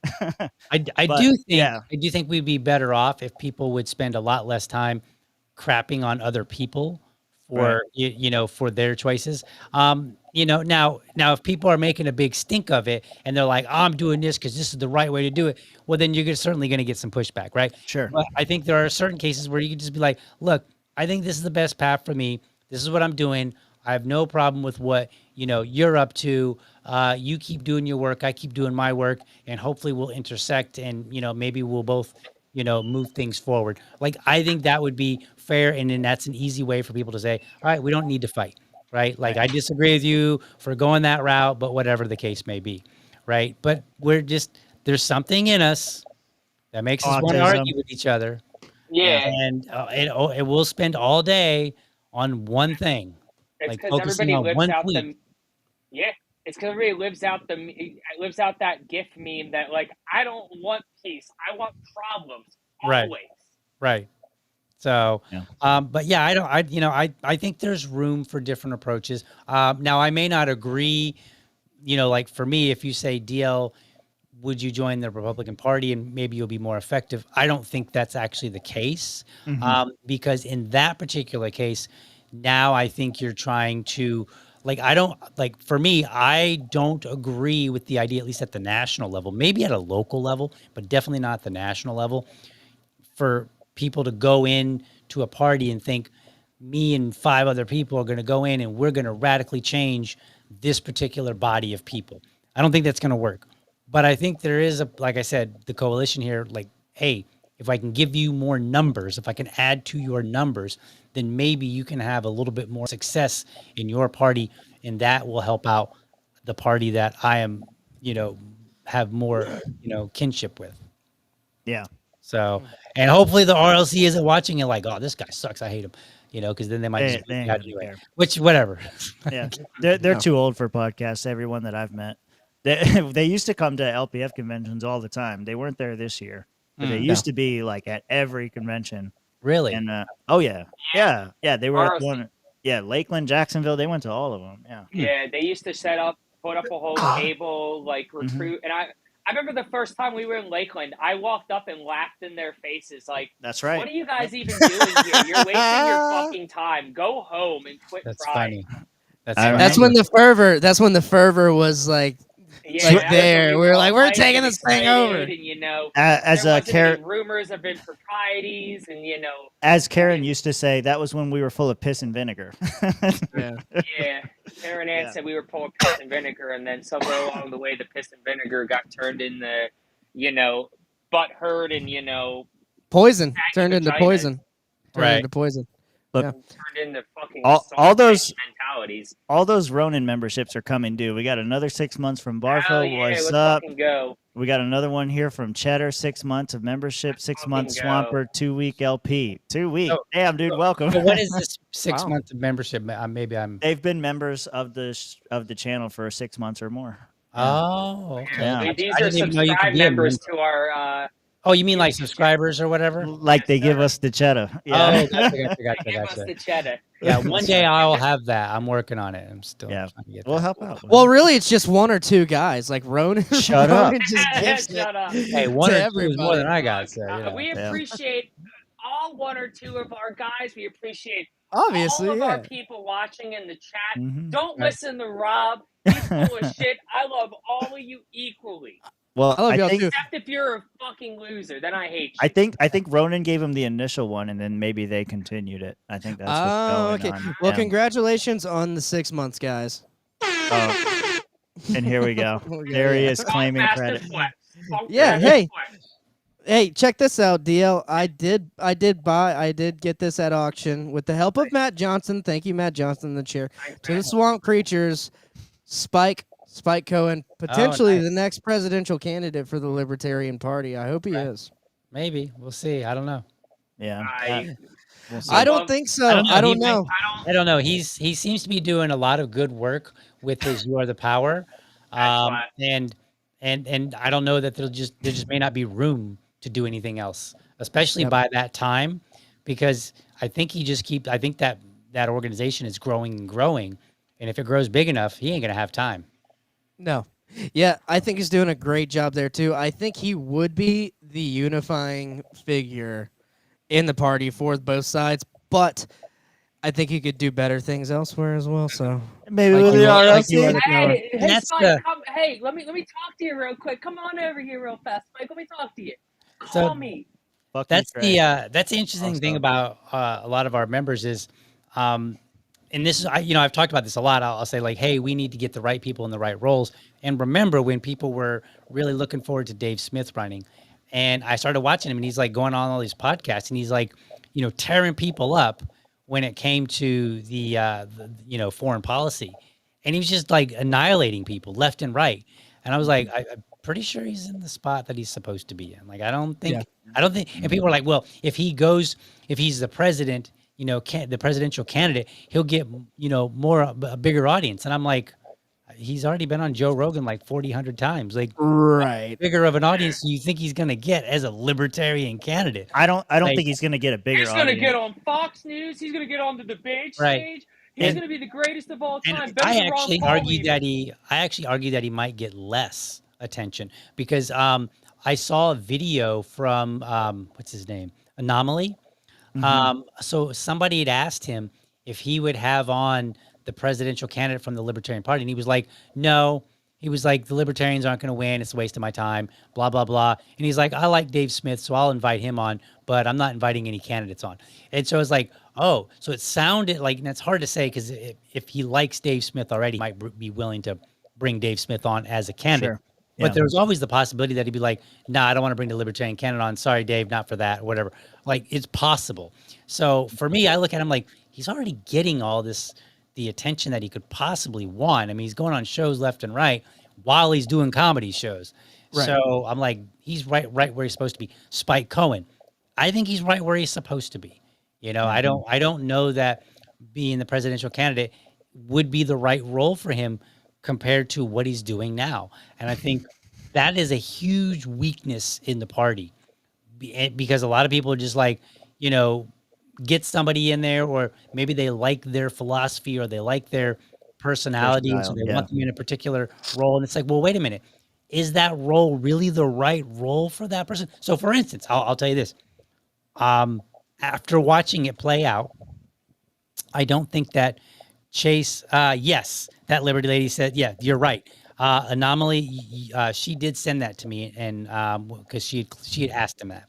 I do think we'd be better off if people would spend a lot less time crapping on other people for for their choices. Now if people are making a big stink of it and they're like, I'm doing this because this is the right way to do it, well, then you're certainly going to get some pushback, right? Sure. But I think there are certain cases where you can just be like, look, I think this is the best path for me. This is what I'm doing. I have no problem with what you're up to. You keep doing your work, I keep doing my work, and hopefully we'll intersect and maybe we'll both move things forward. Like, I think that would be fair, and then that's an easy way for people to say, all right, we don't need to fight, right? Like, I disagree with you for going that route, but whatever the case may be, right? But there's something in us that makes us want to argue with each other. Yeah. And it will spend all day on one thing. It's like because focusing everybody on lives one out tweet. it's because everybody lives out that GIF meme that like, I don't want peace, I want problems always. Right. So, but yeah, I think there's room for different approaches. Now I may not agree, like for me, if you say DL, would you join the Republican Party and maybe you'll be more effective? I don't think that's actually the case, because in that particular case, now I think you're trying to for me, I don't agree with the idea, at least at the national level, maybe at a local level, but definitely not at the national level, for people to go in to a party and think me and 5 other people are going to go in and we're going to radically change this particular body of people. I don't think that's going to work. But I think there is like I said, the coalition here, like, hey, if I can give you more numbers, if I can add to your numbers, then maybe you can have a little bit more success in your party, and that will help out the party that I am, have more, kinship with. Yeah. So, and hopefully the RLC isn't watching it like, oh, this guy sucks, I hate him, because then they might which, whatever. Yeah, they're too old for podcasts. Everyone that I've met, they used to come to LPF conventions all the time. They weren't there this year, but they used to be like at every convention. Really? And yeah, they were at one. Yeah, Lakeland, Jacksonville. They went to all of them. Yeah. Yeah, they used to put up a whole table, like recruit. And I remember the first time we were in Lakeland, I walked up and laughed in their faces, like, "That's right. What are you guys even doing here? You're wasting your fucking time. Go home and quit crying." That's funny. That's when the fervor was like Yeah, Like that was when there, we we're all like, we're hyped taking and this thing excited, over. and as there a wasn't any rumors of improprieties, and as Karen used to say, that was when we were full of piss and vinegar. Yeah. yeah, Karen Ann Yeah. said we were full of piss and vinegar, and then somewhere along the way, the piss and vinegar got turned into, butt hurt and Poison saggy turned into vaginas. poison. Turned Right. into poison. Look, Yeah. Turned into fucking all sausage those mentalities. all those Ronin memberships are coming due. We got another 6 months from Hell Barfo. yeah, What's let's up? fucking go. We got another one here from Cheddar. 6 months of membership. 6 months fucking go. Swamper. 2-week LP. 2 week. So- Damn, dude, welcome. So what is this 6 Wow. months of membership? Maybe I'm. They've been members of the channel for 6 months or more. Oh, okay. Yeah. These I are didn't even know you could subscribe be a members member. to our. Oh, you mean like subscribers or whatever? Like they give us the cheddar. Yeah. Oh, gotcha. Give us the cheddar. Yeah, one day I'll have that. I'm working on it. I'm still Yeah. trying to get We'll that. help out. Well, really, it's just one or two guys. Like Ronan. Shut up. Ronan just gives it. Shut up. Hey, one to or two is more everybody. than I got. So, We appreciate all one or two of our guys. We appreciate Obviously, all of yeah. our people watching in the chat. Mhm. Don't Right. listen to Rob. He's full of shit. I love all of you equally. Well, I love I y'all think too. Except if you're a fucking loser, then I hate you. I think Ronan gave him the initial one, and then maybe they continued it. I think that's what's Oh, going okay. on. Well, Yeah. congratulations on the 6 months, guys. Oh, and here we go. Okay, There he yeah. is claiming Fast credit. and flex. Yeah, Fast and hey. flex. Hey, check this out, DL. I did get this at auction with the help of Matt Johnson. Thank you, Matt Johnson, the chair. To the Swamp Creatures, Spike Cohen, potentially nice. the next presidential candidate for the Libertarian Party. I hope he is. Maybe we'll see. I don't know. Yeah. We'll see. I don't think so. I don't know. I don't know. He seems to be doing a lot of good work with his "You Are the Power," and I don't know that there just may not be room to do anything else, especially by that time, because I think I think that organization is growing and growing, and if it grows big enough, he ain't gonna have time. No. Yeah, I think he's doing a great job there too. I think he would be the unifying figure in the party for both sides, but I think he could do better things elsewhere as well. So Maybe Like with you the were- like RLC. you were the- Hey, And that's Spike, the- hey, let me talk to you real quick. Come on over here real fast, Spike. Let me talk to you. So- Call me. Fuck you, That's Trey. that's the interesting thing Awesome. about a lot of our members is, and this is I've talked about this a lot. I'll say like, hey, we need to get the right people in the right roles. And remember when people were really looking forward to Dave Smith running, and I started watching him, and he's like going on all these podcasts, and he's like, tearing people up when it came to the foreign policy, and he was just like annihilating people left and right. And I was like, I'm pretty sure he's in the spot that he's supposed to be in. Like, I don't think, and people are like, well, if he's the president, the presidential candidate, he'll get, a bigger audience. And I'm like, he's already been on Joe Rogan like 100 times. Like, right. bigger of an audience do you think he's going to get as a libertarian candidate? I don't Like- think he's gonna get a bigger He's going to audience. get on Fox News. He's going to get on the debate Right. stage. He's And- going to be the greatest of all time. And Better I than Ron actually Paul argue even. that he might get less attention because I saw a video from what's his name? Anomaly. So somebody had asked him if he would have on the presidential candidate from the Libertarian Party, and he was like, no. He was like, the Libertarians aren't going to win. It's a waste of my time, blah, blah, blah. And he's like, I like Dave Smith, so I'll invite him on, but I'm not inviting any candidates on. And so it's like, oh, so it sounded like, and it's hard to say because if he likes Dave Smith already, he might be willing to bring Dave Smith on as a candidate. Sure. Yeah. But there's always the possibility that he'd be like, nah, I don't want to bring the Libertarian candidate on. Sorry, Dave, not for that, or whatever. Like, it's possible. So for me, I look at him like, he's already getting all this, the attention that he could possibly want. I mean, he's going on shows left and right while he's doing comedy shows. Right. So I'm like, he's right where he's supposed to be. Spike Cohen, I think he's right where he's supposed to be. I don't know that being the presidential candidate would be the right role for him compared to what he's doing now. And I think that is a huge weakness in the party because a lot of people are just like, get somebody in there, or maybe they like their philosophy or they like their personality, and so they want them in a particular role. And it's like, well, wait a minute. Is that role really the right role for that person? So for instance, I'll tell you this. After watching it play out, I don't think that Chase, yes, that Liberty lady said, yeah, you're right. Anomaly, she did send that to me, and because she had asked him that,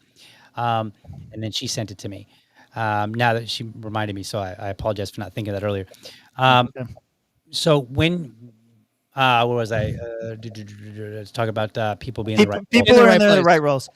and then she sent it to me. Now that she reminded me, so I apologize for not thinking of that earlier. Okay. So when where was I? Let's talk about people being People, the right. people In the are right in the place. right roles.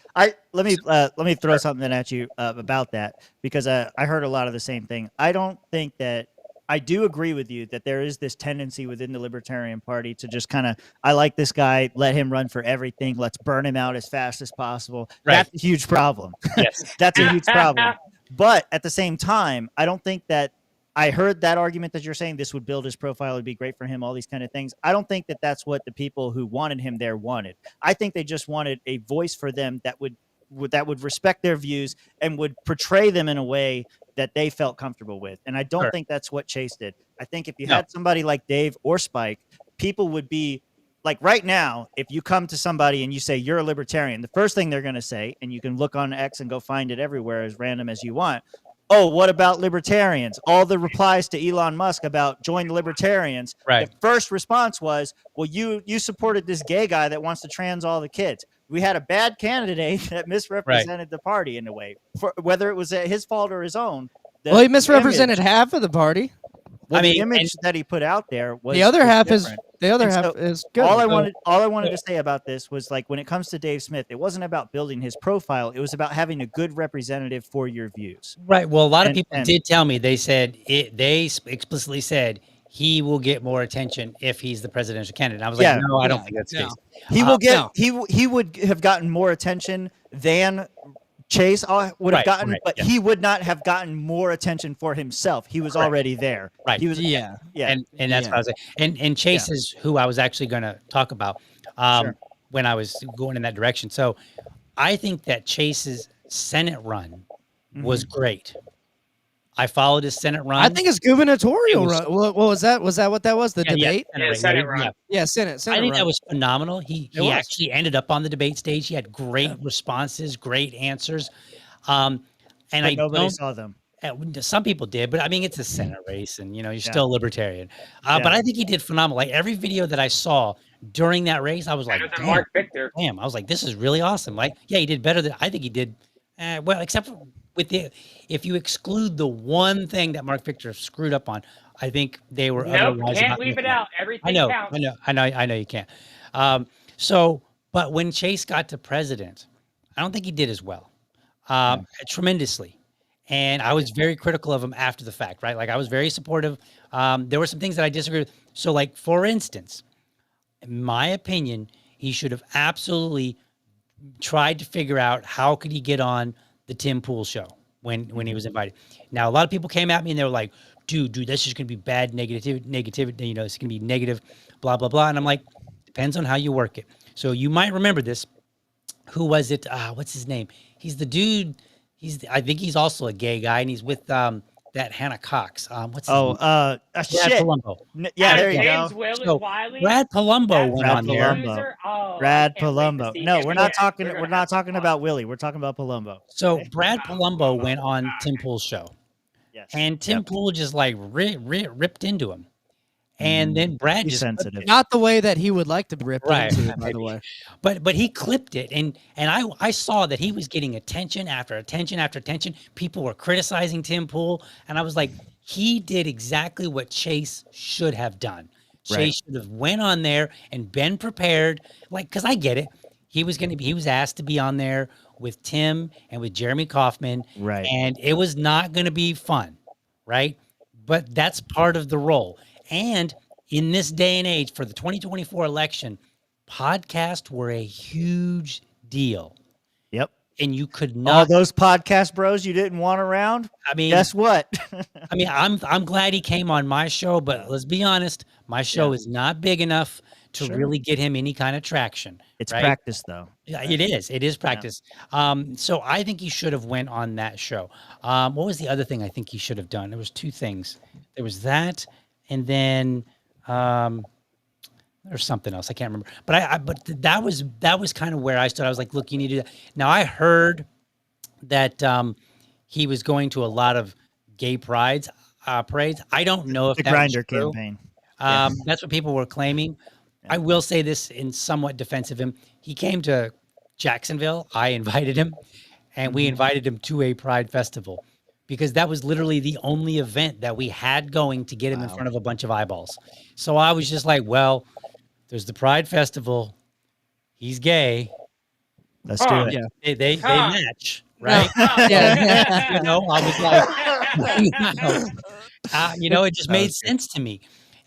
Let me throw something at you about that, because I heard a lot of the same thing. I don't think that I do agree with you that there is this tendency within the Libertarian Party to just kind of, I like this guy, let him run for everything, let's burn him out as fast as possible. Right. That's a huge problem. Yes. That's a huge problem. But at the same time, I don't think that I heard that argument that you're saying this would build his profile, it'd be great for him, all these kind of things. I don't think that that's what the people who wanted him there wanted. I think they just wanted a voice for them that would respect their views and would portray them in a way that they felt comfortable with. And I don't think that's what Chase did. I think if you had somebody like Dave or Spike, people would be like, right now, if you come to somebody and you say you're a libertarian, the first thing they're going to say, and you can look on X and go find it everywhere as random as you want, oh, what about libertarians? All the replies to Elon Musk about join the libertarians. Right. The first response was, well, you supported this gay guy that wants to trans all the kids. We had a bad candidate that misrepresented the party in a way, for whether it was his fault or his own. Well, he misrepresented half of the party. Well, the image that he put out there was the other half different. is good. All I wanted to say about this was, like, when it comes to Dave Smith, it wasn't about building his profile. It was about having a good representative for your views. Right. Well, a lot of people did tell me, they said they explicitly said he will get more attention if he's the presidential candidate. And I was like, no, I don't think that's the case. He will get he would have gotten more attention than Chase would have gotten, but he would not have gotten more attention for himself. He was already there. Right. He was, and that's what I was saying. And Chase is who I was actually going to talk about when I was going in that direction. So I think that Chase's Senate run was great. I followed his Senate run. I think his gubernatorial run. What was that? Was that what that was? The debate? Senate run. Yeah, Senate I think run. that was phenomenal. He actually ended up on the debate stage. He had great responses, great answers. And nobody saw them. Some people did, but I mean, it's a Senate race, and you're still a libertarian. But I think he did phenomenal. Like, every video that I saw during that race, I was like, damn, Mark Victor. Damn, I was like, this is really awesome. Like, yeah, he did better than I think he did. Well, except for if you exclude the one thing that Mark Victor screwed up on, I think they were otherwise. Can't leave it out. Everything counts. I know you can't. But when Chase got to president, I don't think he did as well, tremendously. And I was very critical of him after the fact, right? Like, I was very supportive. There were some things that I disagree with. So, like, for instance, in my opinion, he should have absolutely tried to figure out how could he get on the Tim Pool show when he was invited. Now, a lot of people came at me and they were like, dude, that's just going to be bad negativity. It's going to be negative, blah, blah, blah. And I'm like, depends on how you work it. So you might remember this. Who was it? What's his name? He's the dude. I think he's also a gay guy, and he's with that Hannah Cox. What's his name? Brad Palumbo. There you go. So Brad Palumbo went on there. Brad Palumbo. No, we're not talking. We're not talking about Willie. We're talking about Palumbo. So Brad Palumbo went on Tim Pool's show, and Tim Pool just like ripped into him, and then Brad just sensitive. Not the way that he would like to be ripped into, by the way. But he clipped it, and I saw that he was getting attention after attention after attention. People were criticizing Tim Pool, and I was like, he did exactly what Chase should have done. Chase should have went on there and been prepared, like, because I get it. He was asked to be on there with Tim and with Jeremy Kauffman, right? And it was not going to be fun, right? But that's part of the role. And in this day and age, for the 2024 election, podcasts were a huge deal. Yep. And you could not. All those podcast bros you didn't want around. I mean, guess what? I mean, I'm glad he came on my show, but let's be honest, my show is not big enough to really get him any kind of traction. It's practice, though. Yeah, it is. It is practice. Yeah. So I think he should have went on that show. What was the other thing I think he should have done? There was two things. There was that, and then there's something else I can't remember. But that was kind of where I stood. I was like, look, you need to. Now I heard that he was going to a lot of gay parades. I don't know if the that Grindr was true. campaign. That's what people were claiming. I will say this in somewhat defense of him. He came to Jacksonville. I invited him, and we invited him to a Pride festival because that was literally the only event that we had going to get him in front of a bunch of eyeballs. So I was just like, well, there's the Pride festival. He's gay. Let's do it. Yeah. They match, right? Yeah. You know, I was like, it just made sense to me.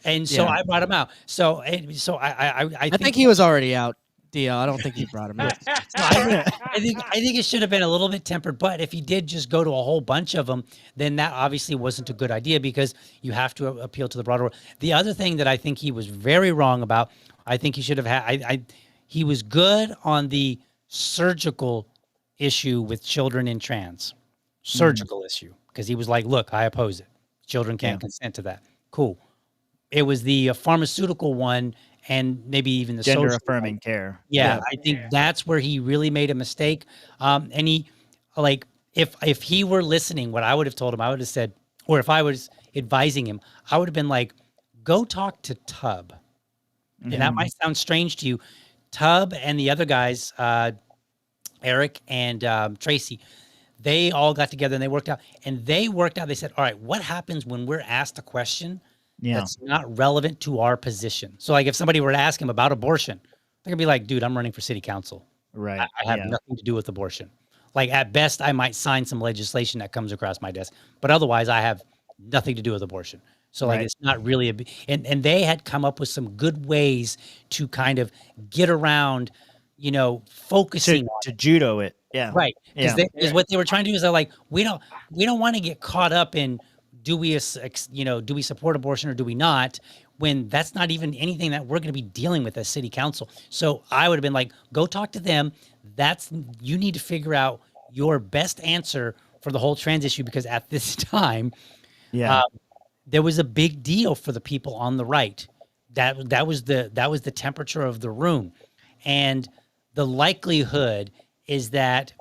And so I brought him out. So I think he was already out, DL. I don't think he brought him out. I think it should have been a little bit tempered, but if he did just go to a whole bunch of them, then that obviously wasn't a good idea because you have to appeal to the broader world. The other thing that I think he was very wrong about, I think he should have had, he was good on the surgical issue with children in trans, surgical issue, because he was like, look, I oppose it. Children can't consent to that. Cool. It was the pharmaceutical one and maybe even the gender social affirming one. care. Yeah, I think that's where he really made a mistake. And he, like, if he were listening, what I would have told him, I would have said, or if I was advising him, I would have been like, go talk to Tub. And that might sound strange to you. Tub and the other guys, Eric and Tracy, they all got together and they worked out. They said, all right, what happens when we're asked a question that's not relevant to our position? So like if somebody were to ask him about abortion, they're gonna be like, dude, I'm running for city council. Right. I have nothing to do with abortion. Like at best, I might sign some legislation that comes across my desk, but otherwise I have nothing to do with abortion. So like, it's not really and they had come up with some good ways to kind of get around, focusing to judo it. Yeah. Right. Because what they were trying to do is they're like, we don't want to get caught up in, do we support abortion or do we not, when that's not even anything that we're going to be dealing with as city council. So I would have been like, go talk to them. You need to figure out your best answer for the whole trans issue, because at this time, there was a big deal for the people on the right. That was the temperature of the room. And the likelihood is that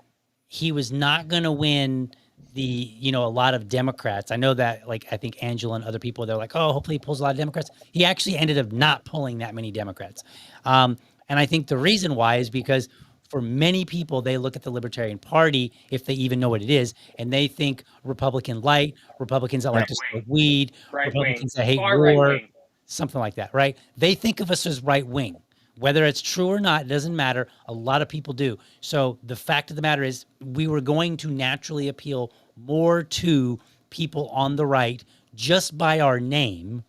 he was not going to win a lot of Democrats. I know that, like, I think Angela and other people, they're like, oh, hopefully he pulls a lot of Democrats. He actually ended up not pulling that many Democrats. And I think the reason why is because for many people, they look at the Libertarian Party, if they even know what it is, and they think Republican light, Republicans that like to smoke weed, Republicans that hate war, something like that, right? They think of us as right wing. Whether it's true or not, it doesn't matter. A lot of people do. So the fact of the matter is we were going to naturally appeal more to people on the right just by our name.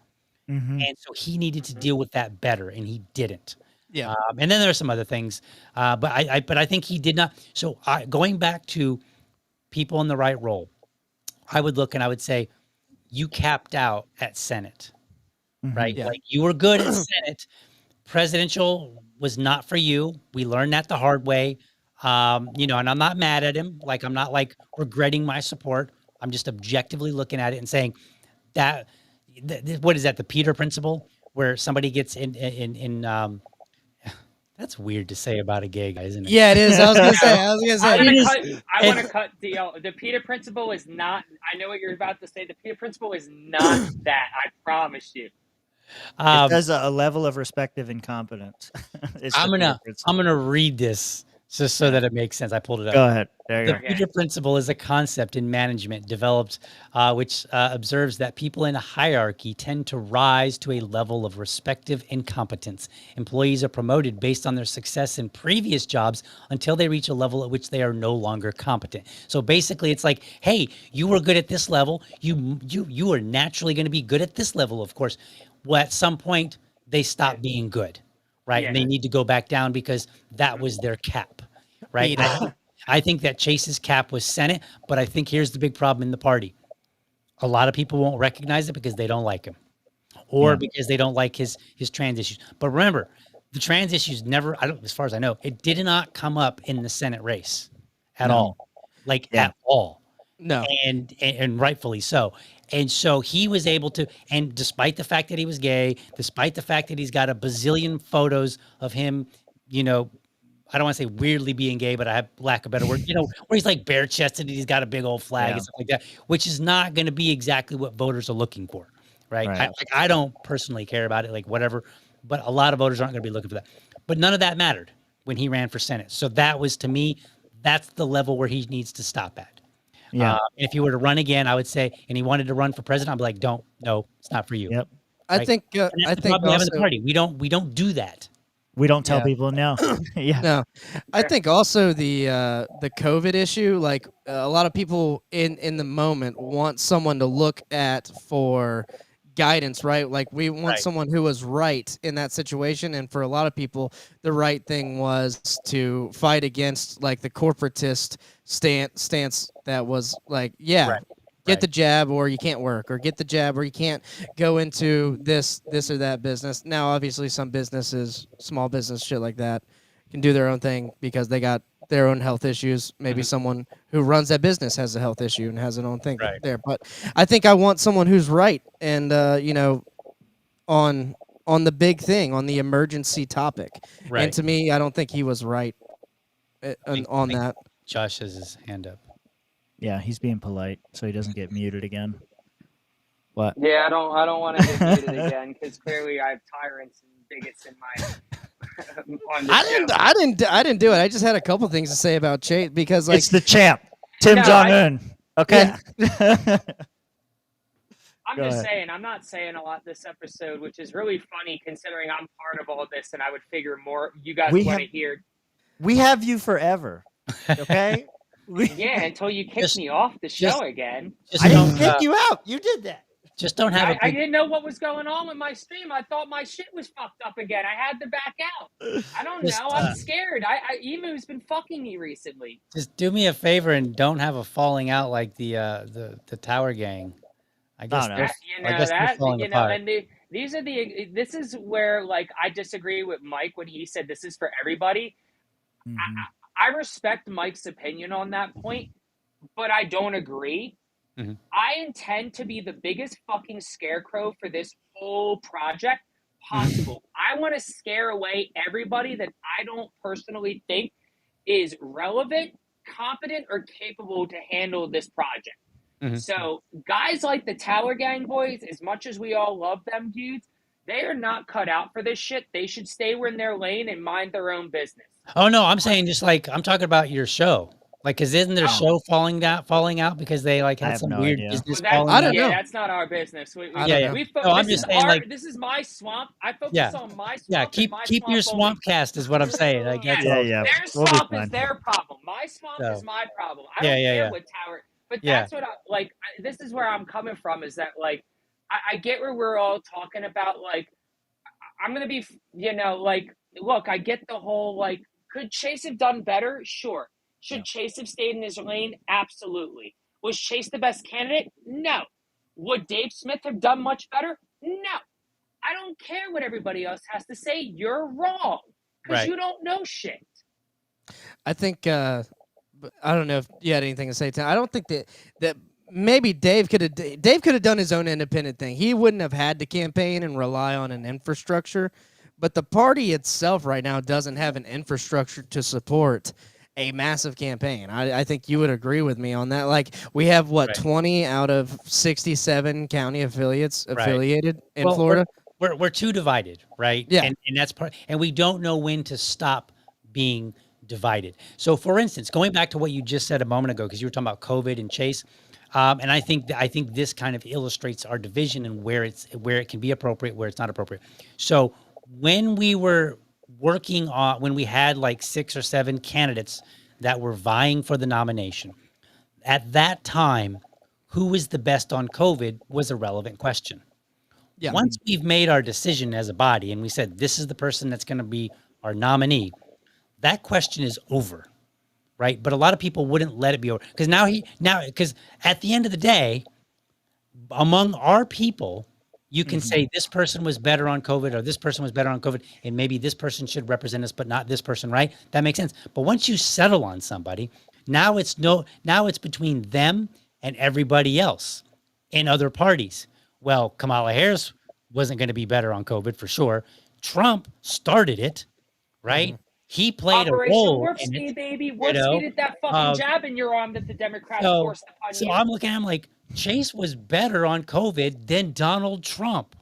And so he needed to deal with that better, and he didn't. Yeah. And then there are some other things, but I think he did not. So going back to people in the right role, I would look and I would say, you capped out at Senate, right? Like you were good at Senate. Presidential was not for you. We learned that the hard way. And I'm not mad at him. Like, I'm not like regretting my support. I'm just objectively looking at it and saying that, what is that? The Peter principle, where somebody gets in that's weird to say about a gay guy, isn't it? Yeah, it is. I was gonna say. I want to cut the Peter principle is not. I know what you're about to say. The Peter principle is not that. I promise you. It does a level of respective incompetence. I'm gonna read this just so that it makes sense. I pulled it up. Go ahead. There you The go. Peter principle is a concept in management developed, which observes that people in a hierarchy tend to rise to a level of respective incompetence. Employees are promoted based on their success in previous jobs until they reach a level at which they are no longer competent. So basically, it's like, hey, you were good at this level. You are naturally going to be good at this level, of course. Well, at some point, they stop being good, right? And they need to go back down because that was their cap, right? I think that Chase's cap was Senate, but I think here's the big problem in the party. A lot of people won't recognize it because they don't like him, or because they don't like his trans issues. But remember, the trans issues never, as far as I know, it did not come up in the Senate race at all, at all. No. And rightfully so. And so he was able to, and despite the fact that he was gay, despite the fact that he's got a bazillion photos of him, I don't want to say weirdly being gay, but I have lack of better word, where he's like bare chested and he's got a big old flag and stuff like that, which is not going to be exactly what voters are looking for. Right. I don't personally care about it, like whatever, but a lot of voters aren't going to be looking for that. But none of that mattered when he ran for Senate. So that was, to me, that's the level where he needs to stop at. Yeah. If he were to run again, I would say, and he wanted to run for president, I'd be like, no, it's not for you. Yep. I Right? think And I that's the think problem we have in also the party. We don't do that. We don't tell Yeah. people no. Yeah. no. I think also the COVID issue, like a lot of people in the moment want someone to look at for guidance, right? Like we want Right. someone who was right in that situation, and for a lot of people the right thing was to fight against like the corporatist stance that was like, yeah, Right. get Right. the jab or you can't work, or get the jab or you can't go into this or that business. Now obviously some businesses, small business shit like that, can do their own thing because they got their own health issues. Maybe someone who runs that business has a health issue and has their own thing Right. there. But I think I want someone who's right and you know, on the big thing, on the emergency topic. Right. And to me, I don't think he was right on think- that. Josh has his hand up. Yeah, he's being polite so he doesn't get muted again. What? Yeah, I don't want to get muted again because clearly I have tyrants and bigots in my. On the show. I didn't do it. I just had a couple things to say about Chase because like It's the champ, Tim No, Jong-un. Okay. I'm Go just ahead. saying, I'm not saying a lot this episode, which is really funny considering I'm part of all this, and I would figure more you guys We want to have- hear. We have you forever. Okay. Yeah, until you kick Just- me off the show just- again. Just I don't, didn't kick you out. You did that. just don't have I didn't know what was going on with my stream. I thought my shit was fucked up again. I had to back out. I don't Just, know. I'm scared. Emu's been fucking me recently. Just do me a favor and don't have a falling out like the Tower Gang. I guess no. they're, You know I guess they're that. falling You know, apart. and these are the. This is where like I disagree with Mike when he said this is for everybody. Mhm. I respect Mike's opinion on that point, but I don't agree. Mhm. I intend to be the biggest fucking scarecrow for this whole project possible. I want to scare away everybody that I don't personally think is relevant, competent, or capable to handle this project. Mhm. So, guys like the Tower Gang boys, as much as we all love them dudes, they are not cut out for this shit. They should stay in their lane and mind their own business. Oh no, I'm saying just like I'm talking about your show. Like, cause isn't their show falling out because they like I had have some no weird idea. business Well, falling I don't out? know. Yeah, that's not our business. We, I Yeah, don't yeah. know. we No, I'm this just is saying, our, like- this is my swamp. I focus Yeah. on my swamp. Yeah, and keep my your swamp only. swamp cast is what I'm saying. Like that's Yeah, all. yeah. Their We'll be swamp fine. is their problem. My swamp So- is my problem. I Yeah, don't yeah, care yeah. what Tower. But Yeah. that's what I like. This is where I'm coming from. Is that like I get where we're all talking about. Like I'm gonna be, like look. I get the whole like. Could Chase have done better? Sure. Should Chase have stayed in his lane? Absolutely. Was Chase the best candidate? No. Would Dave Smith have done much better? No. I don't care what everybody else has to say. You're wrong because Right. you don't know shit. I think I don't know if you had anything to say, Tim. I don't think that maybe Dave could have done his own independent thing. He wouldn't have had to campaign and rely on an infrastructure. But the party itself right now doesn't have an infrastructure to support a massive campaign. I think you would agree with me on that. Like we have Right. 20 out of 67 county affiliates Right. affiliated in Well, Florida. We're too divided, right? Yeah. And that's part, and we don't know when to stop being divided. So, for instance, going back to what you just said a moment ago, because you were talking about COVID and Chase, and I think this kind of illustrates our division and where it can be appropriate, where it's not appropriate. So, when we were working on, when we had like 6 or 7 candidates that were vying for the nomination, at that time, who was the best on COVID was a relevant question. Yeah. Once we've made our decision as a body and we said, this is the person that's going to be our nominee, that question is over, right? But a lot of people wouldn't let it be over because because at the end of the day, among our people, you can say this person was better on COVID or this person was better on COVID, and maybe this person should represent us, but not this person, right? That makes sense. But once you settle on somebody, now it's between them and everybody else in other parties. Well, Kamala Harris wasn't going to be better on COVID for sure. Trump started it, right? He played Operation a role Warp in Speed, it. baby. Warp know, Speed at that fucking jab in your arm that the Democrats forced upon So you. I'm looking at him like Chase was better on COVID than Donald Trump.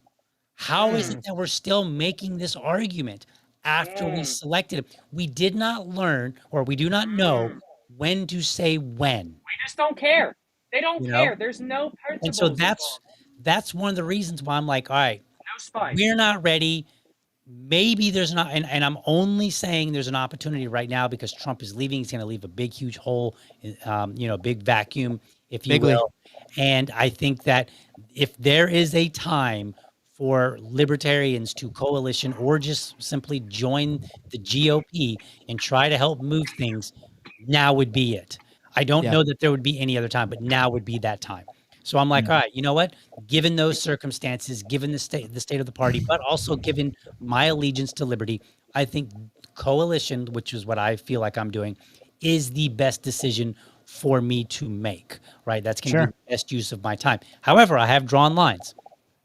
How is it that we're still making this argument after we selected him? We did not learn, or we do not know when to say when. We just don't care. They don't You care. know? There's no And so principles. that's one of the reasons why I'm like, all right, No spike. we're not ready. Maybe there's not, and I'm only saying there's an opportunity right now because Trump is leaving. He's going to leave a big, huge hole, big vacuum, if you will. And I think that if there is a time for libertarians to coalition or just simply join the GOP and try to help move things, now would be it. I don't know that there would be any other time, but now would be that time. So I'm like, all right, you know what? Given those circumstances, given the state of the party, but also given my allegiance to liberty, I think coalition, which is what I feel like I'm doing, is the best decision for me to make, right? That's going to be the best use of my time. However, I have drawn lines.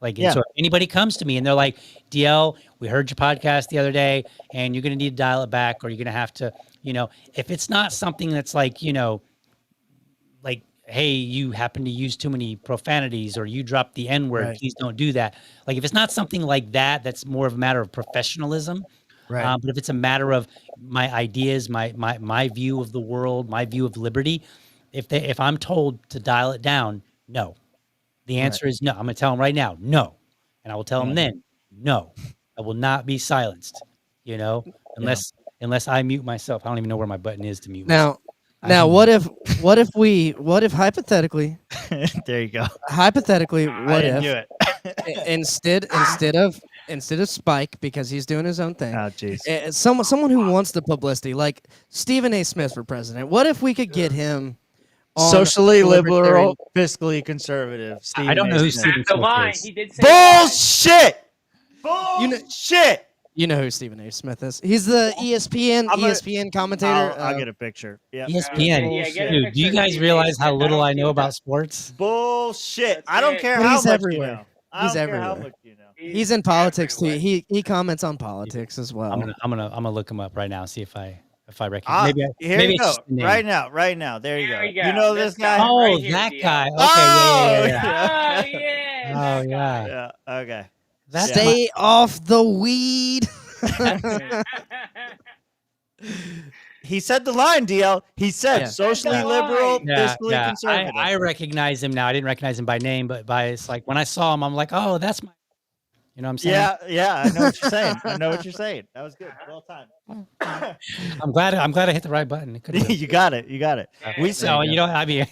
Like, and so if anybody comes to me and they're like, DL, we heard your podcast the other day and you're going to need to dial it back, or you're going to have to, if it's not something that's like, like, hey, you happen to use too many profanities or you dropped the N-word, please don't do that. Like, if it's not something like that, that's more of a matter of professionalism. Right. But if it's a matter of my ideas, my view of the world, my view of liberty, if I'm told to dial it down, no. The answer is no. I'm going to tell them right now, no. And I will tell them then, no. I will not be silenced, unless I mute myself. I don't even know where my button is to mute myself. Now, what if hypothetically, there you go. Hypothetically, what I didn't if do it. instead of Spike, because he's doing his own thing, Oh, jeez. someone who wants the publicity, like Stephen A. Smith for president. What if we could get him on Socially liberal, libertarian- fiscally conservative. I don't know who Stephen A. Stephen The Smith line. is. He did say the line. Bullshit! Bullshit! You know who Stephen A. Smith is? He's the ESPN commentator. I'll get a picture. Yeah. ESPN. Yeah, get a Dude, picture do you of guys Stephen A. realize how Smith. little I don't know feel about that- sports? Bullshit! I That's don't it. care But how he's much everywhere. you know. I He's don't care how everywhere. much you know. He's in politics too. everywhere. He comments on politics as well. I'm gonna look him up right now. See if I recognize. Here maybe you go. it's just the name. Right now. There you There go. we go. You know this guy? Oh, Right here, that Dio. guy. Okay, Oh, yeah. Oh yeah. Oh, that yeah. guy. Yeah. Okay. That's Stay off the weed. He said the line, DL. He said Yeah. socially That's the liberal, line. fiscally conservative. I recognize him now. I didn't recognize him by name, but it's like when I saw him, I'm like, oh, that's my. You know what I'm saying? Yeah. I know what you're saying. That was good. Well timed. I'm glad I hit the right button. It could have been. You got it. We say No, you know, I mean,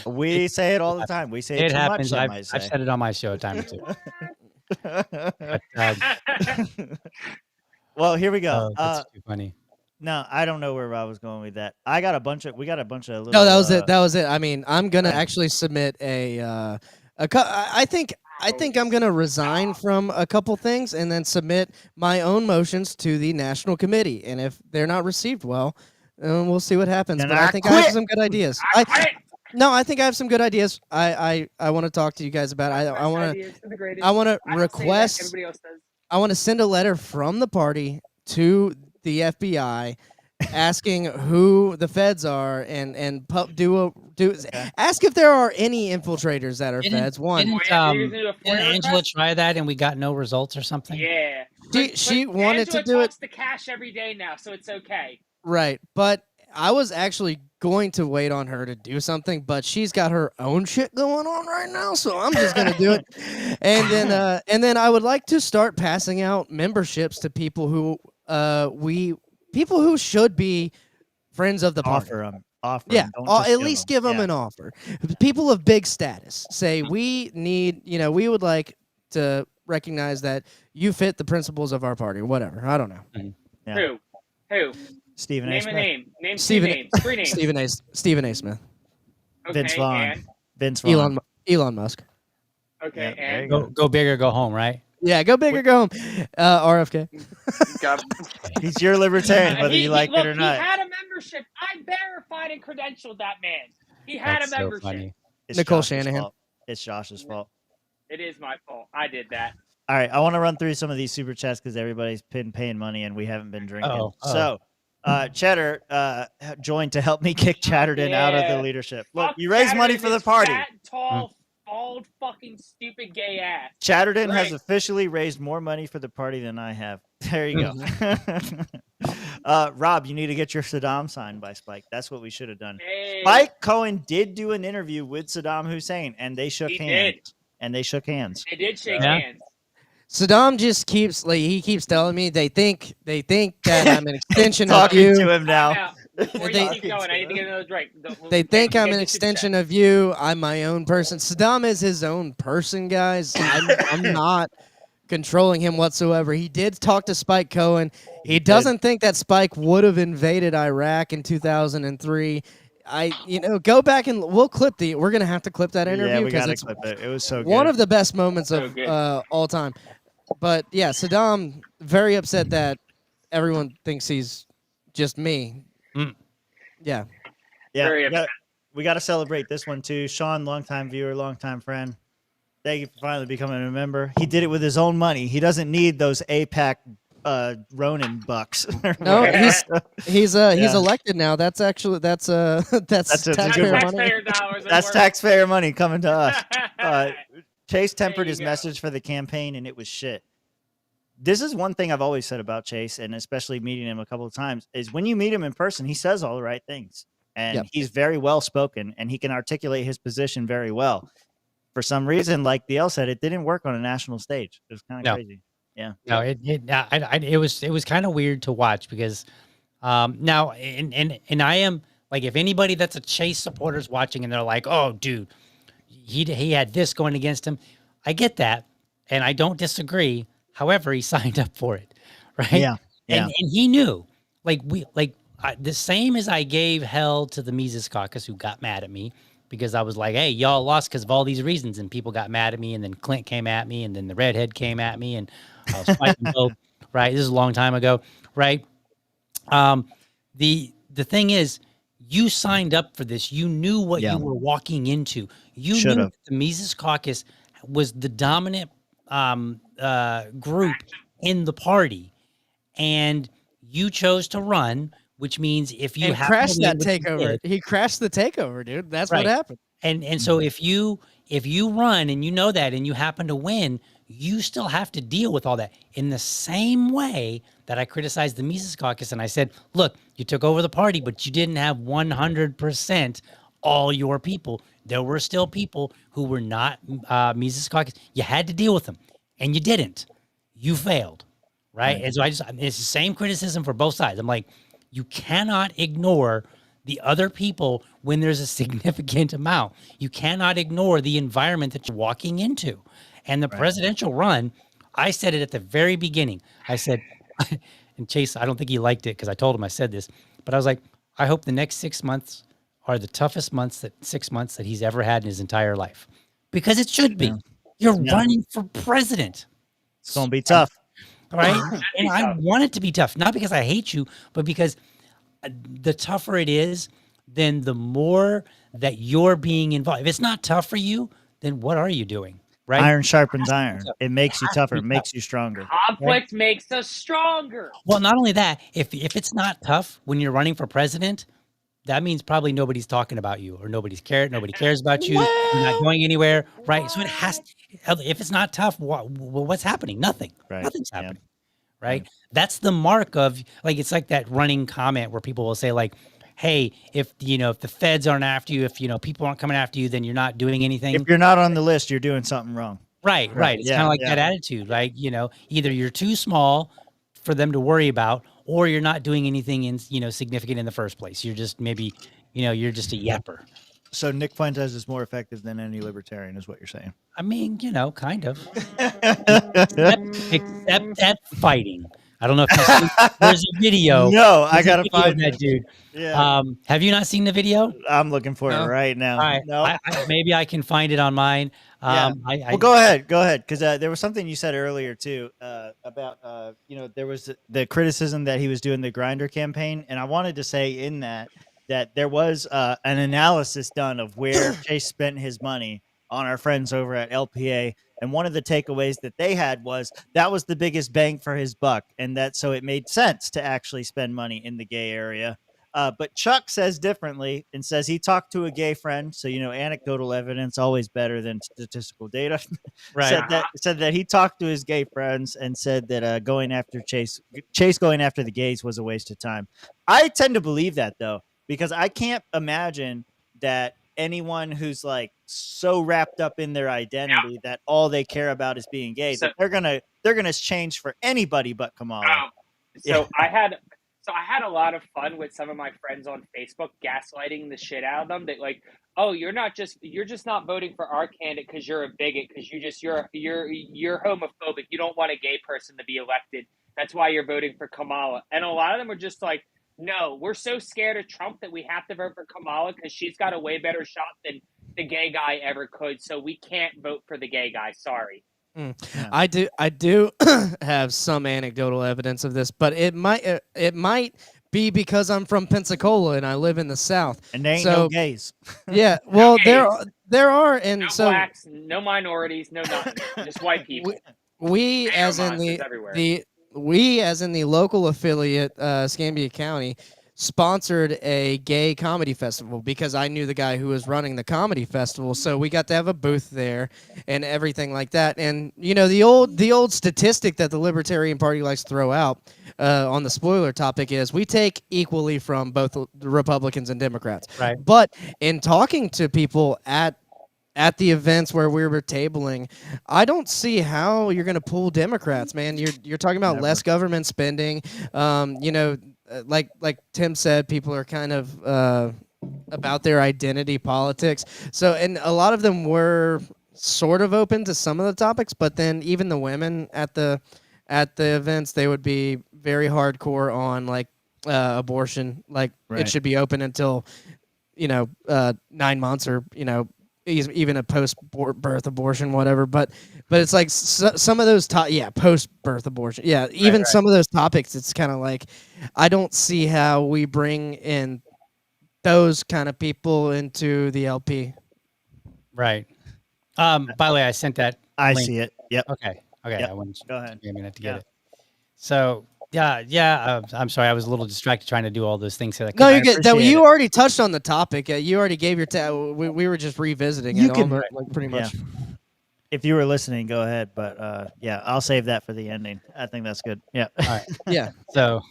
we say it all the time. We say it it too happens. much. I've said it on my show a time or two. But, Well, here we go. that's too funny. No, I don't know where I was going with that. We got a bunch of little, No, that was it. That was it. I mean, I'm gonna actually submit I think I'm gonna resign from a couple things and then submit my own motions to the national committee. And if they're not received well, we'll see what happens. Then But I I think I have quit. some good ideas. I think I have some good ideas. I want to talk to you guys about. I want to request. Everybody else does. I want to send a letter from the party to the FBI asking who the feds are and ask if there are any infiltrators that are feds. One, Didn't Angela try that and we got no results or something? Yeah. she But wanted Angela to do it. talks to Cash every day now, so it's okay. Right, but I was actually going to wait on her to do something, but she's got her own shit going on right now, so I'm just gonna do it. And then I would like to start passing out memberships to people who should be friends of the party. Offer. Yeah, Don't just at give least them. give them Yeah. an offer. People of big status say we need, we would like to recognize that you fit the principles of our party, whatever. I don't know. Yeah. Who? Stephen A. Name a Smith. name. Name Stephen- two names. Three names. Stephen A. Smith, Okay, Vince Vaughn. and? Vince Vaughn. Elon Musk. Okay, Yeah, there and? you Go big or go home, right? Yeah, go big or go home. RFK. He's your libertarian, whether you like it or He not. had a membership. I verified and credentialed that man. He had That's a so membership. funny. It's Nicole Josh's Shanahan. fault. It's Josh's fault. It is my fault. I did that. All right, I want to run through some of these super chats because everybody's been paying money and we haven't been drinking. Oh. So, Cheddar joined to help me kick Chatterton out of the Yeah. leadership. Look, Fuck you raise money Saturday, for the this party. Fat, tall bald fucking stupid gay ass. Chatterton has officially raised more money for the party than I have. There you go. Rob, you need to get your Saddam signed by Spike. That's what we should have done. Hey. Spike Cohen did do an interview with Saddam Hussein, and they shook hands. Did. And they shook hands. They did shake hands. Saddam just keeps he keeps telling me they think that I'm an extension of Talking you. to him now. Before you keep going, I need to get another drink. They think I'm an extension of you. I'm my own person. Saddam is his own person, guys. I'm not controlling him whatsoever. He did talk to Spike Cohen. He doesn't think that Spike would have invaded Iraq in 2003. Go back and we're gonna have to clip that interview because it's clip it. It was so good. one of the best moments of all time. But yeah, Saddam very upset that everyone thinks he's just me. Yeah. We got to celebrate this one too. Sean, longtime viewer, longtime friend. Thank you for finally becoming a member. He did it with his own money. He doesn't need those APAC Ronin bucks. No, he's elected now. That's actually that's taxpayer money. That's taxpayer money coming to us. Chase tempered his message for the campaign, and it was shit. This is one thing I've always said about Chase, and especially meeting him a couple of times, is when you meet him in person, he says all the right things. And he's very well spoken, and he can articulate his position very well. For some reason, like DL said, it didn't work on a national stage. It was kind of crazy. Yeah. No, it was kind of weird to watch because now and I am like, if anybody that's a Chase supporter is watching and they're like, oh, dude, he had this going against him. I get that, and I don't disagree. However, he signed up for it, right? Yeah. And he knew, the same as I gave hell to the Mises Caucus who got mad at me because I was like, hey, y'all lost because of all these reasons, and people got mad at me, and then Clint came at me, and then the redhead came at me, and I was fighting both, right? This is a long time ago, right? The thing is, you signed up for this. You knew what you were walking into. You knew that the Mises Caucus was the dominant group in the party, and you chose to run, which means if you crashed that takeover, he crashed the takeover, dude. That's what happened. And so if you run and you know that and you happen to win, you still have to deal with all that. In the same way that I criticized the Mises Caucus and I said, look, you took over the party, but you didn't have 100% all your people. There were still people who were not Mises Caucus. You had to deal with them, and you didn't. You failed, right? And so it's the same criticism for both sides. I'm like, you cannot ignore the other people when there's a significant amount. You cannot ignore the environment that you're walking into. And the presidential run, I said it at the very beginning. I said, and Chase, I don't think he liked it because I told him I said this, but I was like, I hope the next 6 months are the toughest 6 months that he's ever had in his entire life. Because it should be. You're running for president. It's going to be tough. Right? And I want it to be tough, not because I hate you, but because the tougher it is, then the more that you're being involved. If it's not tough for you, then what are you doing? Right? Iron sharpens iron. It makes you tougher. It makes you stronger. Conflict makes us stronger. Well, not only that, if it's not tough when you're running for president, that means probably nobody's talking about you or nobody cares about you. You're not going anywhere, right? So it has to, if it's not tough, what's happening? Nothing. Right. Nothing's happening. Right? That's the mark of, like, it's like that running comment where people will say, like, hey, if the feds aren't after you, if people aren't coming after you, then you're not doing anything. If you're not on the list, you're doing something wrong. Right. It's kind of like that attitude, right? Either you're too small for them to worry about, or you're not doing anything significant in the first place. You're just maybe, you're just a yapper. So Nick Fuentes is more effective than any libertarian, is what you're saying. I mean, kind of. except at fighting. I don't know if you've seen, there's a video. No, I gotta find that dude. Yeah. Have you not seen the video? I'm looking for it right now. All right. No. Maybe I can find it on mine. Well, go ahead, because there was something you said earlier too about there was the criticism that he was doing the Grindr campaign, and I wanted to say in that there was an analysis done of where Chase spent his money on our friends over at LPA, and one of the takeaways that they had was that was the biggest bang for his buck, and so it made sense to actually spend money in the gay area. But Chuck says differently and says he talked to a gay friend. So, anecdotal evidence always better than statistical data. Right. said that he talked to his gay friends and said that going after Chase going after the gays was a waste of time. I tend to believe that, though, because I can't imagine that anyone who's like so wrapped up in their identity that all they care about is being gay, that they're gonna change for anybody but Kamala. I had a lot of fun with some of my friends on Facebook gaslighting the shit out of them that like, oh, you're just not voting for our candidate because you're a bigot, because you're homophobic. You don't want a gay person to be elected. That's why you're voting for Kamala. And a lot of them were just like, no, we're so scared of Trump that we have to vote for Kamala because she's got a way better shot than the gay guy ever could. So we can't vote for the gay guy. Sorry. Yeah. I do have some anecdotal evidence of this, but it might be because I'm from Pensacola and I live in the South. And there ain't no gays. Yeah, well, No gays. there are, and no so blacks, no minorities, no nothing, just white people. We as in the local affiliate, Escambia County, sponsored a gay comedy festival because I knew the guy who was running the comedy festival, so we got to have a booth there and everything like that. And the old statistic that the Libertarian Party likes to throw out on the spoiler topic is we take equally from both the Republicans and Democrats. Right. But in talking to people at the events where we were tabling, I don't see how you're going to pull Democrats, man. You're talking about less government spending. Like Tim said, people are kind of about their identity politics. So, and a lot of them were sort of open to some of the topics, but then even the women at the events, they would be very hardcore on like abortion. Like it should be open until 9 months or even a post-birth abortion, whatever. But it's like some of those post-birth abortion. Yeah, even some of those topics, it's kind of like I don't see how we bring in those kind of people into the LP. Right. By the way, I sent that. I link. see it. Yep. Okay. Yep. I wanted to, Go ahead. I'm gonna have to get it. So yeah. I'm sorry, I was a little distracted trying to do all those things. No, you get that. You already touched on the topic. You already gave your. We were just revisiting it. Like pretty much. Yeah. If you were listening, go ahead. But I'll save that for the ending. I think that's good. Yeah. All right. Yeah. So.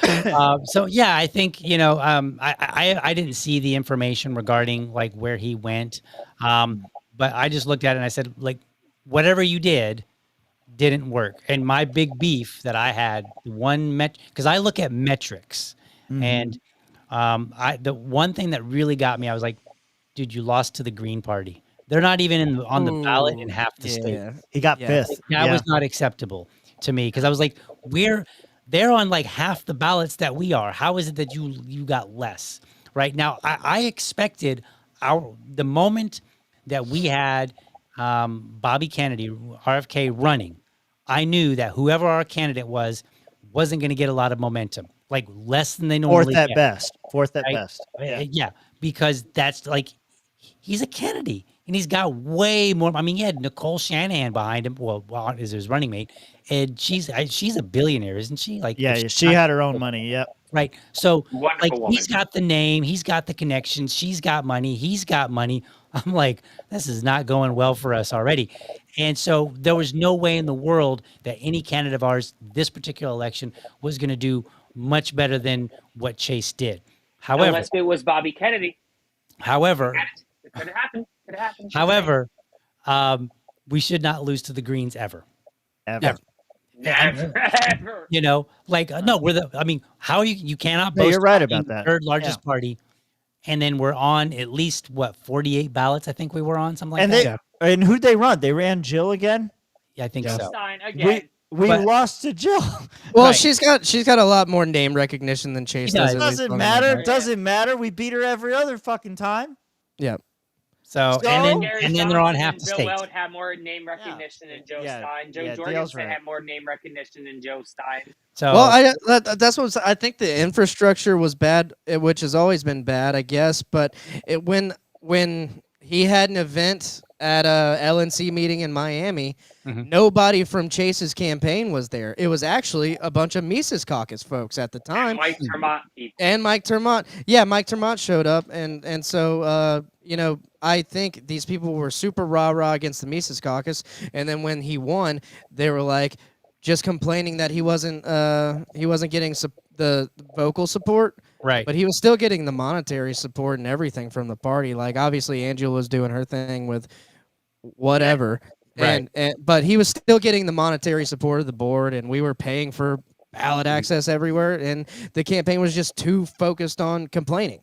I think I didn't see the information regarding like where he went, but I just looked at it and I said like whatever you didn't work. And my big beef that I had because I look at metrics, and the one thing that really got me, I was like, dude, you lost to the Green Party. They're not even on the ballot in half the state. He got fifth. That was not acceptable to me because I was like, they're on like half the ballots that we are. How is it that you got less? Right now, I expected the moment that we had Bobby Kennedy, RFK, running, I knew that whoever our candidate wasn't going to get a lot of momentum, like less than they normally get. Fourth at best. Yeah, because that's like he's a Kennedy. And he's got way more. I mean, he had Nicole Shanahan behind him. Well, as his running mate, and she's a billionaire, isn't she? Like, she had her own money. Yep. Right. So, Wonderful woman. He's got the name, he's got the connections, she's got money, he's got money. I'm like, this is not going well for us already. And so there was no way in the world that any candidate of ours this particular election was going to do much better than what Chase did. However, unless it was Bobby Kennedy. However, it could have happened. However, we should not lose to the Greens ever. Never. No, how you cannot boast you're right about that. Third largest party, and then we're on at least 48 ballots. I think we were on something like that. And who'd they run? They ran Jill again. Yeah, I think so. Stein again. We lost to Jill. Well, she's got a lot more name recognition than Chase does. It doesn't matter. Doesn't matter. We beat her every other fucking time. Yeah. So and then they're on half the state. Bill Weld had more name recognition than Joe Stein. Joe Jorgensen had more name recognition than Joe Stein. So that's what I think. The infrastructure was bad, which has always been bad, I guess. But when he had an event at a LNC meeting in Miami, Mhm. nobody from Chase's campaign was there. It was actually a bunch of Mises Caucus folks at the time. Mike ter Maat people. And Mike ter Maat. Yeah, Mike ter Maat showed up. And so, I think these people were super rah-rah against the Mises Caucus. And then when he won, they were like just complaining that he wasn't getting the vocal support. Right. But he was still getting the monetary support and everything from the party. Like, obviously, Angela was doing her thing with whatever. Right. But he was still getting the monetary support of the board, and we were paying for ballot access everywhere. And the campaign was just too focused on complaining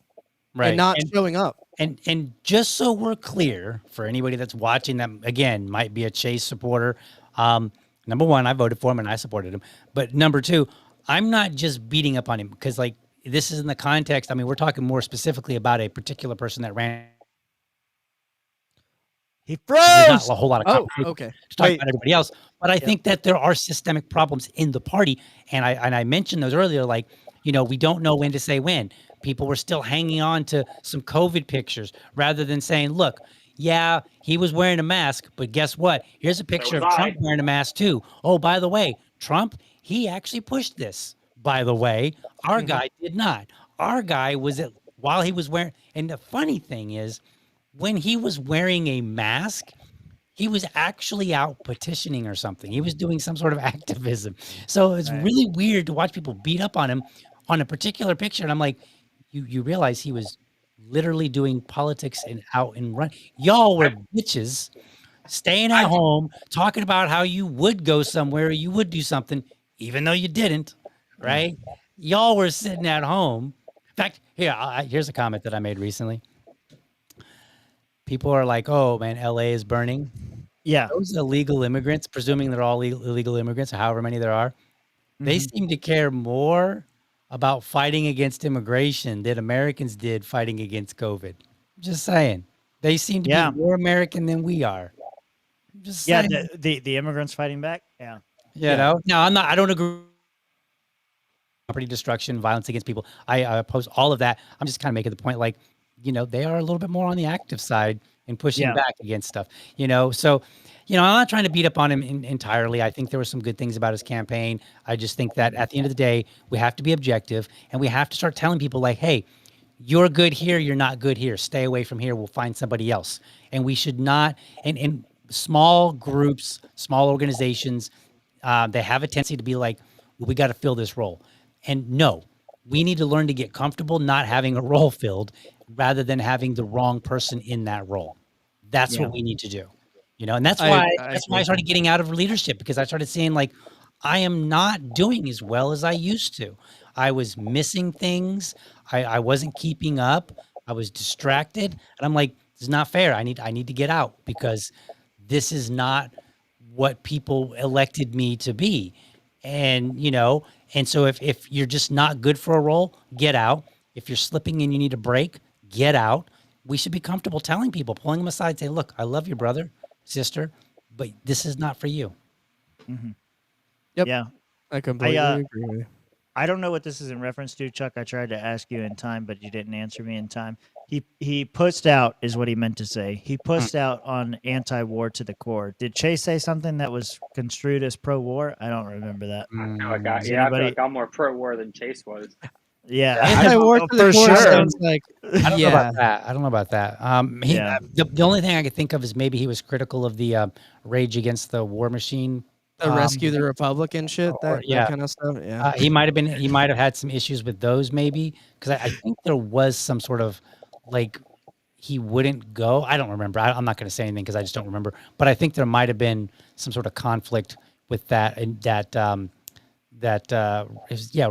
and not showing up. And just so we're clear, for anybody that's watching that, again, might be a Chase supporter, number one, I voted for him and I supported him. But number two, I'm not just beating up on him because, like, this is in the context. I mean, we're talking more specifically about a particular person that ran. He froze. There's not a whole lot of Okay. to talk about everybody else, but I think that there are systemic problems in the party, and I mentioned those earlier. Like, we don't know when to say when. People were still hanging on to some COVID pictures rather than saying, "Look, yeah, he was wearing a mask, but guess what? Here's a picture of Trump wearing a mask too. Oh, by the way, Trump, he actually pushed this. By the way, our guy did not. Our guy was while he was wearing." And the funny thing is, when he was wearing a mask, he was actually out petitioning or something. He was doing some sort of activism. So it's really weird to watch people beat up on him on a particular picture. And I'm like, you realize he was literally doing politics and out and run. Y'all were bitches staying at home, talking about how you would go somewhere, you would do something, even though you didn't, right? Y'all were sitting at home. In fact, here's a comment that I made recently. People are like, "Oh man, LA is burning." Yeah. Those illegal immigrants, presuming they're all illegal immigrants, or however many there are, they seem to care more about fighting against immigration than Americans did fighting against COVID. Just saying. They seem to be more American than we are. Just saying. The immigrants fighting back. Yeah. You know? No, I don't agree. Property destruction, violence against people. I oppose all of that. I'm just kind of making the point, like, they are a little bit more on the active side and pushing back against stuff, So, I'm not trying to beat up on him entirely. I think there were some good things about his campaign. I just think that at the end of the day, we have to be objective and we have to start telling people like, hey, you're good here. You're not good here. Stay away from here. We'll find somebody else. And we should not, and small groups, small organizations, they have a tendency to be like, well, we got to fill this role. And no, we need to learn to get comfortable not having a role filled rather than having the wrong person in that role. That's what we need to do. And that's why I started getting out of leadership, because I started seeing like, I am not doing as well as I used to. I was missing things. I wasn't keeping up. I was distracted. And I'm like, this is not fair. I need to get out, because this is not what people elected me to be. And, and so if you're just not good for a role, get out. If you're slipping and you need a break, get out. We should be comfortable telling people, pulling them aside, say, look, I love your brother, sister, but this is not for you. Mm-hmm. Yep. Yeah. I completely agree with you. I don't know what this is in reference to, Chuck. I tried to ask you in time, but you didn't answer me in time. He pushed out is what he meant to say. He pushed out on anti-war to the core. Did Chase say something that was construed as pro-war? I don't remember that. I feel like I'm more pro-war than Chase was. Yeah, anti-war to the core sounds like. I don't know about that. The only thing I could think of is maybe he was critical of the Rage Against the War Machine. The Rescue the Republican shit, that kind of stuff. Yeah, he might have had some issues with those, maybe, because I think there was some sort of like he wouldn't go. I don't remember. I'm not going to say anything because I just don't remember. But I think there might have been some sort of conflict with that, and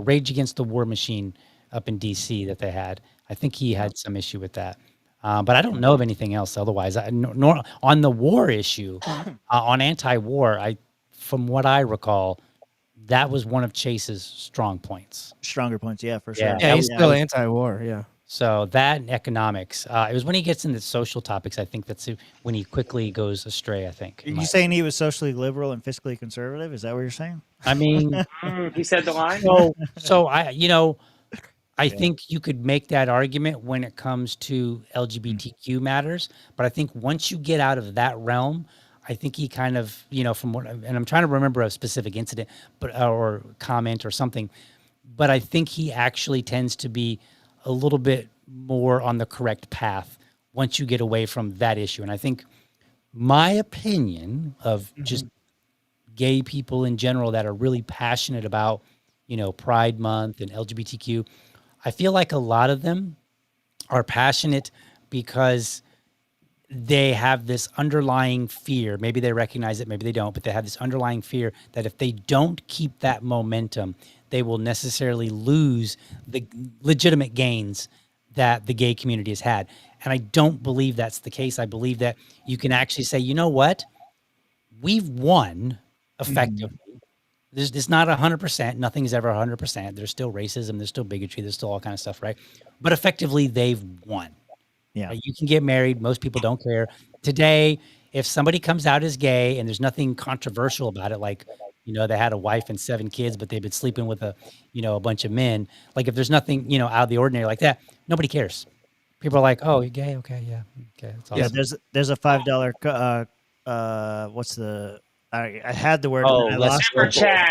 Rage Against the War Machine up in DC that they had. I think he had some issue with that. But I don't know of anything else otherwise. Nor on the war issue, on anti-war, from what I recall, that was one of Chase's strong points. Stronger points, yeah, for sure. Yeah, he's still anti-war, yeah. So that and economics. It was when he gets into social topics, I think that's when he quickly goes astray, I think. Are you saying he was socially liberal and fiscally conservative? Is that what you're saying? I mean... He said the line? So I think you could make that argument when it comes to LGBTQ matters, but I think once you get out of that realm, I think he kind of, from what, and I'm trying to remember a specific incident, or comment or something, but I think he actually tends to be a little bit more on the correct path once you get away from that issue. And I think my opinion of just gay people in general that are really passionate about, Pride Month and LGBTQ, I feel like a lot of them are passionate because they have this underlying fear. Maybe they recognize it, maybe they don't, but they have this underlying fear that if they don't keep that momentum, they will necessarily lose the legitimate gains that the gay community has had. And I don't believe that's the case. I believe that you can actually say, you know what? We've won effectively. It's not 100%. Nothing's ever 100%. There's still racism. There's still bigotry. There's still all kind of stuff, right? But effectively, they've won. Yeah. Right? You can get married. Most people don't care. Today, if somebody comes out as gay and there's nothing controversial about it, like, they had a wife and 7 kids, but they've been sleeping with a bunch of men. Like if there's nothing, out of the ordinary like that, nobody cares. People are like, oh, you're gay? Okay. Yeah. Okay. That's awesome. Yeah. There's a $5, what's the, I had the word. Oh, and I lost Super it. chat.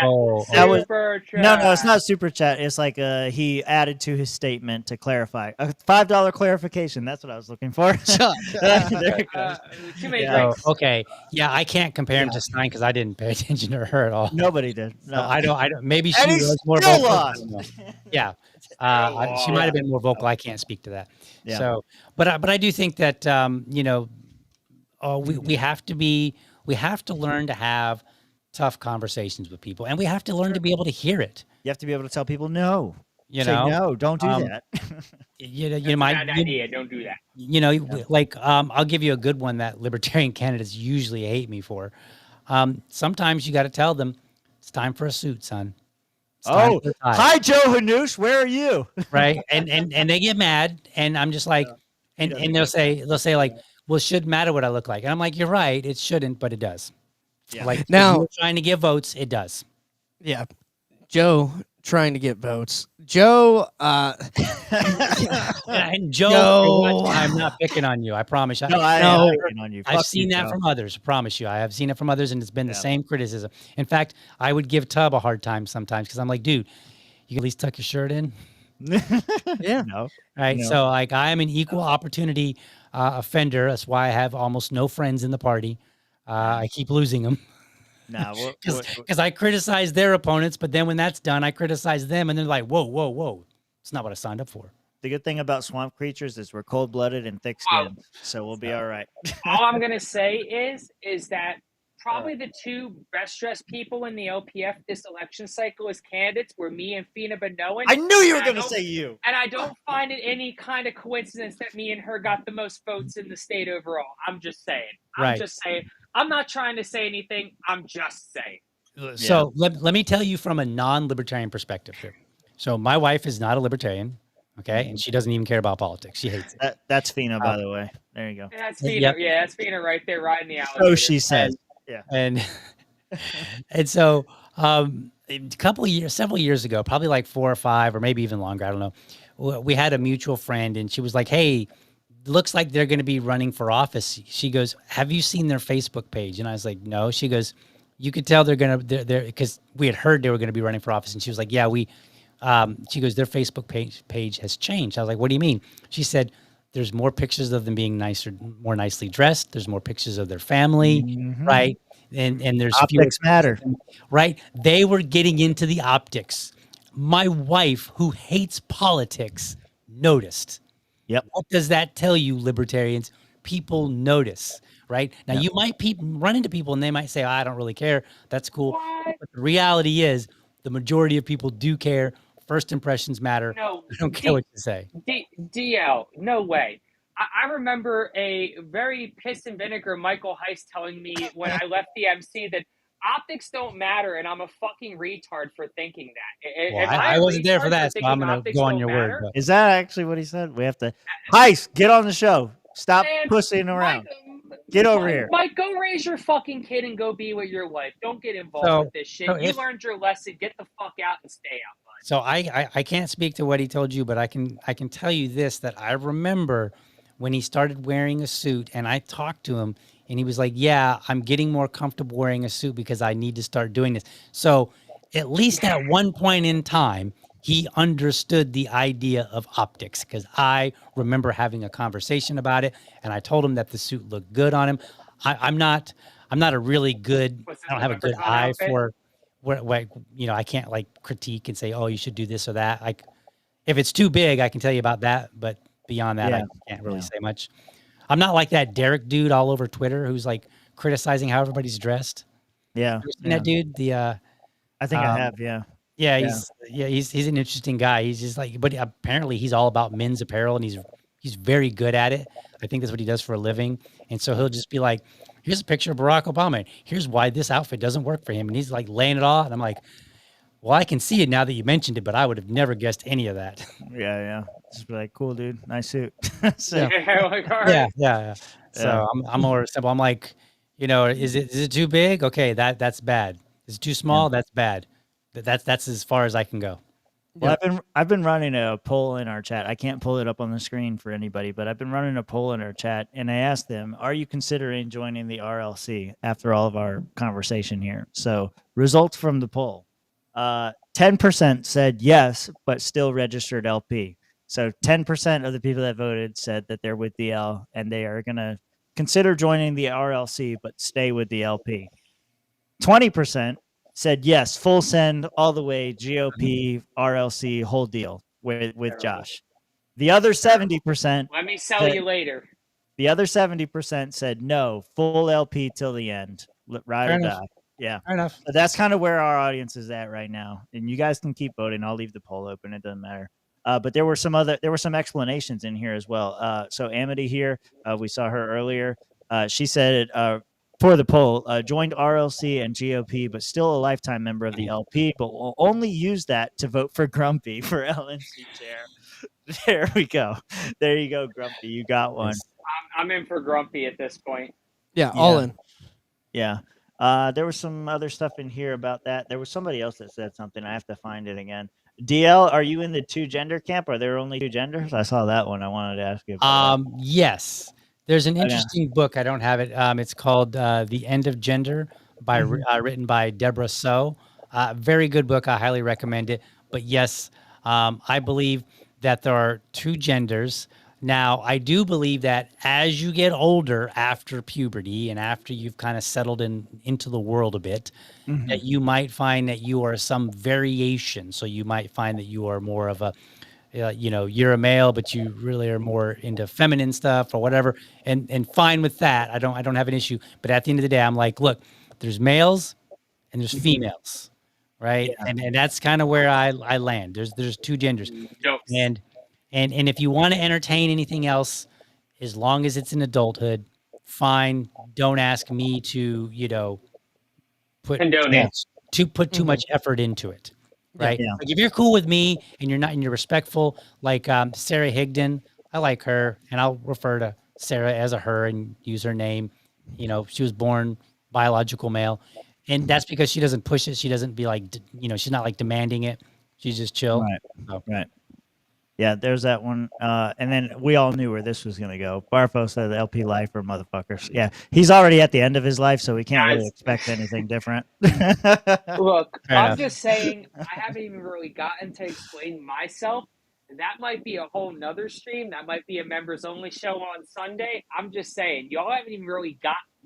That was- Super chat. No, it's not super chat. It's like he added to his statement to clarify. A $5 clarification. That's what I was looking for. There it goes. Too many Yeah. drinks. Okay. Yeah, I can't compare him to Stein because I didn't pay attention to her at all. Nobody did. No. I don't. Maybe she And he was more still vocal. lost. I don't know. Yeah. She might have been more vocal. I can't speak to that. Yeah. So, but I do think that we have to learn to have tough conversations with people, and we have to learn to be able to hear it. You have to be able to tell people no. You Say know, no, don't do that. Bad idea. Don't do that. I'll give you a good one that libertarian candidates usually hate me for. Sometimes you got to tell them it's time for a suit, son. It's time for a tie. Hi, Joe Hanoush. Where are you? Right? And they get mad, and I'm just like, and they'll say like, well, it shouldn't matter what I look like, and I'm like, you're right, it shouldn't, but it does. Yeah. Like Now- if you're trying to get votes, it does. Yeah. Joe trying to get votes. Joe, And Joe, No. I'm not picking on you. I promise. No, I No. am picking on you. I've Fuck seen you, that Joe. from others. I promise you. I have seen it from others, and it's been the Yeah. same criticism. In fact, I would give Tub a hard time sometimes because I'm like, dude, you can at least tuck your shirt in. yeah. No. Right. No. So like I am an equal opportunity offender. That's why I have almost no friends in the party. I keep losing them Nah, because I criticize their opponents. But then when that's done, I criticize them, and they're like, whoa, whoa, whoa. It's not what I signed up for. the good thing about swamp creatures is we're cold-blooded and thick-skinned, so we'll be all right. All I'm gonna say is that probably the two best dressed people in the OPF this election cycle as candidates were me and Fina Benoan. I knew you were And I going to don't- say you. And I don't find it any kind of coincidence that me and her got the most votes in the state overall. I'm just saying. Right. I'm not trying to say anything. I'm just saying. So let me tell you from a non-libertarian perspective here. So my wife is not a libertarian, okay, and she doesn't even care about politics. She hates it. That's Fina, by the way. There you go. That's Fina. Yep. Yeah, that's Fina right there, riding the alligator. So she says. And so several years ago, probably like 4 or 5 or maybe even longer, I don't know, we had a mutual friend, and she was like, hey, looks like they're going to be running for office. She goes, have you seen their Facebook page? And I was like, no. She goes, you could tell they're because we had heard they were going to be running for office. And she was like, yeah, she goes, their Facebook page has changed. I was like, what do you mean? She said, there's more pictures of them being more nicely dressed. There's more pictures of their family, right? And there's Optics matter. right? They were getting into the optics. My wife, who hates politics, noticed. Yep. What does that tell you, libertarians? People notice, right? Now, you might run into people and they might say, I don't really care. That's cool. What? But the reality is the majority of people do care. First impressions matter. No, I don't care what you say. DL, no way. I remember a very piss and vinegar Michael Heist telling me when I left the MC that optics don't matter, and I'm a fucking retard for thinking that. Well, Am I a wasn't there for retard that, so thinking I'm going to optics go on don't your matter? word. Is that actually what he said? We have to. Heist, get on the show. Stop Man, pussying around. Mike, Get over here. Mike, go raise your fucking kid and go be with your wife. Don't get involved with this shit. so You if- learned your lesson. Get the fuck out and stay out, bud. So I can't speak to what he told you, but I can tell you this, that I remember when he started wearing a suit and I talked to him and he was like, yeah, I'm getting more comfortable wearing a suit because I need to start doing this. So at least at one point in time, he understood the idea of optics, because I remember having a conversation about it and I told him that the suit looked good on him. I'm not a really good, Was it I don't the have a good leprechaun eye outfit? for where I can't like critique and say, oh, you should do this or that. Like if it's too big, I can tell you about that, but beyond that, I can't really say much. I'm not like that Derek dude all over Twitter who's like criticizing how everybody's dressed. Yeah. You ever seen that dude? I think I have. Yeah. Yeah, he's an interesting guy. He's just like, but apparently he's all about men's apparel and he's very good at it. I think that's what he does for a living. And so he'll just be like, here's a picture of Barack Obama. Here's why this outfit doesn't work for him. And he's like laying it all out. And I'm like, well, I can see it now that you mentioned it, but I would have never guessed any of that. Yeah. Just be like, cool, dude. Nice suit. So, Like, all right. yeah. So I'm more simple. I'm like, is it too big? Okay, that's bad. Is it too small? That's bad. That's as far as I can go. Well, I've been running a poll in our chat. I can't pull it up on the screen for anybody, but I've been running a poll in our chat, and I asked them, "Are you considering joining the RLC?" After all of our conversation here, so results from the poll: 10% said yes, but still registered LP. So 10% of the people that voted said that they're with DL and they are going to consider joining the RLC, but stay with the LP. 20% said yes, full send all the way, GOP, RLC, whole deal with Josh. The other 70%. Let me sell you later. The other 70% said no, full LP till the end, ride or die. Yeah, fair enough. So that's kind of where our audience is at right now, and you guys can keep voting. I'll leave the poll open; it doesn't matter. But there were some explanations in here as well. So Amity here, we saw her earlier. She said for the poll, joined RLC and GOP, but still a lifetime member of the LP, but will only use that to vote for Grumpy for LNC chair. There we go. There you go, Grumpy. You got one. I'm in for Grumpy at this point. Yeah, all in. Yeah. There was some other stuff in here about that. There was somebody else that said something. I have to find it again. DL, are you in the two gender camp? Are there only two genders? I saw that one. I wanted to ask you about that. Yes. There's an interesting book. I don't have it. It's called The End of Gender by written by Deborah So. Very good book. I highly recommend it. But yes, I believe that there are two genders. Now, I do believe that as you get older after puberty and after you've kind of settled into the world a bit, that you might find that you are some variation. So you might find that you are more of a, you're a male, but you really are more into feminine stuff or whatever. And fine with that. I don't have an issue. But at the end of the day, I'm like, look, there's males and there's females, right? Yeah. And that's kind of where I land. There's two genders. Jokes. And if you want to entertain anything else, as long as it's in adulthood, fine. Don't ask me to, put too much effort into it, right? Yeah. Like if you're cool with me and you're respectful, like Sarah Higdon, I like her, and I'll refer to Sarah as a her and use her name. She was born biological male, and that's because she doesn't push it. She doesn't be like, she's not like demanding it. She's just chill. Right. So. Right. Yeah, there's that one. And then we all knew where this was going to go. Barfo said the LP lifer motherfuckers. Yeah, he's already at the end of his life, so we can't really expect anything different. Look, I'm just saying, I haven't even really gotten to explain myself. That might be a whole nother stream. That might be a members only show on Sunday. I'm just saying, y'all haven't even really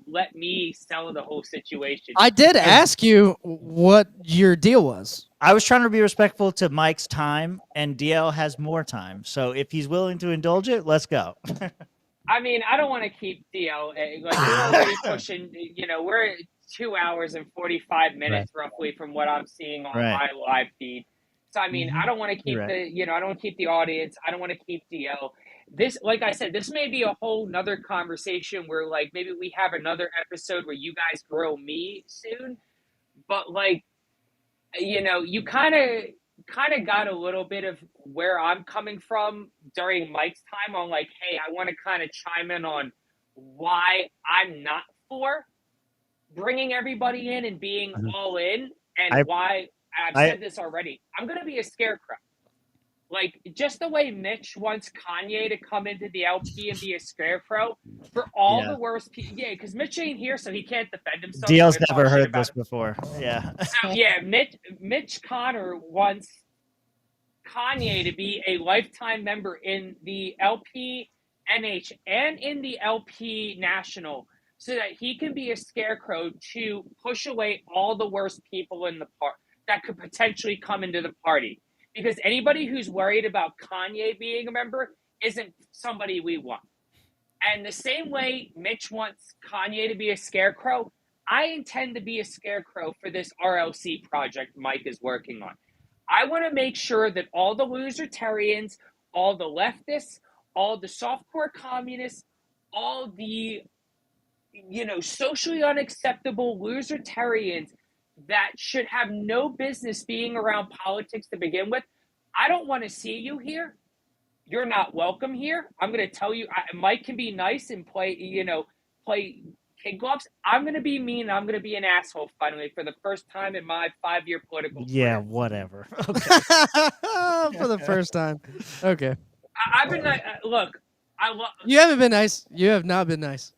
let me sell the whole situation. I did ask you what your deal was. I was trying to be respectful to Mike's time, and DL has more time. So if he's willing to indulge it, let's go. I mean, I don't want to keep DL. Like, we're already pushing, we're at 2 hours and 45 minutes roughly from what I'm seeing on my live feed. So, I mean, I don't want to keep I don't want to keep the audience. I don't want to keep DL. This, like I said, this may be a whole nother conversation where, like, maybe we have another episode where you guys grill me soon. But, like, you kind of got a little bit of where I'm coming from during Mike's time on, like, hey, I want to kind of chime in on why I'm not for bringing everybody in and being all in, and why I've said this already. I'm going to be a scarecrow. Like, just the way Mitch wants Kanye to come into the LP and be a scarecrow for all the worst people. Yeah, because Mitch ain't here, so he can't defend himself. DL's never heard this before. Yeah. So, yeah, Mitch Connor wants Kanye to be a lifetime member in the LP NH and in the LP National so that he can be a scarecrow to push away all the worst people in the part that could potentially come into the party. Because anybody who's worried about Kanye being a member isn't somebody we want. And the same way Mitch wants Kanye to be a scarecrow, I intend to be a scarecrow for this RLC project Mike is working on. I want to make sure that all the losertarians, all the leftists, all the softcore communists, all the, socially unacceptable losertarians that should have no business being around politics to begin with, I don't want to see you here. You're not welcome here. I'm going to tell you, Mike can be nice and play kid gloves. I'm going to be mean. I'm going to be an asshole finally for the first time in my 5-year political career. Yeah, whatever. Okay. For the first time. Okay. I've been look. You haven't been nice. You have not been nice.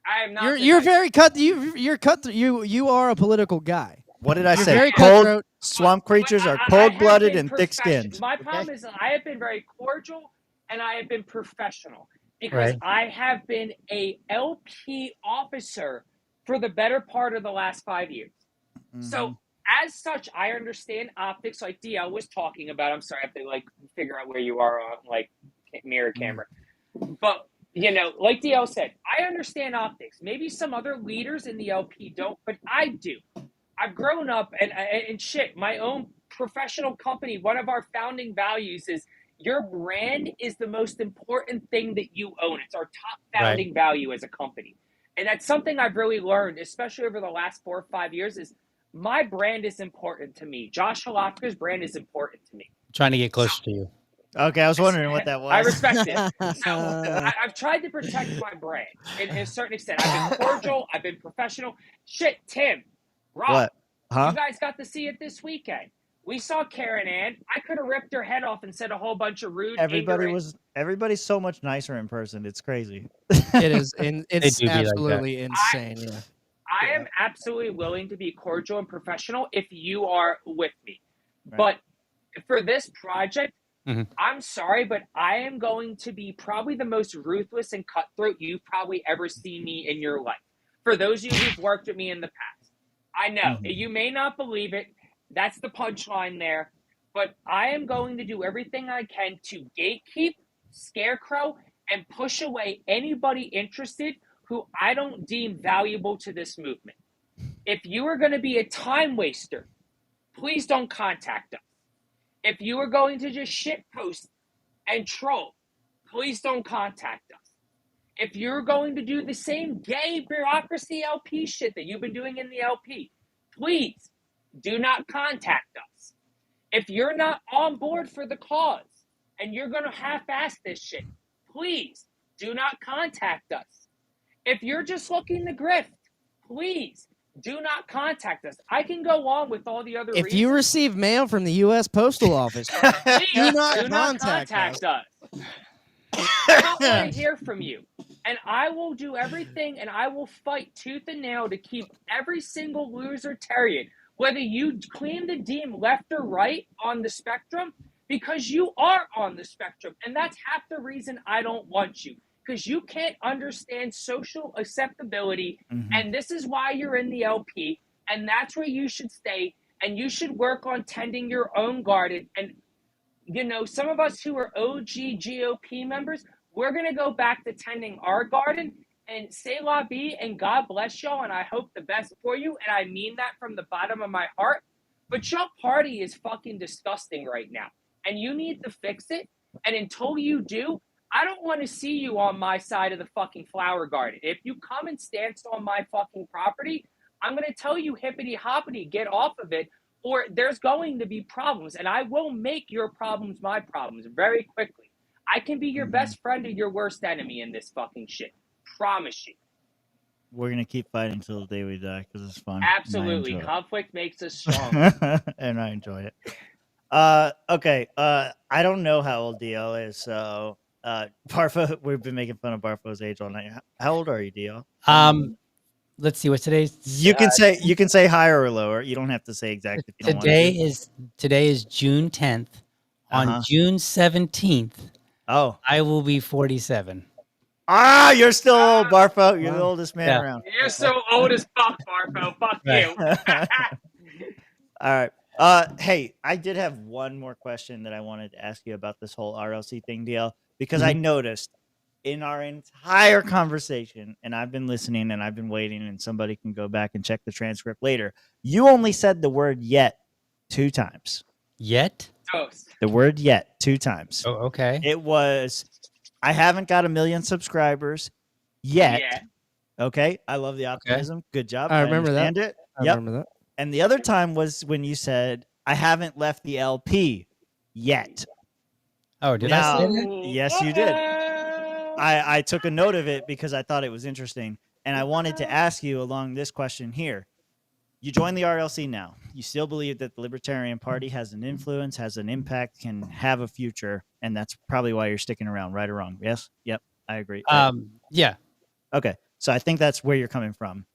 I am not. You're very cut. You're cut. You are a political guy. What did I say? Very Cold cutthroat. swamp creatures are cold-blooded and thick-skinned. My problem is I have been very cordial and I have been professional because I have been a LP officer for the better part of the last 5 years. Mm-hmm. So as such, I understand optics like DL was talking about. I'm sorry, I have to figure out where you are on mirror camera. But like DL said, I understand optics. Maybe some other leaders in the LP don't, but I do. I've grown up and shit, my own professional company, one of our founding values is your brand is the most important thing that you own. It's our top founding value as a company. And that's something I've really learned, especially over the last 4 or 5 years, is my brand is important to me. Josh Halofka's brand is important to me. I'm trying to get closer to you. Okay, I was wondering what that was. I respect it. So I've tried to protect my brand in a certain extent. I've been cordial. I've been professional. Shit, Tim. Rob, what? Huh? You guys got to see it this weekend. We saw Karen Ann. I could have ripped her head off and said a whole bunch of rude. Everybody's so much nicer in person. It's crazy. It is. It's absolutely insane. I am absolutely willing to be cordial and professional if you are with me. Right. But for this project, I'm sorry, but I am going to be probably the most ruthless and cutthroat you've probably ever seen me in your life. For those of you who've worked with me in the past. I know you may not believe it. That's the punchline there. But I am going to do everything I can to gatekeep, scarecrow, and push away anybody interested who I don't deem valuable to this movement. If you are going to be a time waster, please don't contact us. If you are going to just shitpost and troll, please don't contact us. If you're going to do the same gay bureaucracy LP shit that you've been doing in the LP, please do not contact us. If you're not on board for the cause and you're going to half-ass this shit, please do not contact us. If you're just looking to grift, please do not contact us. I can go on with all the other reasons. If you receive mail from the U.S. Postal Office, do not contact us. I don't want to hear from you. And I will do everything and I will fight tooth and nail to keep every single losertarian, whether you claim to deem left or right on the spectrum, because you are on the spectrum. And that's half the reason I don't want you, because you can't understand social acceptability. And this is why you're in the LP. And that's where you should stay. And you should work on tending your own garden. And, some of us who are OG GOP members, we're going to go back to tending our garden and say la vie and God bless y'all. And I hope the best for you. And I mean that from the bottom of my heart. But your party is fucking disgusting right now. And you need to fix it. And until you do, I don't want to see you on my side of the fucking flower garden. If you come and stand on my fucking property, I'm going to tell you hippity hoppity, get off of it, or there's going to be problems. And I will make your problems my problems very quickly. I can be your best friend or your worst enemy in this fucking shit. Promise you. we're gonna keep fighting till the day we die because it's fun. Absolutely, And conflict makes us strong. and I enjoy it. Okay. I don't know how old DL is, so Barfo. We've been making fun of Barfo's age all night. How old are you, DL? Let's see what today's. You can say higher or lower. You don't have to say exact if you don't want to. Today is June 10th. On June 17th, I will be 47. Ah, you're still old, Barfo. You're the oldest man around. You're so old as fuck, Barfo. Fuck you. All right. Hey, I did have one more question that I wanted to ask you about this whole RLC thing, DL, because I noticed in our entire conversation, and I've been listening and I've been waiting, and somebody can go back and check the transcript later. You only said the word "yet" 2 times. Yet? The word "yet" 2 times. Oh, okay. It was, I haven't got 1 million subscribers yet. Yeah. Okay. I love the optimism. Okay. Good job. I remember that. I remember that. And the other time was when you said, I haven't left the LP yet. Oh, did I say that? Yes, you did. I took a note of it because I thought it was interesting. And I wanted to ask you along this question here. You joined the RLC now. You still believe that the Libertarian Party has an influence, has an impact, can have a future, and that's probably why you're sticking around, right or wrong? Yes? Yep, I agree. Yeah. Okay, so I think that's where you're coming from.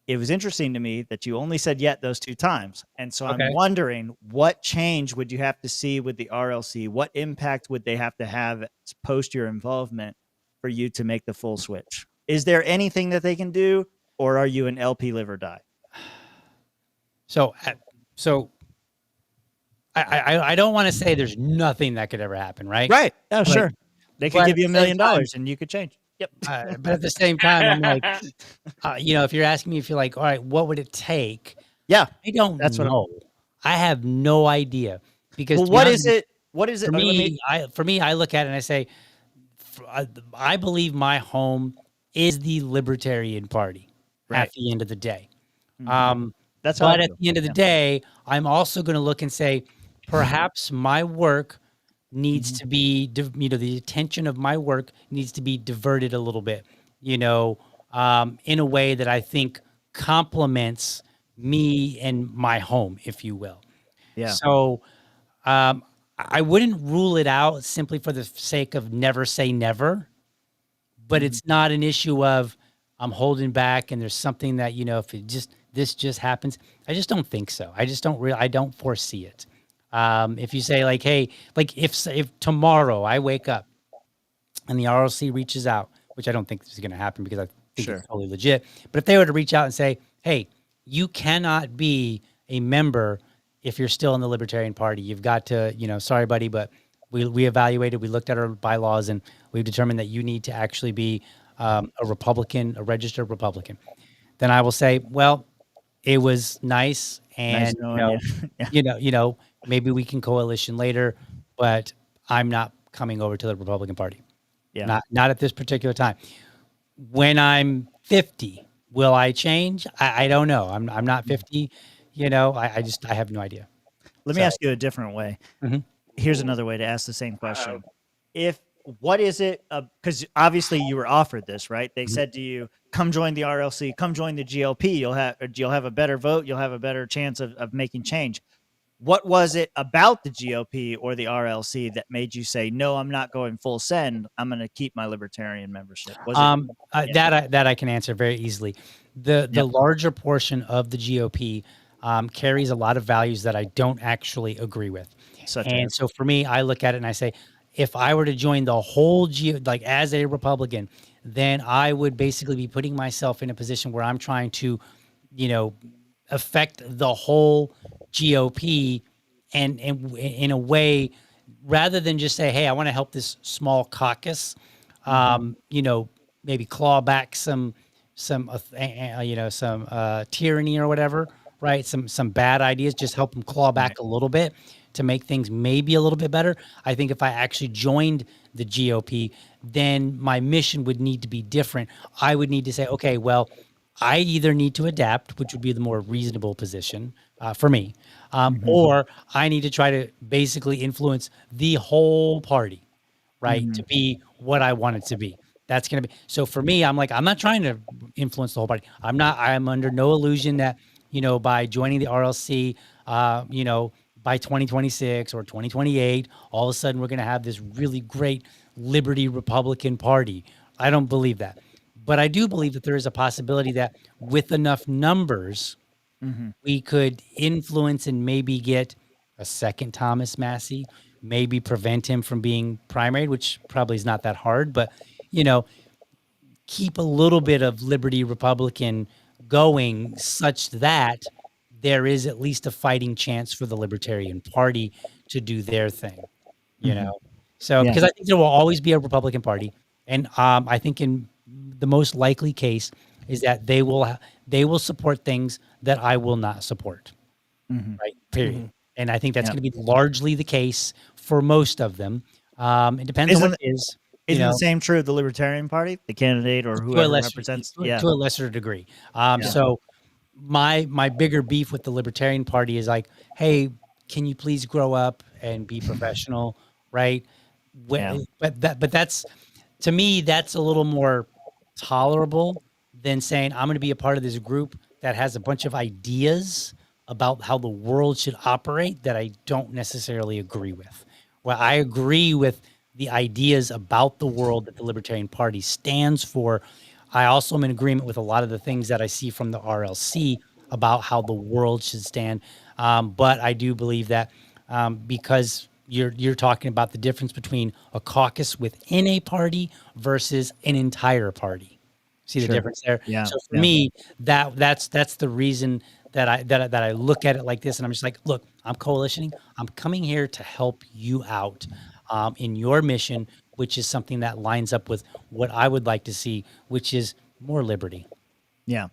It was interesting to me that you only said "yet" those 2 times, and so I'm wondering what change would you have to see with the RLC? What impact would they have to have post your involvement for you to make the full switch? Is there anything that they can do, or are you an LP live or die? So I don't want to say there's nothing that could ever happen, right? Right. Oh, sure. They could give you $1 million and you could change. Yep. But at the same time, I'm like, if you're asking me, if you're like, all right, what would it take? Yeah. I don't know. I have no idea because what is it? What is it? For me, I look at it and I say, I believe my home is the Libertarian Party at the end of the day. But at the end of the day, I'm also going to look and say, perhaps my work needs to be, the attention of my work needs to be diverted a little bit, in a way that I think complements me and my home, if you will. Yeah. So I wouldn't rule it out simply for the sake of never say never, but it's not an issue of I'm holding back and there's something that, if this just happens. I just don't think so. I just don't I don't foresee it. If you say like, hey, like if tomorrow I wake up and the RLC reaches out, which I don't think this is going to happen because I think it's totally legit. But if they were to reach out and say, hey, you cannot be a member if you're still in the Libertarian Party. You've got to, sorry, buddy, but we evaluated, we looked at our bylaws, and we've determined that you need to actually be a Republican, a registered Republican. Then I will say, well, it was nice, and maybe we can coalition later, but I'm not coming over to the Republican Party. Yeah, not at this particular time. When I'm 50, will I change? I don't know. I'm not 50. I have no idea. Let me ask you a different way. Here's another way to ask the same question. What is it? Because obviously you were offered this, right? They said to you, come join the RLC, come join the GLP. You'll have a better vote. You'll have a better chance of making change. What was it about the GOP or the RLC that made you say, no, I'm not going full send. I'm going to keep my Libertarian membership? That I can answer very easily. The larger portion of the GOP carries a lot of values that I don't actually agree with. So for me, I look at it and I say, if I were to join the whole as a Republican, then I would basically be putting myself in a position where I'm trying to, affect the whole GOP and in a way, rather than just say, hey, I want to help this small caucus, maybe claw back some tyranny or whatever, right? Some bad ideas, just help them claw back a little bit to make things maybe a little bit better. I think if I actually joined the GOP, then my mission would need to be different. I would need to say, okay, well, I either need to adapt, which would be the more reasonable position for me, or I need to try to basically influence the whole party, right, to be what I want it to be. That's going to be. So for me, I'm like, I'm not trying to influence the whole party. I'm under no illusion that, by joining the RLC, by 2026 or 2028, all of a sudden we're going to have this really great Liberty Republican Party. I don't believe that. But I do believe that there is a possibility that with enough numbers, we could influence and maybe get a second Thomas Massey, maybe prevent him from being primaried, which probably is not that hard, but, keep a little bit of Liberty Republican going such that there is at least a fighting chance for the Libertarian Party to do their thing, So, because I think there will always be a Republican Party. And I think in the most likely case is that they will support things that I will not support, right? Period. And I think that's going to be largely the case for most of them. It depends on what it is. Isn't the same true of the Libertarian Party, the candidate or whoever represents? To a lesser degree. So my bigger beef with the Libertarian Party is like, hey, can you please grow up and be professional, right? But that's, to me, that's a little more tolerable than saying I'm going to be a part of this group that has a bunch of ideas about how the world should operate that I don't necessarily agree with. Well, I agree with the ideas about the world that the Libertarian Party stands for. I also am in agreement with a lot of the things that I see from the RLC about how the world should stand. But I do believe that because you're talking about the difference between a caucus within a party versus an entire party. See the difference there? Yeah. So for me, that's the reason that I look at it like this, and I'm just like, look, I'm coalitioning. I'm coming here to help you out in your mission, which is something that lines up with what I would like to see, which is more liberty. Yeah.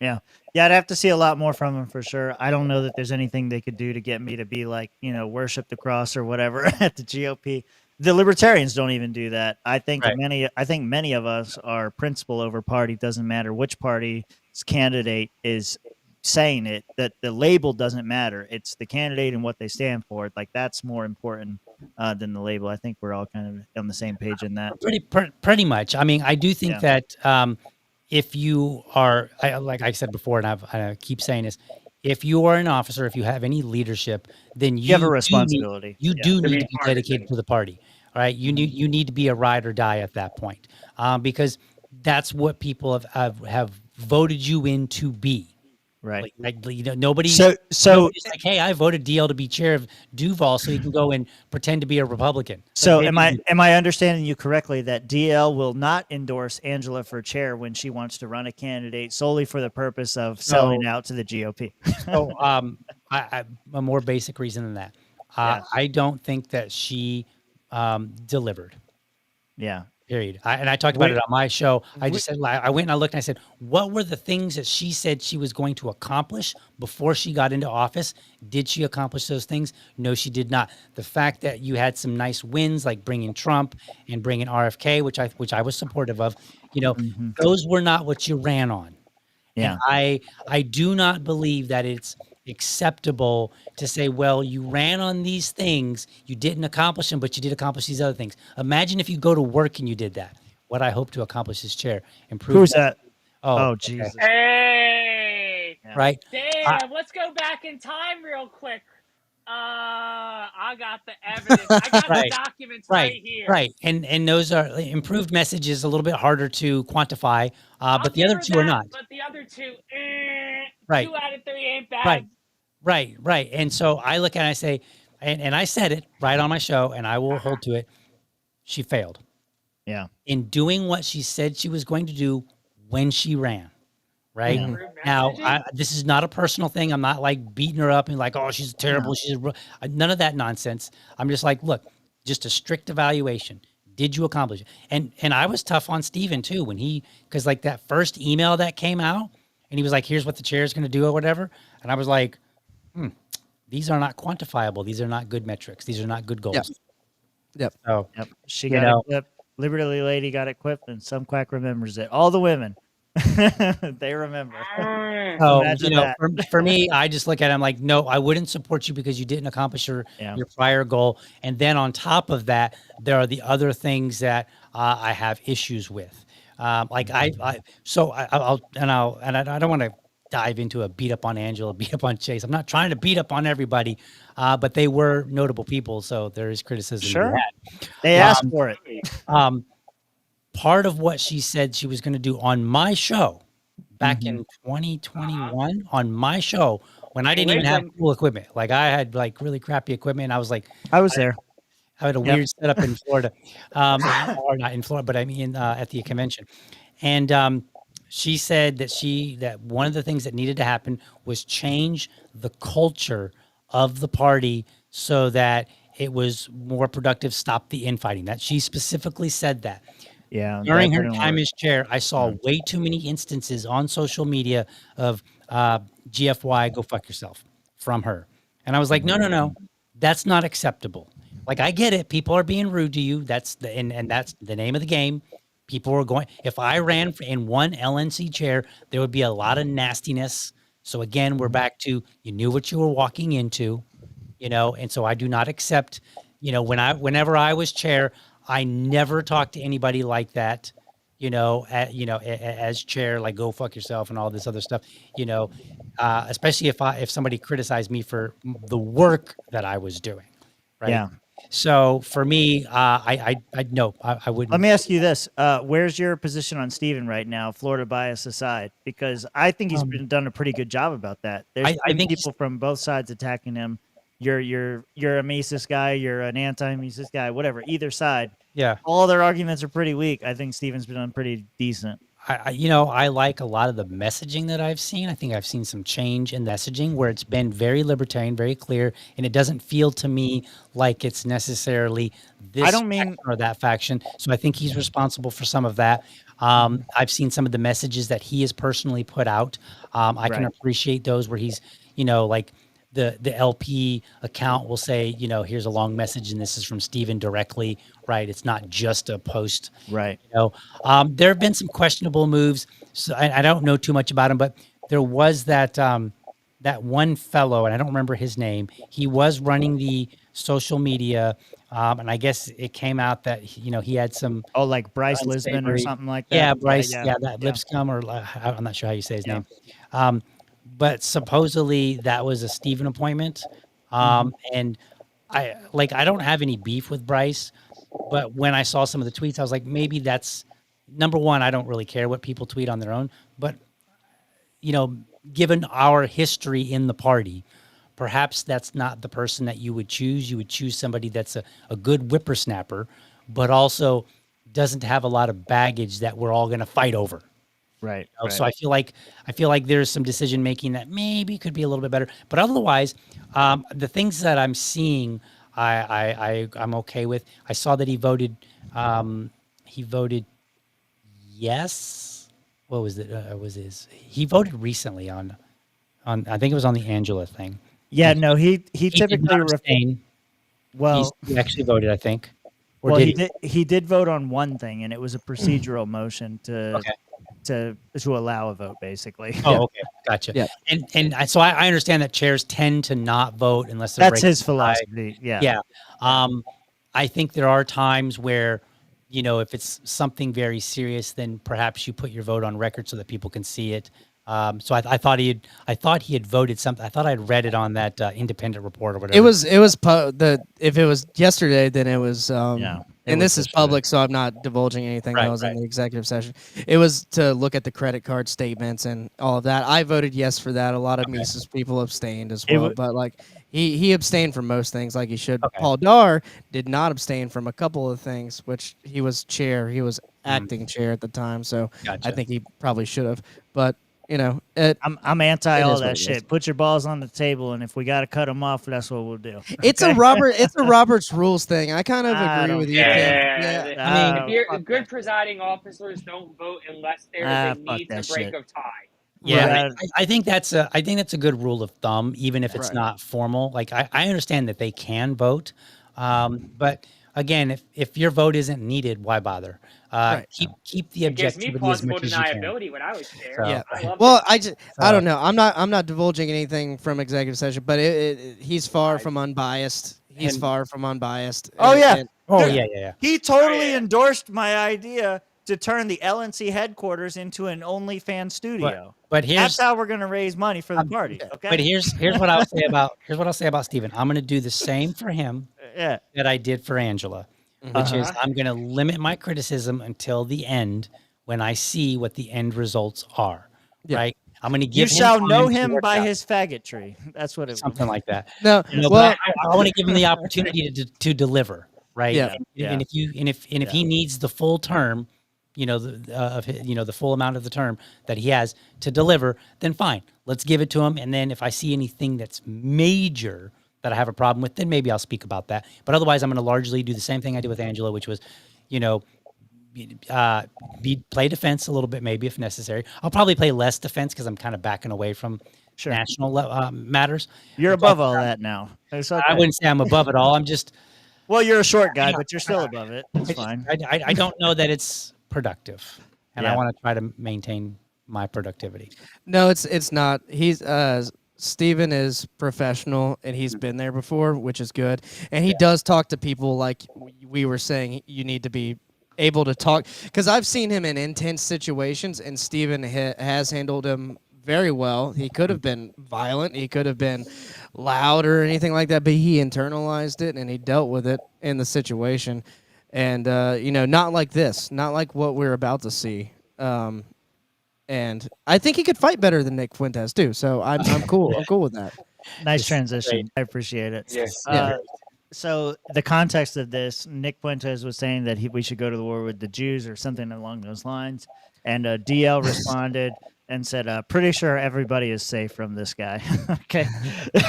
I'd have to see a lot more from them for sure. I don't know that there's anything they could do to get me to be like, worship the cross or whatever at the GOP. The Libertarians don't even do that. I think many of us are principle over party. Doesn't matter which party's candidate is saying it, that the label doesn't matter. It's the candidate and what they stand for. Like that's more important than the label. I think we're all kind of on the same page in that. Pretty much. I mean, I do think that if you are, like I said before, and I keep saying this, if you are an officer, if you have any leadership, then you have a responsibility. You do need to be dedicated to the party. All right. You need to be a ride or die at that point, because that's what people have voted you in to be. Right. Nobody. So nobody's like, hey, I voted DL to be chair of Duval, so he can go and pretend to be a Republican. So am I understanding you correctly that DL will not endorse Angela for chair when she wants to run a candidate solely for the purpose of selling out to the GOP? So a more basic reason than that. I don't think that she delivered. Yeah. Period. I talked about it on my show. I just said, I went and I looked and I said, what were the things that she said she was going to accomplish before she got into office? Did she accomplish those things? No, she did not. The fact that you had some nice wins, like bringing Trump and bringing RFK, which I was supportive of, those were not what you ran on. Yeah. And I do not believe that it's acceptable to say, well, you ran on these things, you didn't accomplish them, but you did accomplish these other things. Imagine if you go to work and you did that. What I hope to accomplish as chair. Improve. Who's that? Oh, Jesus. Hey. Right. Damn. Let's go back in time real quick. I got the evidence. I got the documents right here. Right. And those are improved messages, a little bit harder to quantify, but the other two are not. But the other two, 2 Right. out of 3 ain't bad. Right. And so I look at it and I say, and I said it right on my show, and I will hold to it. She failed. Yeah. In doing what she said she was going to do when she ran. Right. Mm-hmm. Now, this is not a personal thing. I'm not like beating her up and like, oh, she's terrible. She's none of that nonsense. I'm just like, look, just a strict evaluation. Did you accomplish it? And I was tough on Steven too because like that first email that came out and he was like, here's what the chair is going to do or whatever. And I was like, these are not quantifiable. These are not good metrics. These are not good goals. Yep. So, she got equipped. Liberty Lady got equipped, and some quack remembers it. All the women. They remember. For me, I just look at it, I'm like, no, I wouldn't support you because you didn't accomplish your prior goal. And then on top of that, there are the other things that I have issues with. I don't want to dive into a beat up on Angela, beat up on Chase. I'm not trying to beat up on everybody, but they were notable people, so there is criticism. Sure, they asked for it. Part of what she said she was going to do on my show back in 2021 on my show when I didn't even have cool equipment. Like I had like really crappy equipment. And I was like, I was there. I had a weird setup in Florida, or not in Florida, but I mean at the convention. And she said that one of the things that needed to happen was change the culture of the party so that it was more productive, stop the infighting. That she specifically said that. Yeah. During her time as chair, I saw way too many instances on social media of GFY, go fuck yourself, from her. And I was like, no, that's not acceptable. Like, I get it. People are being rude to you. That's that's the name of the game. People are going. If I ran in one LNC chair, there would be a lot of nastiness. So again, we're back to you knew what you were walking into, and so I do not accept, whenever I was chair, I never talked to anybody like that, as chair, like go fuck yourself and all this other stuff, especially if somebody criticized me for the work that I was doing. Right. Yeah. So for me, I wouldn't. Let me ask you this. Where's your position on Steven right now, Florida bias aside? Because I think he's done a pretty good job about that. There's people from both sides attacking him. You're a Mises guy, you're an anti-Mises guy, whatever, either side. Yeah. All their arguments are pretty weak. I think Steven's been done pretty decent. I like a lot of the messaging that I've seen. I think I've seen some change in messaging where it's been very libertarian, very clear, and it doesn't feel to me like it's necessarily this faction or that faction. So I think he's responsible for some of that. I've seen some of the messages that he has personally put out. I can appreciate those where he's, like the LP account will say, here's a long message and this is from Steven directly, right? It's not just a post. Right. There have been some questionable moves. So I don't know too much about him, but there was that one fellow, and I don't remember his name. He was running the social media, and I guess it came out that he had some like Bryce Lisbon or something like that. Yeah, Bryce. Yeah, Lipscomb, or I'm not sure how you say his name. But supposedly that was a Steven appointment. And I don't have any beef with Bryce, but when I saw some of the tweets, I was like, maybe that's number one. I don't really care what people tweet on their own, but given our history in the party, perhaps that's not the person that you would choose. You would choose somebody that's a good whippersnapper, but also doesn't have a lot of baggage that we're all going to fight over. Right. So I feel like there's some decision making that maybe could be a little bit better, but otherwise, the things that I'm seeing, I'm okay with. I saw that he voted yes. What was it? He voted recently on I think it was on the Angela thing. Yeah, no, he typically abstain. Well, he actually voted, I think. Or he did vote on one thing, and it was a procedural motion to allow a vote, basically. Oh, okay, gotcha. Yeah, and so I understand that chairs tend to not vote unless they're that's his philosophy. Yeah. I think there are times where, if it's something very serious, then perhaps you put your vote on record so that people can see it. So I thought he had voted something. I thought I'd read it on that independent report or whatever. If it was yesterday, then it was. And this is public, so I'm not divulging anything that was in the executive session. It was to look at the credit card statements and all of that. I voted yes for that. A lot of Mises people abstained as well, but he abstained from most things like he should. Okay. Paul Dar did not abstain from a couple of things, which he was chair. He was acting chair at the time, so gotcha. I think he probably should have. But I'm anti all that shit. Put your balls on the table, and if we got to cut them off, that's what we'll do. It's a Robert's rules thing. I kind of agree with you. Yeah. I mean, good presiding officers don't vote unless there's a need to break a tie. Yeah, I think that's a good rule of thumb, even if it's not formal. Like I understand that they can vote, but again, if your vote isn't needed, why bother? Keep the objectivity as much as you can. When I was there. So, I don't know. I'm not divulging anything from executive session, but he's far from unbiased. He's far from unbiased. Oh yeah. Yeah. He totally endorsed my idea to turn the LNC headquarters into an OnlyFans studio. But That's how we're going to raise money for the party. Okay. But here's what I'll say about Stephen. I'm going to do the same for him that I did for Angela, which is I'm going to limit my criticism until the end when I see what the end results are. Right. I'm going to give. You shall know him by his faggotry. That's what it something like that. No, well, I want to give him the opportunity to deliver. Right. Yeah. And if he needs the full term, the full amount of the term that he has to deliver, then fine, let's give it to him. And then if I see anything that's major that I have a problem with, then maybe I'll speak about that. But otherwise, I'm going to largely do the same thing I did with Angela, which was, play defense a little bit, maybe if necessary. I'll probably play less defense because I'm kind of backing away from national matters. You're above all that now. Okay. I wouldn't say I'm above it all. I'm just. Well, you're a short guy, but you're still above it. It's fine. I don't know that it's productive, and I want to try to maintain my productivity. No, it's not. He's Steven is professional, and he's been there before, which is good. And he does talk to people like we were saying. You need to be able to talk, because I've seen him in intense situations, and Steven has handled him very well. He could have been violent. He could have been loud or anything like that, but he internalized it and he dealt with it in the situation. And, not like this, not like what we're about to see. And I think he could fight better than Nick Fuentes too. So I'm cool. I'm cool with that. Nice transition. I appreciate it. Yes. So the context of this, Nick Fuentes was saying that we should go to the war with the Jews or something along those lines. And DL responded and said, pretty sure everybody is safe from this guy. Okay.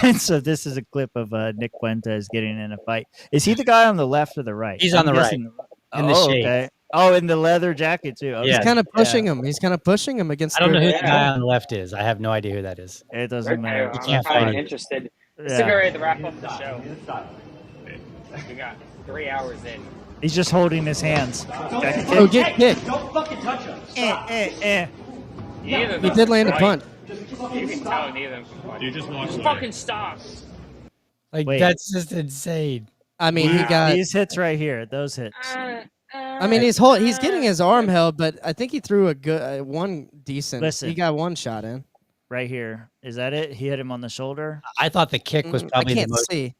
And so this is a clip of Nick Fuentes getting in a fight. Is he the guy on the left or the right? He's on the right. In the shade. Okay. Oh, in the leather jacket too. Okay. He's kind of pushing him. He's kind of pushing him against. I don't know who the guy on the left is. I have no idea who that is. It doesn't matter. You can't find it. Interested. Let's get ready to wrap up the show. We got 3 hours in. He's just holding his hands. Oh, get kicked. Don't fucking touch us. He did land a punch. You can tell neither of them can punch. You just walked away. Fucking stop. Like, Wait. that's just insane. I mean, he got these hits right here. Those hits. I mean, he's getting his arm held, but I think he threw a good one decent. Listen. He got one shot in. Right here. Is that it? He hit him on the shoulder. I thought the kick was probably I can't the most. see.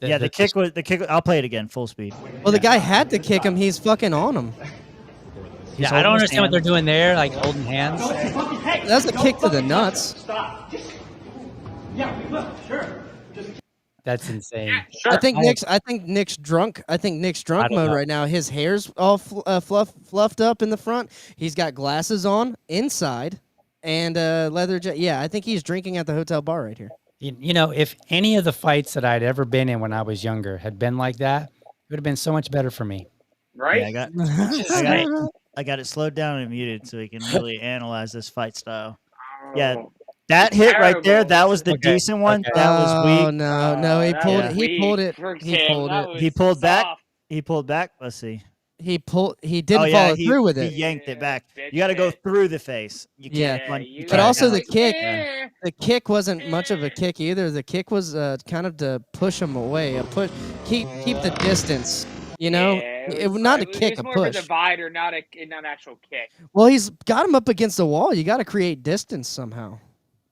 The kick was the kick. I'll play it again, full speed. Well, the guy had to kick him. He's fucking on him. Yeah, I don't understand what they're doing there, like holding hands. That's a kick to the nuts. Stop. Yeah, we will. Sure. That's insane. Yeah, sure. I think Nick's drunk. I think Nick's drunk mode right now. His hair's all fluffed up in the front. He's got glasses on inside and leather jacket. Yeah, I think he's drinking at the hotel bar right here. If any of the fights that I'd ever been in when I was younger had been like that, it would have been so much better for me. Right? Yeah, I got it slowed down and muted so we can really analyze this fight style. Yeah, that hit right there, that was the decent one. Okay. That was weak. Oh no, he pulled it. He pulled it. He pulled back. He pulled back. Let's see. He didn't follow through with it. He yanked it back. You got to go through the face. You can't. But also the kick. The kick wasn't much of a kick either. The kick was kind of to push him away. Keep the distance. Not a kick, a more push. Of a divider, not an actual kick. Well, he's got him up against the wall. You got to create distance somehow.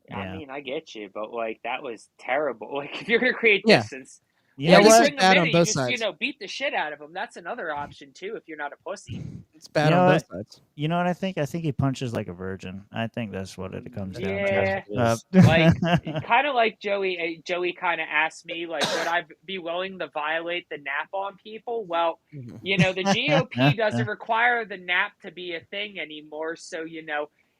Yeah. I mean, I get you, but that was terrible. If you're gonna create Yeah. distance, Yeah, just it's bring them bad in on and both just, sides. beat the shit out of them. That's another option too. If you're not a pussy. It's bad You know on what? both sides. You know what I think? I think he punches like a virgin. I think that's what it comes down Yeah. to. Kind of like Joey. Joey kind of asked me, would I be willing to violate the nap on people? Well, the GOP doesn't require the nap to be a thing anymore. So,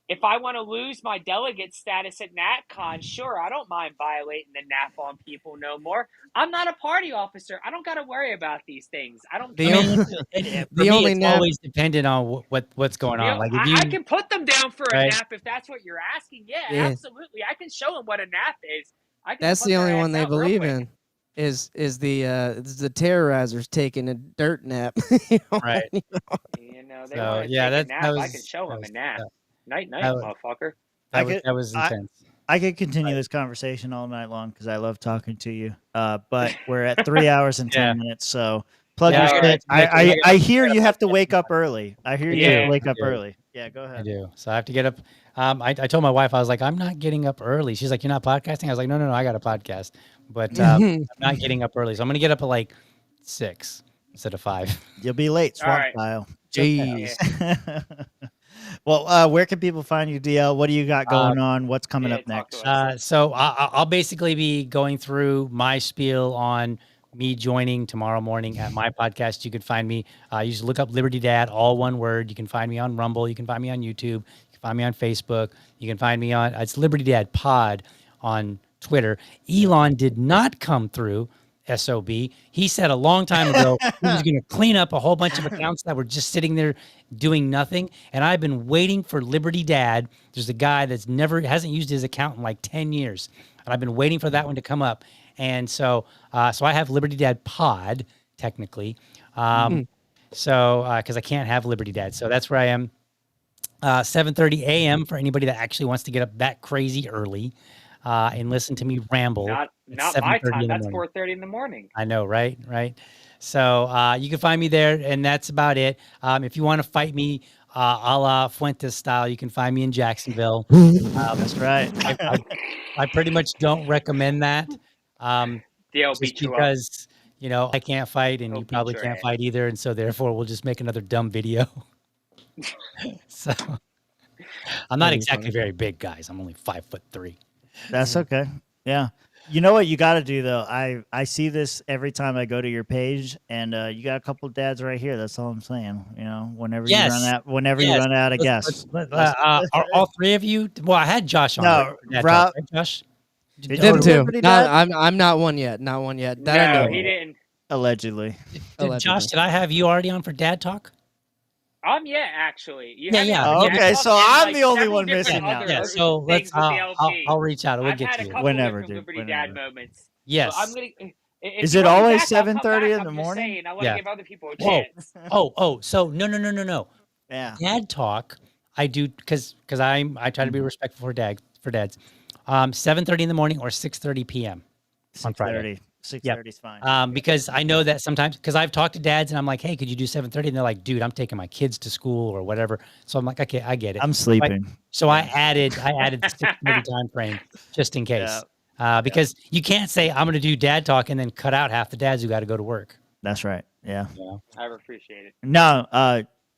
if I want to lose my delegate status at NatCon, sure, I don't mind violating the nap on people no more. I'm not a party officer. I don't got to worry about these things. I don't. It's always dependent on what's going on. Like I can put them down for a nap if that's what you're asking. Yeah, absolutely. I can show them what a nap is. That's the only one they believe in. Is the terrorizers taking a dirt nap? Right. They want to take a nap. I can show them a nap. Night, motherfucker. That was intense. I could continue this conversation all night long because I love talking to you. But we're at 3 hours and 10 minutes. So Plug Yeah, your all shit. right. I hear you have to wake up early. I hear you have Yeah. to wake up Yeah. early. Yeah, go I ahead. do. So I have to get up. I told my wife, I was like, I'm not getting up early. She's like, you're not podcasting? I was like, no, I got a podcast. But I'm not getting up early. So I'm going to get up at like 6 instead of 5. You'll be late, All swamp right. style. Jeez. Well, where can people find you, DL? What do you got going on? What's coming yeah, up talk to next? us. So I'll basically be going through my spiel on me joining tomorrow morning at my podcast. You can find me. You just look up Liberty Dad, all one word. You can find me on Rumble. You can find me on YouTube. You can find me on Facebook. You can find me on it's Liberty Dad Pod on Twitter. Elon did not come through. SOB. He said a long time ago he was going to clean up a whole bunch of accounts that were just sitting there doing nothing. And I've been waiting for Liberty Dad. There's a guy that's hasn't used his account in like 10 years. And I've been waiting for that one to come up. And so I have Liberty Dad Pod, technically. Because I can't have Liberty Dad. So that's where I am. 7:30 a.m. for anybody that actually wants to get up that crazy early and listen to me ramble. Not at my 7:30 time. in the That's morning. 4:30 in the morning. I know, right? So you can find me there, and that's about it. If you want to fight me a la Fuentes style, you can find me in Jacksonville. That's right. I pretty much don't recommend that. DL Just beat you up. because, I can't fight, and He'll you beat probably your can't ass. fight either, and so therefore we'll just make another dumb video. So I'm not That'd be exactly funny. very big, guys. I'm only 5'3". That's okay. Yeah. You know what you got to do though? I see this every time I go to your page, and you got a couple of dads right here. That's all I'm saying. Whenever you Yes. run out of Let's- guests. are all three of you? Well, I had Josh on. No, right? Dad Rob- talk, right, Josh? Did Them you too. Liberty No, Dad? I'm not one yet. Not one yet. That I No, know. he didn't. Allegedly. Josh, did I have you already on for Dad Talk? Yeah, actually. You Yeah, had me yeah. on Oh, Dad okay, Talk so and, I'm like, the only several one different missing now. other Yeah, so let's. things with the LP. I'll reach out. We'll I've get had to a you. couple Whenever, different dude, Liberty whenever. Dad moments. Yes. So I'm gonna. If Is you it want me always back, I'll come 7:30 back. in I'm the just morning? saying, I want to Yeah. give other people a Whoa. chance. So no. Yeah. Dad Talk, I do because I try to be respectful for dads. 7:30 in the morning or 6:30 p.m. on Friday. 6:30 is fine. Because I know that sometimes, because I've talked to dads and I'm like, hey, could you do 7:30? And they're like, dude, I'm taking my kids to school or whatever. So I'm like, okay, I get it. I'm sleeping. So I added the 6:30 time frame just in case. Because you can't say I'm going to do Dad Talk and then cut out half the dads who got to go to work. That's right. Yeah. I appreciate it. No,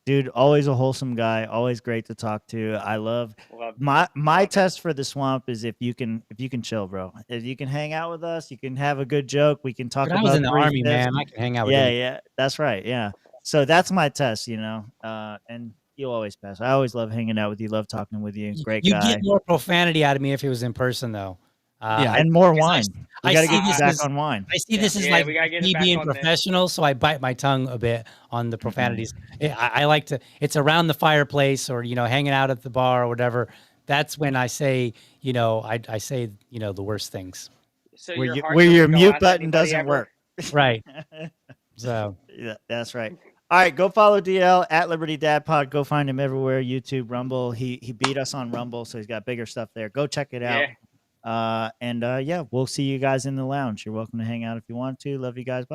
dude, always a wholesome guy, always great to talk to. I love my test for the swamp is if you can chill, bro. If you can hang out with us, you can have a good joke. We can talk But I about was in the brief Army, tips. man. I can hang out with Yeah, you. yeah. That's right. Yeah. So that's my test, and you'll always pass. I always love hanging out with you, love talking with you. Great You guy. get more profanity out of me if it was in person, though. And more wine. I We got to see get this you back as- on wine. I see this as Yeah, like we gotta get it me back being on this. professional, so I bite my tongue a bit on the profanities. I like to, it's around the fireplace or, hanging out at the bar or whatever. That's when I say, I say, the worst things. So Where your heart your doesn't go mute out to button anybody doesn't ever? work. Right. So Yeah, that's right. All right, go follow DL at Liberty Dad Pod. Go find him everywhere. YouTube, Rumble. He beat us on Rumble, so he's got bigger stuff there. Go check it out. Yeah. And we'll see you guys in the lounge. You're welcome to hang out if you want to. Love you guys. Bye.